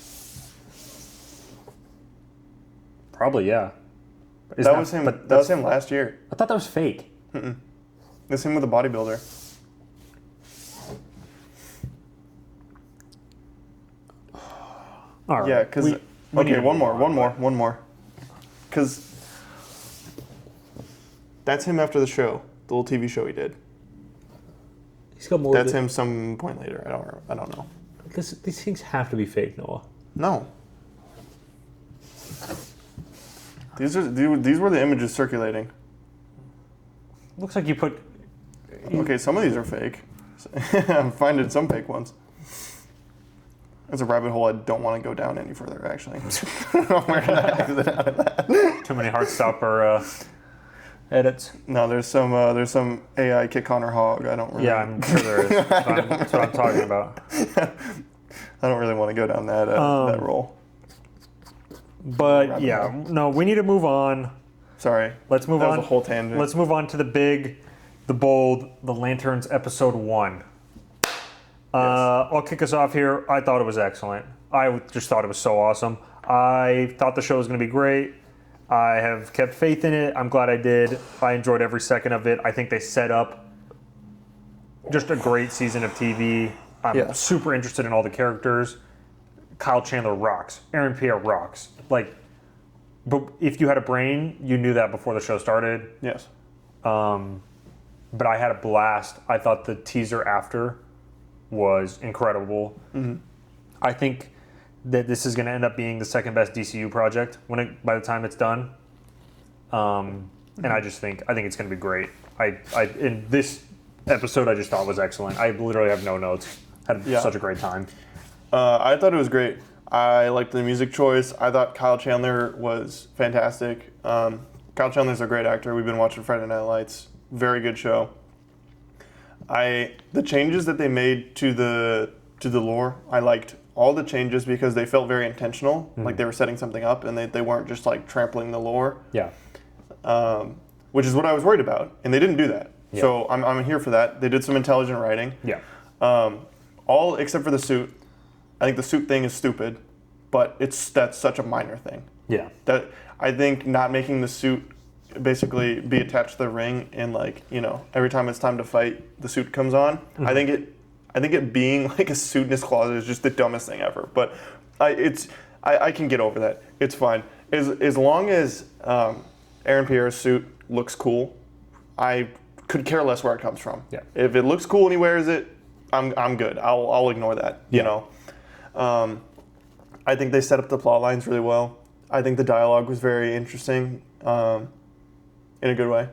Probably, yeah. That was him. That was him last year. I thought that was fake. That's him with a bodybuilder. All right. Yeah, because okay, one more. Because that's him after the show, the little TV show he did. He's got more. That's him some point later. I don't know. These things have to be fake, Noah. No. These were the images circulating. Looks like you put. Okay, some of these are fake. I'm finding some fake ones. That's a rabbit hole I don't want to go down any further, actually. We're gonna exit out of that. Too many Heartstopper edits. No, there's some AI Kit Connor hog. I don't really. Yeah, I'm sure there is. That's what I'm talking about. I don't really want to go down that role. But yeah, no, we need to move on. Sorry. Let's move on. That was a whole tangent. Let's move on to the big, the bold, the Lanterns episode 1. I'll kick us off here. I thought it was excellent. I just thought it was so awesome. I thought the show was going to be great. I have kept faith in it. I'm glad I did. I enjoyed every second of it. I think they set up just a great season of TV. I'm super interested in all the characters. Kyle Chandler rocks. Aaron Pierre rocks. Like, but if you had a brain, you knew that before the show started. Yes. But I had a blast. I thought the teaser after was incredible. Mm-hmm. I think that this is going to end up being the second best DCU project by the time it's done. And I think it's going to be great. In this episode, I just thought was excellent. I literally have no notes. Had such a great time. I thought it was great. I liked the music choice. I thought Kyle Chandler was fantastic. Kyle Chandler's a great actor. We've been watching Friday Night Lights. Very good show. The changes that they made to the lore, I liked all the changes because they felt very intentional, like they were setting something up, and they weren't just like trampling the lore. Yeah. Which is what I was worried about, and they didn't do that. Yeah. So I'm here for that. They did some intelligent writing. Yeah. All except for the suit. I think the suit thing is stupid, but that's such a minor thing. Yeah. That I think not making the suit basically be attached to the ring and like, every time it's time to fight, the suit comes on. Mm-hmm. I think it being like a suit in his closet is just the dumbest thing ever. But I can get over that. It's fine. As long as Aaron Pierre's suit looks cool, I could care less where it comes from. Yeah. If it looks cool and he wears it, I'm good. I'll ignore that. Yeah. I think they set up the plot lines really well. I think the dialogue was very interesting, in a good way.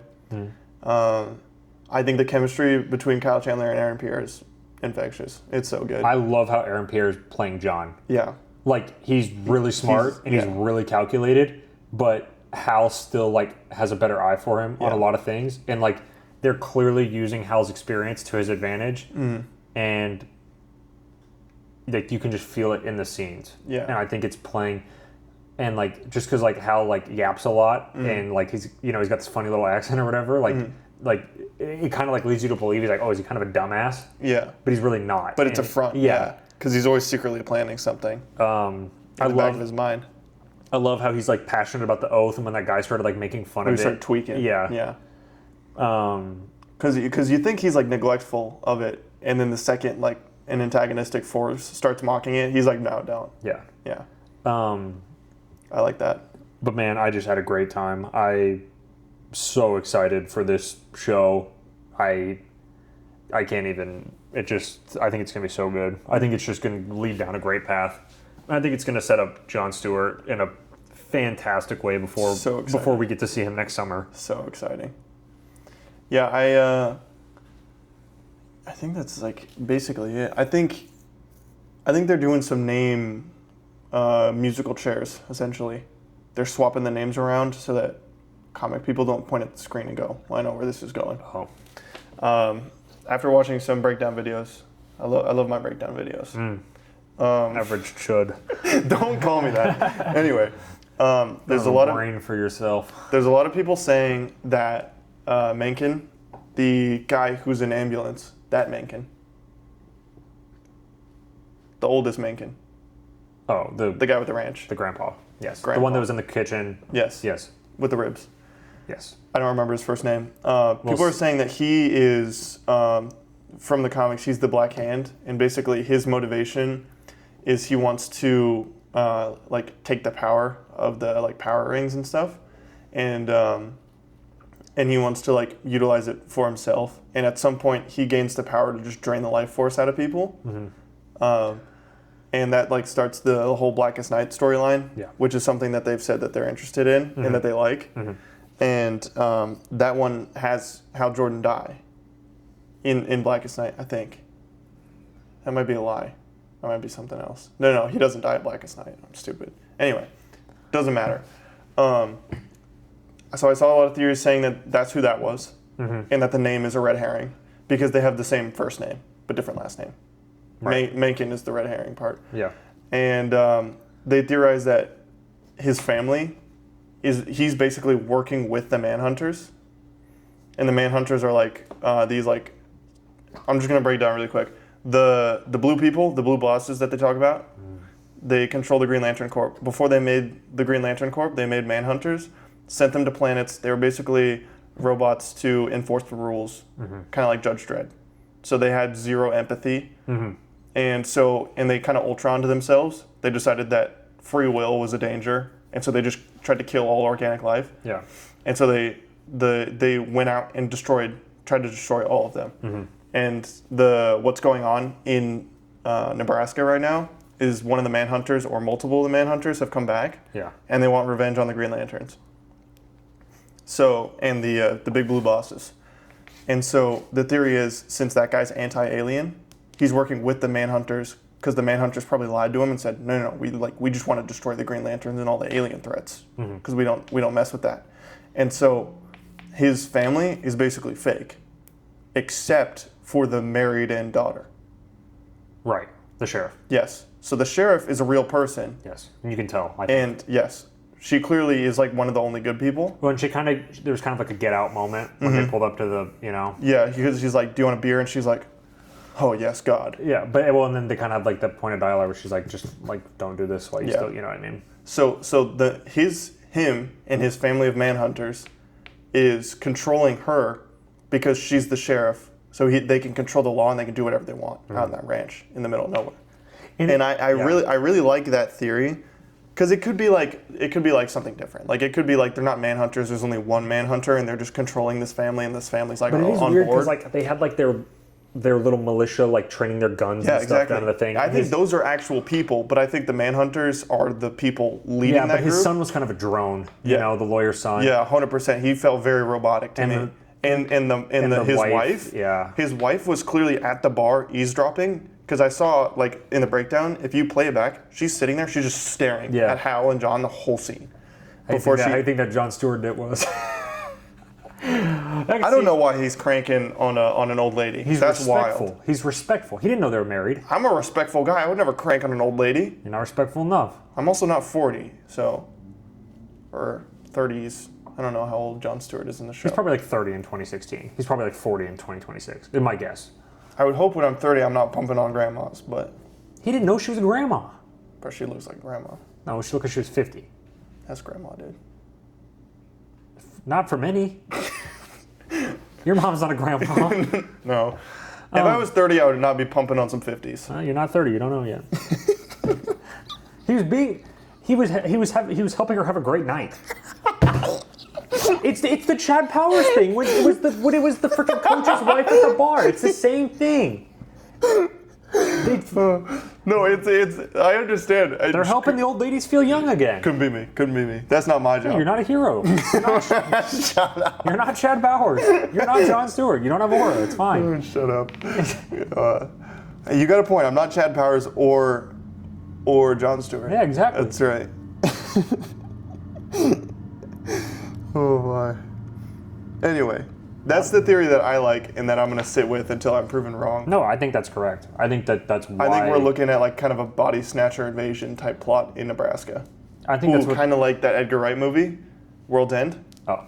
I think the chemistry between Kyle Chandler and Aaron Pierre is infectious. It's so good. I love how Aaron Pierre is playing John. Yeah. Like, he's really smart and he's really calculated, but Hal still like has a better eye for him on a lot of things, and like they're clearly using Hal's experience to his advantage, and like you can just feel it in the scenes. Yeah. And I think it's playing, and like just because like Hal like yaps a lot, and like he's he's got this funny little accent or whatever, like it kind of like leads you to believe he's like, oh, is he kind of a dumbass? Yeah. But he's really not. But it's a front. Yeah. Because he's always secretly planning something. In the back of his mind. I love how he's like passionate about the oath, and when that guy started like making fun of it, he started tweaking. Yeah. Because you think he's like neglectful of it, and then the second like an antagonistic force starts mocking it, he's like, no, don't. Yeah. I like that. But man, I just had a great time. I'm so excited for this show. I can't even. I think it's gonna be so good. I think it's just gonna lead down a great path. I think it's gonna set up Jon Stewart in a fantastic way before we get to see him next summer. So exciting. Yeah, I think that's like basically it. I think they're doing some name musical chairs essentially. They're swapping the names around so that comic people don't point at the screen and go, well, I know where this is going. After watching some breakdown videos, I love my breakdown videos. Average chud. Don't call me that. Anyway, there's a lot of brain for yourself. There's a lot of people saying that Mencken, the guy who's in ambulance, that Mencken, the oldest Mencken. Oh, the guy with the ranch. The grandpa. Yes. Grandpa. The one that was in the kitchen. Yes. With the ribs. Yes. I don't remember his first name. People are saying that he is, from the comics, he's the Black Hand, and basically his motivation is he wants to take the power of the like power rings and stuff, and he wants to like utilize it for himself. And at some point, he gains the power to just drain the life force out of people. And that like starts the whole Blackest Night storyline, which is something that they've said that they're interested in and that they like. And that one has Hal Jordan die in Blackest Night, I think. That might be a lie. That might be something else. No, he doesn't die at Blackest Night. I'm stupid. Anyway, doesn't matter. So I saw a lot of theories saying that that's who that was, and that the name is a red herring because they have the same first name but different last name. Right. Mencken is the red herring part. Yeah. And they theorize that his family he's basically working with the Manhunters, and the Manhunters are like these like, I'm just gonna break it down really quick. The blue people, the blue bosses that they talk about, they control the Green Lantern Corps. Before they made the Green Lantern Corps, they made Manhunters, sent them to planets. They were basically robots to enforce the rules, kind of like Judge Dredd. So they had zero empathy, and they kind of Ultron to themselves. They decided that free will was a danger, and so they just tried to kill all organic life. Yeah. And so they went out and tried to destroy all of them. And what's going on in Nebraska right now is one of the Manhunters or multiple of the Manhunters have come back. Yeah. And they want revenge on the Green Lanterns. So, and the big blue bosses. And so the theory is, since that guy's anti-alien, he's working with the Manhunters because the Manhunters probably lied to him and said, no, we just want to destroy the Green Lanterns and all the alien threats because we don't mess with that. And so his family is basically fake, except for the married-in daughter. Right, the sheriff. Yes. So the sheriff is a real person. Yes, and you can tell. I think. And yes, she clearly is like one of the only good people. Well, and there was kind of like a get out moment when they pulled up to the, Yeah, because she's like, do you want a beer? And she's like, oh, yes, God. Yeah, and then they kind of have like the point of dialogue where she's like, just like, don't do this while you still, you know what I mean? So him and his family of Manhunters is controlling her because she's the sheriff. So they can control the law and they can do whatever they want out in that ranch in the middle of nowhere. And I really like that theory because it could be like something different. Like it could be like they're not Manhunters. There's only one Manhunter and they're just controlling this family and this family's like but it is on weird board. because like they had like their little militia like training their guns and stuff down to the thing. I think those are actual people, but I think the Manhunters are the people leading that group. Yeah, but his son was kind of a drone. You know, the lawyer's son. Yeah, 100%. He felt very robotic to me. And his wife. Yeah. His wife was clearly at the bar eavesdropping because I saw like in the breakdown, if you play it back, she's sitting there, she's just staring at Hal and John the whole scene. How do you think that Jon Stewart did was? I don't know why he's cranking on an old lady. That's respectful. wild. He's respectful. He didn't know they were married. I'm a respectful guy. I would never crank on an old lady. You're not respectful enough. I'm also not 40, so... Or 30s. I don't know how old Jon Stewart is in the show. He's probably like 30 in 2016. He's probably like 40 in 2026. Is my guess. I would hope when I'm 30 I'm not pumping on grandmas, but... He didn't know she was a grandma. But she looks like grandma. No, she looked like she was 50. That's grandma, dude. Not for many. Your mom's not a grandpa. No. If I was 30, I would not be pumping on some 50s. You're not 30. You don't know yet. He was helping her have a great night. It's the Chad Powers thing. When it was the freaking coach's wife at the bar. It's the same thing. No, it's. I understand. They're helping the old ladies feel young again. Couldn't be me. That's not my job. You're not a hero. Shut up. You're not Chad Bowers. You're not Jon Stewart. You don't have aura. It's fine. Shut up. You got a point. I'm not Chad Powers or Jon Stewart. Yeah, exactly. That's right. Oh my. Anyway, that's the theory that I like and that I'm going to sit with until I'm proven wrong. No, I think that's correct. I think that's why. I think we're looking at like kind of a body snatcher invasion type plot in Nebraska. I think that's kind of like that Edgar Wright movie, World's End. Oh.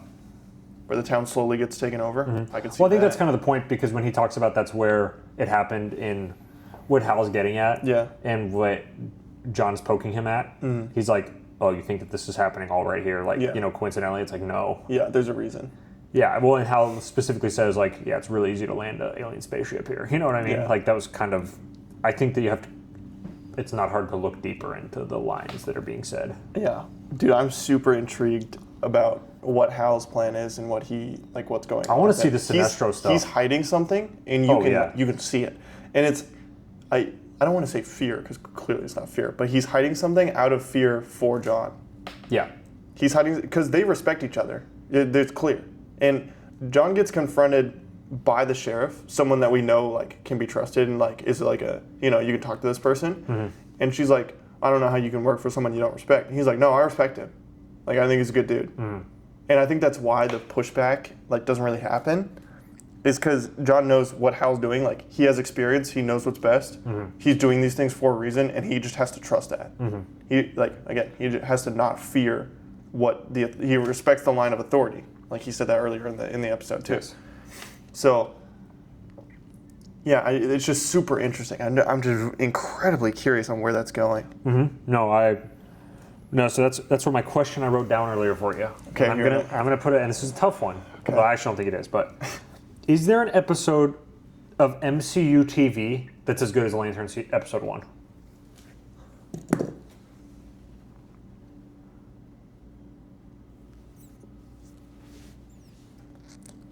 Where the town slowly gets taken over. Mm-hmm. I can see Well, I think that. that's kind of the point because when he talks about that's where it happened in what Hal's getting at. Yeah. And what John's poking him at. Mm-hmm. He's like, oh, you think that this is happening all right here? Like, coincidentally, it's like, no. Yeah, there's a reason. Yeah, well, and Hal specifically says, like, yeah, it's really easy to land an alien spaceship here. You know what I mean? Yeah. Like, that was kind of, I think that you have to, it's not hard to look deeper into the lines that are being said. Yeah. Dude, I'm super intrigued about what Hal's plan is and what's going on. I want to see the Sinestro stuff. He's hiding something, and you can see it. And it's, I don't want to say fear, because clearly it's not fear, but he's hiding something out of fear for John. Yeah. He's hiding, because they respect each other. It's clear. And John gets confronted by the sheriff, someone that we know like can be trusted and like is like a, you can talk to this person. Mm-hmm. And she's like, I don't know how you can work for someone you don't respect. And he's like, no, I respect him. Like, I think he's a good dude. Mm-hmm. And I think that's why the pushback like doesn't really happen, is because John knows what Hal's doing. Like, he has experience. He knows what's best. Mm-hmm. He's doing these things for a reason, and he just has to trust that. Mm-hmm. He just has to not fear he respects the line of authority. Like he said that earlier in the episode too. Yes. So, yeah, it's just super interesting. I'm just incredibly curious on where that's going. Mm-hmm. So that's where my question I wrote down earlier for you. Okay, I'm gonna put it, and this is a tough one. Okay. Well, I actually don't think it is, but is there an episode of MCU TV that's as good as Lantern episode 1?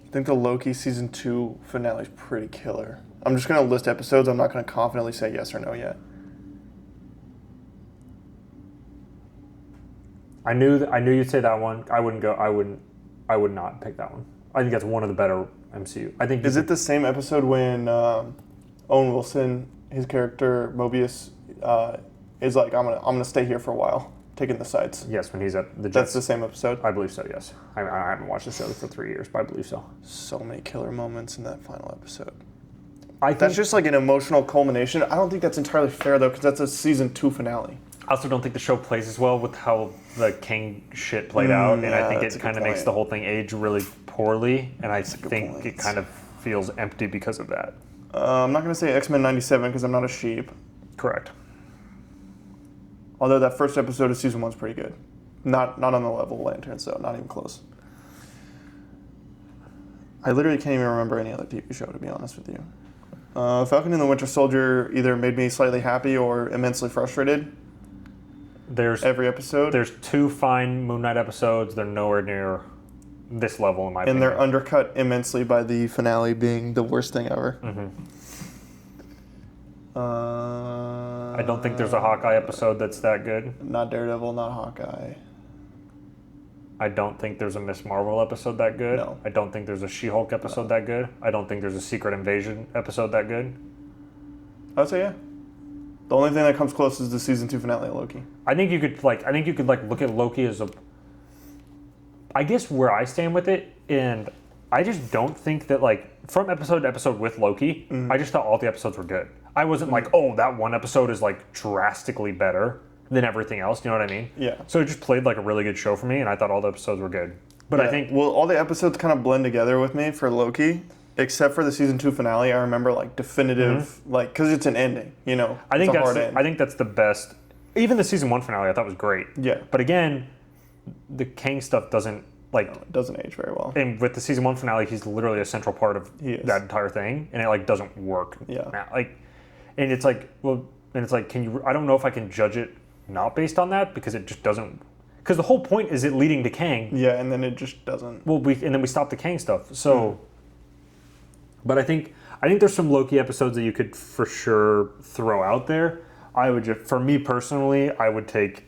I think the Loki season 2 finale is pretty killer. I'm just gonna list episodes. I'm not gonna confidently say yes or no yet. I knew you'd say that one. I would not pick that one. I think that's one of the better MCU. I think. Is it the same episode when Owen Wilson, his character Mobius, is like, I'm gonna stay here for a while, taking the sights? Yes, when he's at the Jets. That's the same episode? I believe so, yes. I haven't watched the show for 3 years, but I believe so. So many killer moments in that final episode. That's just like an emotional culmination. I don't think that's entirely fair, though, because that's a season 2 finale. I also don't think the show plays as well with how the King shit played out, and I think it kind of makes the whole thing age really poorly, and I think it kind of feels empty because of that. I'm not going to say X-Men 97 because I'm not a sheep. Correct. Although that first episode of season 1's pretty good. Not on the level of Lanterns, though. Not even close. I literally can't even remember any other TV show, to be honest with you. Falcon and the Winter Soldier either made me slightly happy or immensely frustrated. Every episode. There's 2 fine Moon Knight episodes. They're nowhere near this level, in my opinion. And they're undercut immensely by the finale being the worst thing ever. Mm-hmm. I don't think there's a Hawkeye episode that's that good. Not Daredevil, not Hawkeye. I don't think there's a Miss Marvel episode that good. No. I don't think there's a She-Hulk episode that good. I don't think there's a Secret Invasion episode that good. I would say yeah. The only thing that comes close is the season 2 finale of Loki. I think you could look at Loki as I guess where I stand with it, and I just don't think that, like, from episode to episode with Loki, I just thought all the episodes were good. I wasn't like, oh, that one episode is, like, drastically better than everything else. You know what I mean? Yeah. So it just played like a really good show for me, and I thought all the episodes were good. But I think... Well, all the episodes kind of blend together with me for Loki, except for the season 2 finale. I remember, like, definitive, like, because it's an ending, you know? I think it's a hard end. I think that's the best. Even the season 1 finale I thought was great. Yeah. But again, the Kang stuff doesn't, like... It doesn't age very well. And with the season 1 finale, he's literally a central part of that entire thing, and it, like, doesn't work. Yeah. Now. Like, and it's like, well, and it's like, can you... I don't know if I can judge it not based on that, because it just doesn't... Because the whole point is it leading to Kang. Yeah, and then it just doesn't. Well, and then we stopped the Kang stuff. So, but I think there's some Loki episodes that you could for sure throw out there. I would just, for me personally, I would take,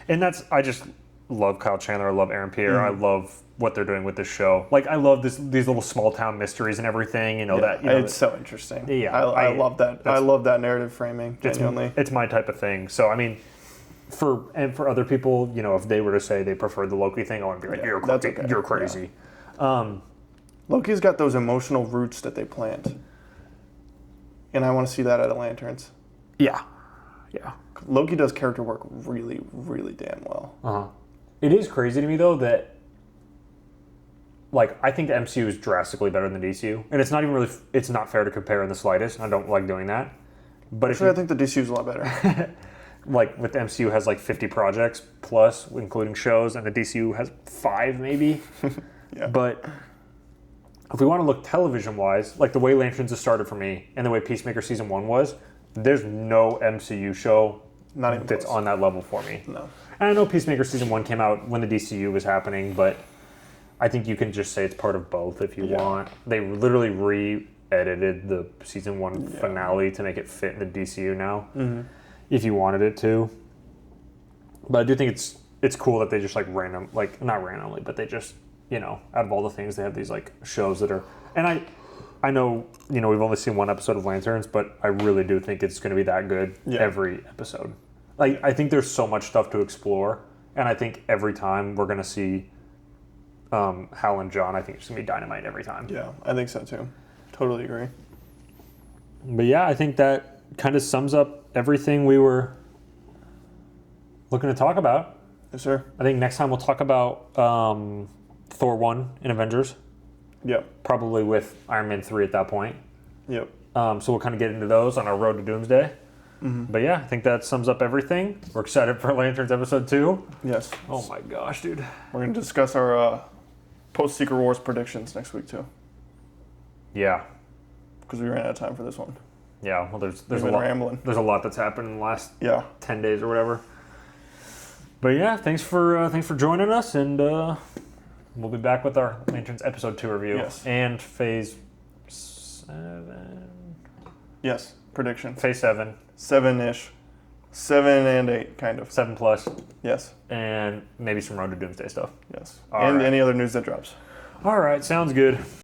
and I just love Kyle Chandler. I love Aaron Pierre. I love what they're doing with this show. Like, I love these little small town mysteries and everything. You know that. You know, it's so interesting. Yeah, I love that. I love that narrative framing. Genuinely, it's my type of thing. So I mean. For other people, you know, if they were to say they prefer the Loki thing, I would be like, you're crazy. Yeah. Loki's got those emotional roots that they plant. And I want to see that out of Lanterns. Yeah. Loki does character work really, really damn well. Uh-huh. It is crazy to me, though, that, like, I think the MCU is drastically better than the DCU. And it's not even really, it's not fair to compare in the slightest. I don't like doing that. But Actually, I think the DCU is a lot better. Like, with the MCU has like 50 projects plus, including shows, and the DCU has 5 maybe. Yeah. But if we want to look television-wise, like the way Lanterns has started for me, and the way Peacemaker Season 1 was, there's no MCU show that's on that level for me. No. And I know Peacemaker Season 1 came out when the DCU was happening, but I think you can just say it's part of both if you want. They literally re-edited the Season 1 finale to make it fit in the DCU now. Mm-hmm. If you wanted it to. But I do think it's cool that they just like not randomly, but they just, you know, out of all the things, they have these like shows that are, and I know, you know, we've only seen one episode of Lanterns, but I really do think it's going to be that good every episode. Like, I think there's so much stuff to explore, and I think every time we're going to see Hal and John, I think it's going to be dynamite every time. Yeah, I think so too. Totally agree. But yeah, I think that kind of sums up everything we were looking to talk about. Yes, sir. I think next time we'll talk about Thor 1 in Avengers. Yep. Probably with Iron Man 3 at that point. Yep. So we'll kind of get into those on our road to Doomsday. Mm-hmm. But yeah, I think that sums up everything. We're excited for Lanterns episode 2. Yes. Oh my gosh, dude. We're going to discuss our post-Secret Wars predictions next week too. Yeah. Because we ran out of time for this one. Yeah, well, there's a lot. Rambling. There's a lot that's happened in the last 10 days or whatever. But yeah, thanks for joining us, and we'll be back with our Lanterns episode 2 review and phase 7. Yes, prediction. Phase 7. 7-ish. 7 and 8, kind of. 7 plus. Yes. And maybe some Road to Doomsday stuff. Yes. All right. Any other news that drops. All right, sounds good.